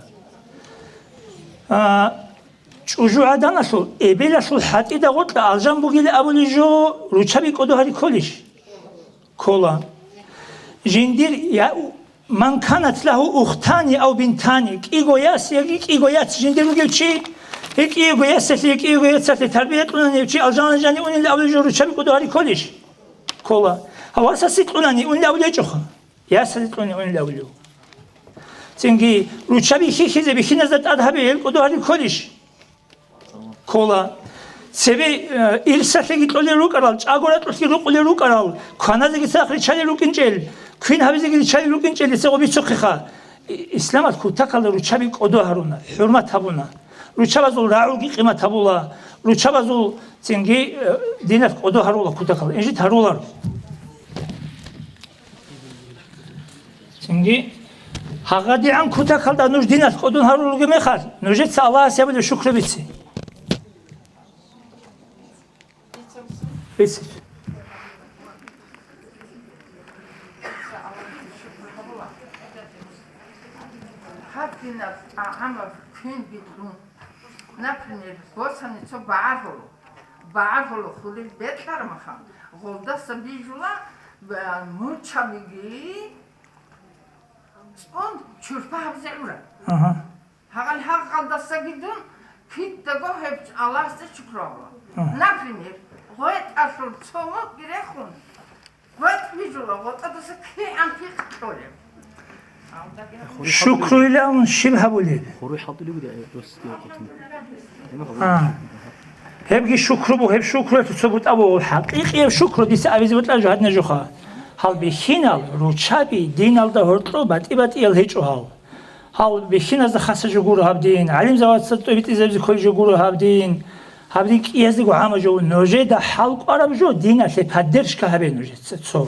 Çocuğu adan asıl ebel asıl hati da gotla alcan bugili abulijo ruçabi kodu hari koliş. Kola. Jindir ya man kanat lahu uhtani au bintani igoyas yagik igoyat jindir ugevçi ek igoyas ek igoyat satı terbiyet unan evçi alcan jani unil abulijo ruçabi kodu hari koliş. Kola. Havasa sit unani unil abulijo. Ya sadetoni on lavlu. Çünkü ruçabi hihize bir hinazat adhabil o da hadi koliş. Kola. Sebe ilsafe git ole rukaral. Agorat uski ruk ole rukaral. Kanaze git sakri çali rukincel. Kün habize git çali rukincel ise o bir çokha. İslamat kutakalı ruçabi o da haruna. Hürmet habuna. Ruçabazul ra'u ki kıymet habula. Ruçabazul çünkü dinat o da harula kutakalı. Ejit harular. Şimdi hagadi an kuta kalda nuj dinas kodun haruluge mekar. Nujet Allah'a sebeple şükrü bitsin. Bitsin. Hakkında ama gün bitrum. Например, босани цо баархолу. Баархолу хули бетлар махан. Голда сабижула мучабиги on çürpe havzelura. Hagal hak kaldasa gidin Kit da go hebt Allah's de şükrava. Например, вот ашур цома грехун. Вот вижула, вот это сакхи ампих толе. Şükrüyle onun şibhe buli. Hep şükrü bu, hep şükrü tutsubut abu hakiki şükrü dise avizi butla jahad nejuha. Hal bihinal ruçabi dinal da hortlo bat el hiç hal. Hal bihinaz da khasaju guru habdin. Alim zavat satto bit izabzi koyju guru habdin. Habdin ki yazdi go amajo noje da halq arabjo dina se paddersh ka habe noje so.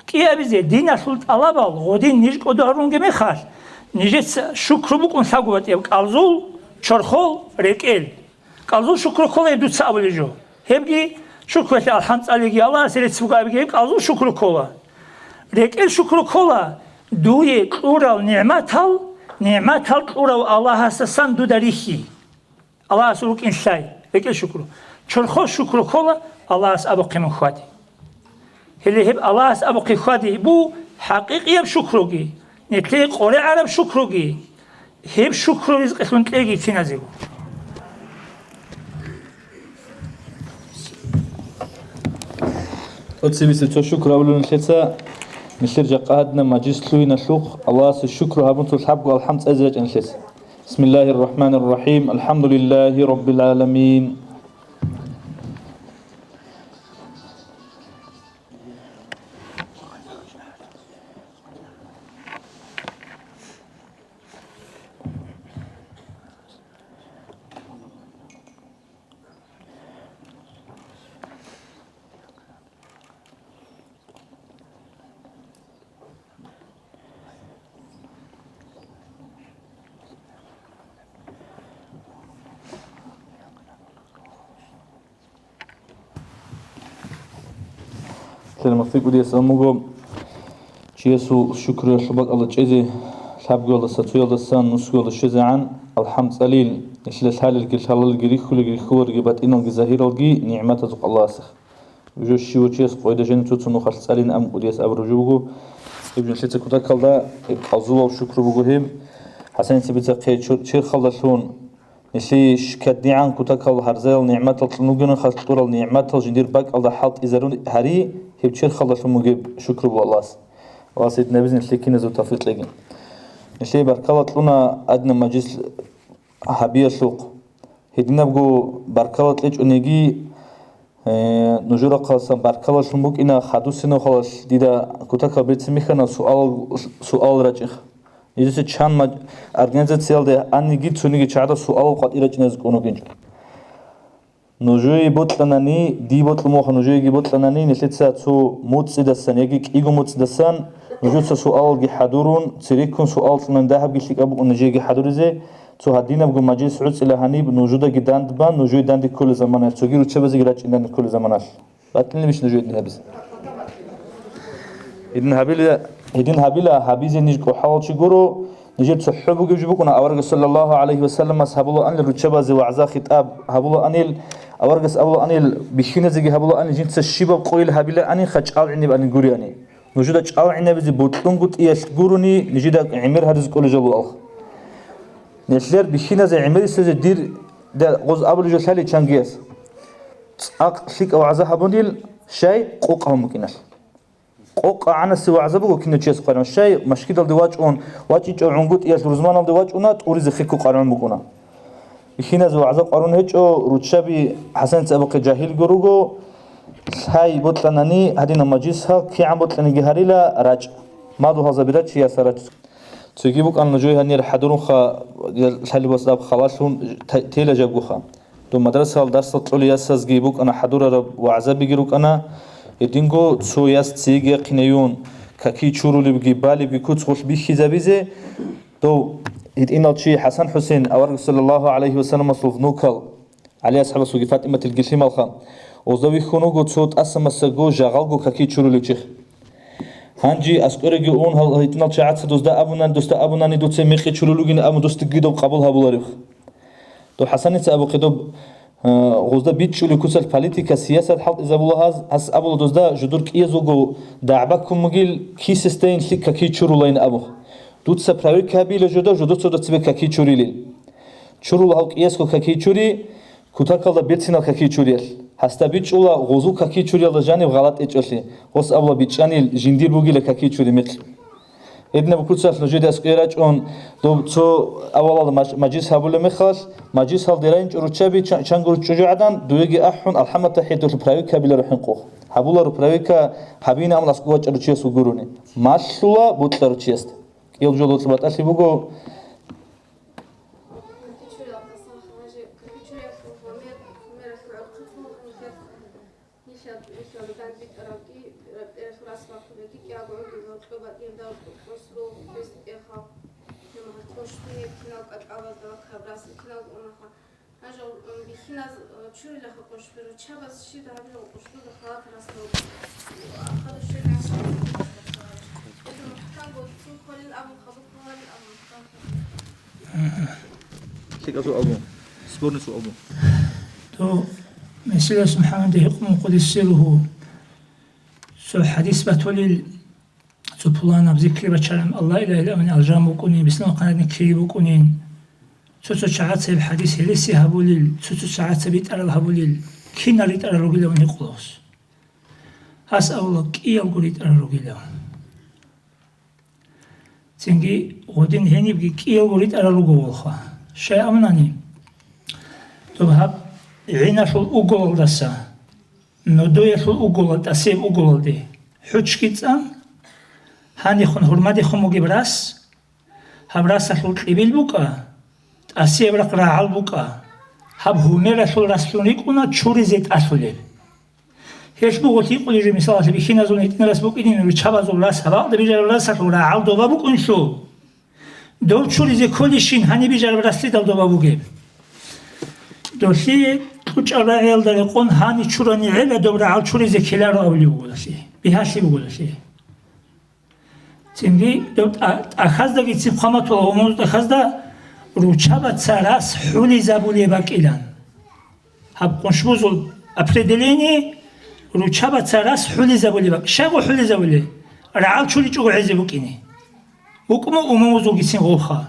Ki avizi dina sult alabal godin nish kodarun ge mekhar. Nijet şükrü bu konsaguvat ev qalzul çorxol rekel. Qalzul şükrü kola ev dutsa abulijo. Hemgi şükrü alhamdülillah Allah selet sugabi ge qalzul şükrü kola. Rekel şükrü kola duye qural ni'matal qural Allah'a sasan du darihi. Allah'a suruk insay. Rekel şükrü. Çorxol şükrü kola Allah'a abuqi min khwati. Hele hep Allah'a abuqi khwati bu haqiqi şükrü ge. Netli qore arab şükrü ge. Hep şükrü rizqun tlegi tinazigu. Отсебисе то шукр авлун леца мишер жaqadna majisluina shuq Allah shukr habuntu habgu alhamd azraj anles Bismillahirrahmanirrahim Alhamdulillahi rabbil alamin Tlematik udiyas amugo Чиесу шукр шубак Allah чези шабгола сатуела сан нусгола шезан алхамд алил ишлес халил ки шалал грихул грихур гибат инал гизахирал ги ни'мата зук Алласх уже шио чес қойда жен цуцуну хас алин ам удiyas абружугу ибн шлеце кутакалда азулал шукр бугухим хасан сибица қе чер халдашун Если шкадниан кутакал харзел ни'матал тлнугун хастурал ни'матал жиндир бак алда халт изарун хари хебчер халдашун мугиб шукр бу Аллас واسيد نبزن سلكين زو تفريط لجن نشي بركالات لنا أدنى مجلس حبية سوق هدينا بقو بركالات ليش أنيجي نجورا قاسم بركالات شموك إنا خدوسنا خلاص ديدا كتاك بيتسميخنا سؤال راجح يجلس چان مج организация ده أنيجي تونيجي چادا سؤال قد إيراج نزق أنوجينج نجوي بطلناني دي بطل موخ نجوي بطلناني نسيتسا تو موتسدسان يجي إيجو موتسدسان نجوت سؤال جي حضورون تريكون سؤال من ذهب جيشك أبو نجي حضورزه تو هدينا بقول مجلس عود إلهاني بنوجوده جداند بان نجوي داند كل زمانه تجيرو تشبه جراج إندان كل زمانش باتني مش نجوي نهبز إذن هبيلا هبيز نيجو حاول تجورو نجيب صحبه جيبو كنا أورج صلى الله عليه وسلم أصحابه أن الرتشبة وعزا خطاب هبولو أنيل أورجس أبولو أنيل بيشينا زي هبولو أن جنس الشباب قويل هبيلا أني خجال عني بأن جوري أني نجدا خجال عني بزي بوتلون قط إيش جورني نجدا عمر هذا كل جبل الله نشلر بيشينا زي عمر يسوي دير ده غز أبولو جسالي تشانجيس أق شيك أو عزا هبونيل شيء قوقهم ممكنش قوق عنا سوى عزبه كنا تشيس قارن الشيء مشكلة الدواج أون واجي عنقود إيش رزمان الدواج أونات أوريز خيكو قارن بكونا بخينا زوى عزب قارن هيج أو روتشابي حسن سأبقى جاهل جروجو هاي بطلناني هدينا مجلسها كي عم بطلني جهريلا راج ما دو هذا برات شيء سرج تجيبك أن نجوي هني الحضورون خلي بس داب خلاصون تيلا جابو خا دو مدرسة الدرس طولي أساس جيبوك أنا حضور وعزب بيجروك أنا يدينغو تسوياس تيجي قنيون كاكي تشورو اللي بيجي بالي بيكوت خوش بيخي زبيزه دو يدينا شيء حسن حسين أورج صلى الله عليه وسلم مصروف نوكل عليه أصحاب سوق فاطمة الجسيم الخام وزوي خنوجو تصوت أسمى سجو جعلجو كاكي تشورو اللي تشخ هنجي أسكورجي أون هل يدينا شيء عاد دوست أبونا ندوت سميخ تشورو لوجين أبو دوست جدو قبولها بولاريخ دو حسن أبو قدوب غزدا بيتشو لكوسل بوليتيكا سياسة حلط إذا بولا هز أبو دوزدا جدور كيزوجو دعبكم مجيل كي سستين لك كي تشورو لين أبو دوت سبراوي كابيل جدا جدود صدق تبي كي تشوري لين чурул алкиеско какие чури кутакалда бецинал какие чуриел хаста бичула гозу какие чуриел жани галат эчоли гос авла бичанил жиндир бугиле какие чури мет Edne bu kutsal nojede skeraç on do so avval majlis habule mekhal majlis hal derain uruchabi changur çocuğadan duyegi ahun alhamata hitul pravika bilir hinqo habular pravika habina amlas kuvaç uruchiya suguruni masula butlar uruchiyast yol jol otlat asi bugo تو مثل سبحانه يقوم قدس سره سو حديث بتولي سو بلانا بذكر بچرم الله إله إلا من الجام بكونين بسنا قنادن كري بكونين سو ساعات سب حديث هلسي هبوليل سو ساعات سبيت أرل هبوليل كنا ريت أرل رجلا من يقلص هس أولا كي أقوليت أرل رجلا تنجي غدين هني بقي كي أقوليت أرل رجلا شيء أمناني تبهب عينا شو أقول دسا ندوي شو أقول دسيب أقول دي حج كتان هاني خن هرمادي خموجي براس هبراس شو قبيل بوكا أسيب رق راعل بوكا هب همير شو رسولي كنا شوري زيت أسولي هيش بقولي قولي مثال بيخينا زون يتنرس بوك إني نرشابا زون راس هوا ده بيجر راس شو راعل دوبا بوك إنشو دو شوري زي كلشين هاني بيجر راسي دوبا بوكي دوشي كوچ راعل ده قون هاني شوراني علا دوبا راعل شوري زي كلا راولي بقولشي بيهاشي بقولشي تنجي دوت أخذ ده كتير خامات وامور أخذ ده روچابا царас حولي زبولي باكيلان هب قنشبوزول определение روچابا царас حولي زبولي باك شاغو حولي زبولي رعال چولي چوغو عزي بوكيني بوكمو اموزو گيسين غوخا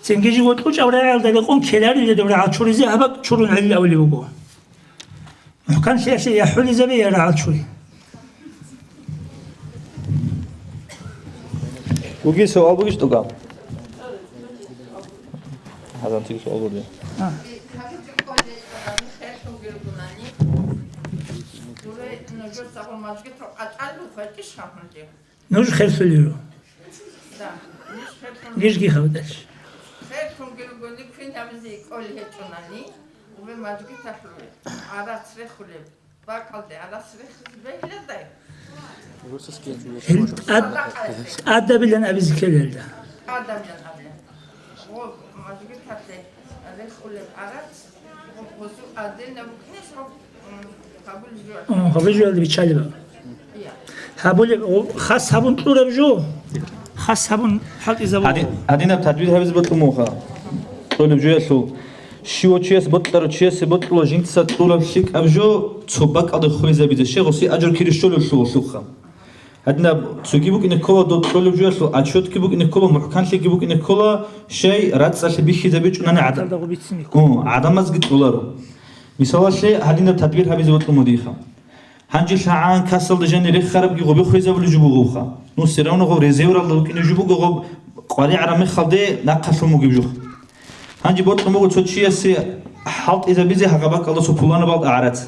تنجي گوت قوچ اورال ده قون كلاري ده رعال چولي زي هبك چورون علي اولي بوكو محكم شيء يا حولي زبي يا رعال چولي Bugün soğal bugün tutam. Hazan tiki soğal burada. نوش خير سليرو ليش جي خودش خير كونجلو بندي كفين همزي كل هتوناني وبماجي تحلو على سرخلي باكالدي على سرخ بيلدي أدب لنا أبي زكيل ده آدم ين أبي و ماجي تحلي على خلي عرات وسو أدين نبكنيش قبول جوا قبل جوا اللي بيتشالي بقى هبول خاص هبون طول بجو خاص هبون حق إذا هادينا بتدوير هذا بتلموها طول بجو يسو شو تشيس بطلر تشيس بطلو جنت سطول بشيك أبجو تصبك أضي خويزة بيدشة غسي أجر كيرشلو شو شوخا هادنا تسوقيبوك إن كلا دو طول بجو يسو أشوت كيبوك إن كلا محكان شيء كيبوك إن كلا شيء راتس اللي بيخي زبيج أنا عدم عدم مزجت دولارو مثال شيء هادينا بتدوير هذا بتلمو ديخا هنجي شعان كسل دجاني ريخ خرب جي غبي خويزة ولا جبو غوخا نو سيرانو غو ريزيور الله لكن جبو غو قاري عرامي خلدي ناقصو مجيبجو هنجي بطل موجود صوت شيء سي حط إذا بيزي هقبك الله سبحانه بعض أعرات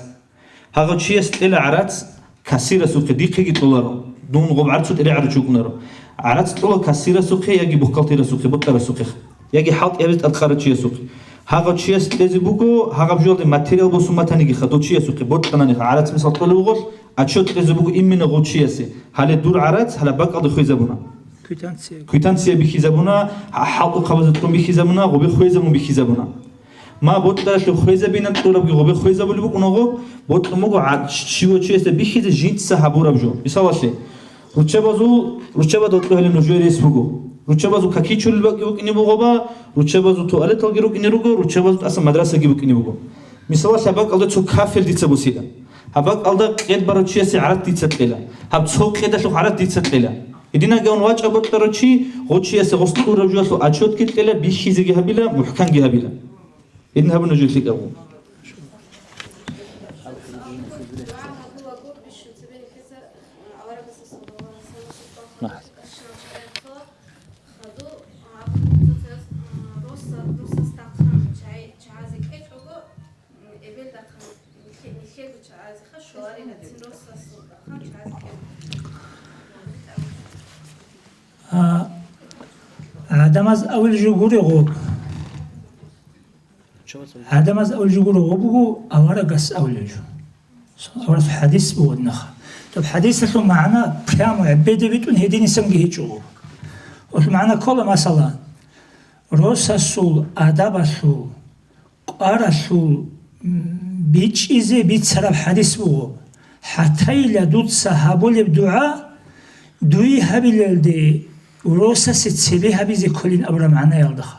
هقول شيء إلى أعرات كثيرة سوق دقيقة جتولارو دون غب عرض صوت إلى عرض شو كنارو عرض طلع كثيرة سوق يجي بخلط إلى سوق بطل سوق يجي حط يبيت أدخل شيء سوق هقول شيء تزي بوكو هقول بجود الماتيريال بسمة تاني خدوا شيء سوق بطل أنا عرض مثل طلع وغش أشوت تزي بوكو إمين غود شيء سي هل الدور عرض هل بق أضخ زبونه كويتانسيا بخيزابونا حلقو قبضتكم بخيزابونا غوبي خويزابون بخيزابونا ما بوتلاش خويزا بينا طلب غوبي خويزابول بكونو بوتمو عاد شيو تشيس بخيز جيت سحابورا بجو مثالشي روچبازو دوتلو هل نوجوريس بوغو روچبازو كاكيچول بكيني بوغوبا روچبازو تواليت الگيرو كيني روغو روچبازو اصلا مدرسه گيبكيني بوغو مثالش هباك الدا تو كافل ديتسبوسيدا هباك الدا قيد باروچيسي عرض ديتسطيلا هب تو قيد شو عرض ديتسطيلا إدينا جون واجب بطرشي غوتشي أسقط رجوع سو أشوت كتلا بيشيزي جهبيلا محكم جهبيلا إذن هبو نجي لك أبو آدم از اول جوگوری غوب آدم از اول جوگوری غوبو أورقس اول جو أورث حديث بود نخ طب حديث له معنى بريامو عبيد بيتون هديني سمجي هيجو ومعنى كل مثلا روساسول أداباسول قاراسول بيج إزي بيت سرب حديث بود حتى إلى دوت صحابول بدعاء دوي هبيلدي وروسا ستسيبي هبيزي كلين أبرا معنا يلدخ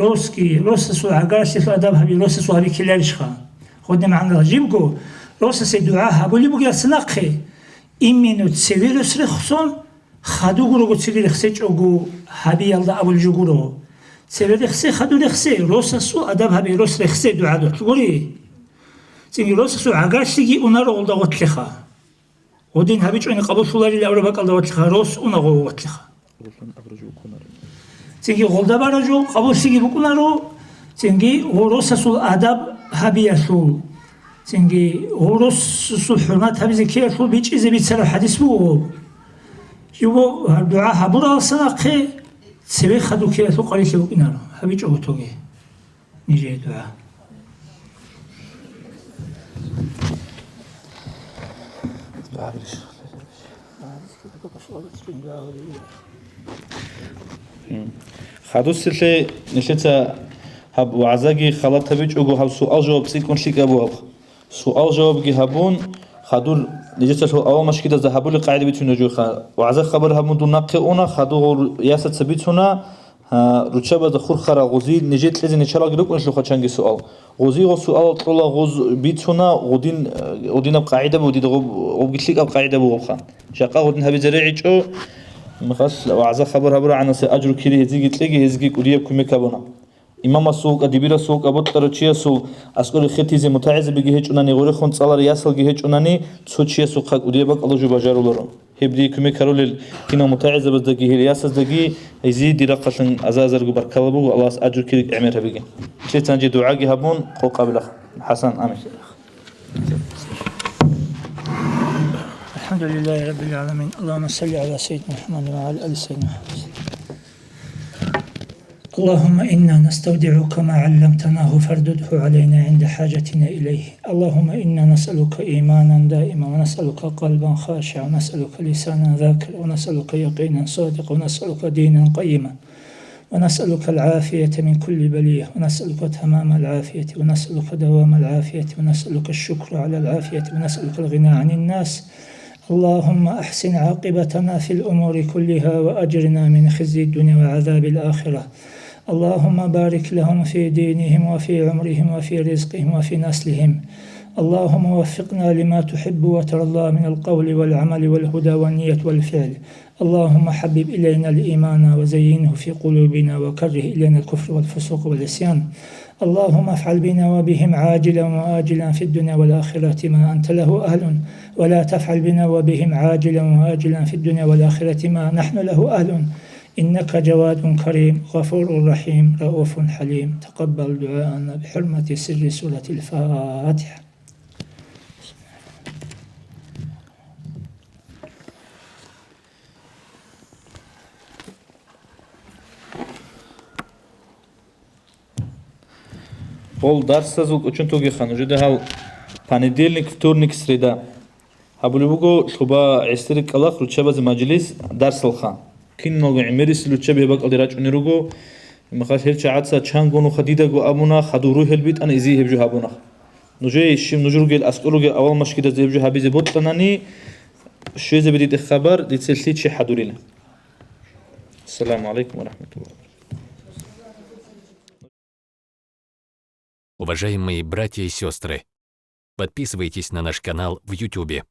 روسكي روسا سو عقارسي سو أداب هبي روسا سو هبي كلارش خان خودنا معنا جيبكو روسا سيدعاء هبولي بقى سناقي إمينو تسيبي رسري خصون خادو قرو تسيبي رخسيج أوغو هبي يلدا أبول جوغورو تسيبي رخسي خادو رخسي روسا سو أداب هبي روس رخسي دعاء دوت تقولي تيجي روسا سو عقارسي أونارو أولدا غتلخا ودين هبيج أنا قبل سولاري لأورا بقى الله وتلخا روس أونغو وتلخا تيجي غولدا باراجو قبل سيجي بكونارو تيجي وروسا سو أداب هبي يسول تيجي وروس سو حرمات هبي زكية سول بيج إذا بيتسرع حديث بو يبو دعاء هبورا سناقي سبي خدو كيه سو قريش بكونارو هبيج أوتوجي نيجي دعاء خادوس اللي نشيتها هب وعزاجي خلطها بيج أجو هب سؤال جواب سيكون شيك أبو سؤال جواب جي هبون خادول نجيت له أول مش كده ذهبوا لقاعدة بيتون جو وعزاج خبر هبون دون نقيونا خادو ياسة سبيتونا رتشابة دخول خرا غزي نجيت لازم نشلا قلوك ونشلو خدشانجي سؤال غزي سؤال طلع غز بيتونا غدين بقاعدة بودي غب قلت لك بقاعدة بوخان شقا غدين هبي زريعي مخاص وعزا خبر هبر عن أجر كيري هزي قلت لك هزي كوريا كم كابونا إمام السوق أديبير السوق أبو ترى السوق أسكول ختي زي متعز بيجي أناني غوري خون صالر ياسل جهج أناني تسوتشي السوق خد ودي بق الله جو بجارو لرو هبدي كم كارول كنا متعز بس دقي هي ياسس دقي يزيد درقة أزازر جبر كلبو الله أجر كيري عمرها بيجي شيء تنجي دعاء هبون قو قابل حسن آمين الحمد لله رب العالمين اللهم صل على سيدنا محمد وعلى آل سيدنا محمد اللهم إنا نستودعك ما علمتناه فاردده علينا عند حاجتنا إليه اللهم إنا نسألك إيمانا دائما ونسألك قلبا خاشعا ونسألك لسانا ذاكرا ونسألك يقينا صادقا ونسألك دينا قيما ونسألك العافية من كل بلية ونسألك تمام العافية ونسألك دوام العافية ونسألك الشكر على العافية ونسألك الغنى عن الناس اللهم أحسن عاقبتنا في الأمور كلها وأجرنا من خزي الدنيا وعذاب الآخرة اللهم بارك لهم في دينهم وفي عمرهم وفي رزقهم وفي نسلهم اللهم وفقنا لما تحب وترضى من القول والعمل والهدى والنية والفعل اللهم حبب إلينا الإيمان وزينه في قلوبنا وكره إلينا الكفر والفسوق والعصيان اللهم افعل بنا وبهم عاجلا وآجلا في الدنيا والآخرة ما أنت له أهل ولا تفعل بنا وبهم عاجلا وآجلا في الدنيا والآخرة ما نحن له أهل إنك جواد كريم غفور رحيم رؤوف حليم تقبل دعاءنا بحرمة سر سورة الفاتحة Ол дарса звук очень туги хан уже дал понедельник, вторник, среда. Хабулуго шуба истерик Аллах ручаба за маджлис дарсал хан. Кин много имерис ручаба бак алдирач унируго махаш хер чаатса чангону хадида го абуна хадуру хелбит ан изи хебжу хабуна. Нуже шим нужургел аскуругел авал машкида зебжу хабизе боттанани шузе бедит хабар дицелти чи хадурина. Ассаламу алейкум ва рахматуллах. Уважаемые братья и сестры, подписывайтесь на наш канал в YouTube.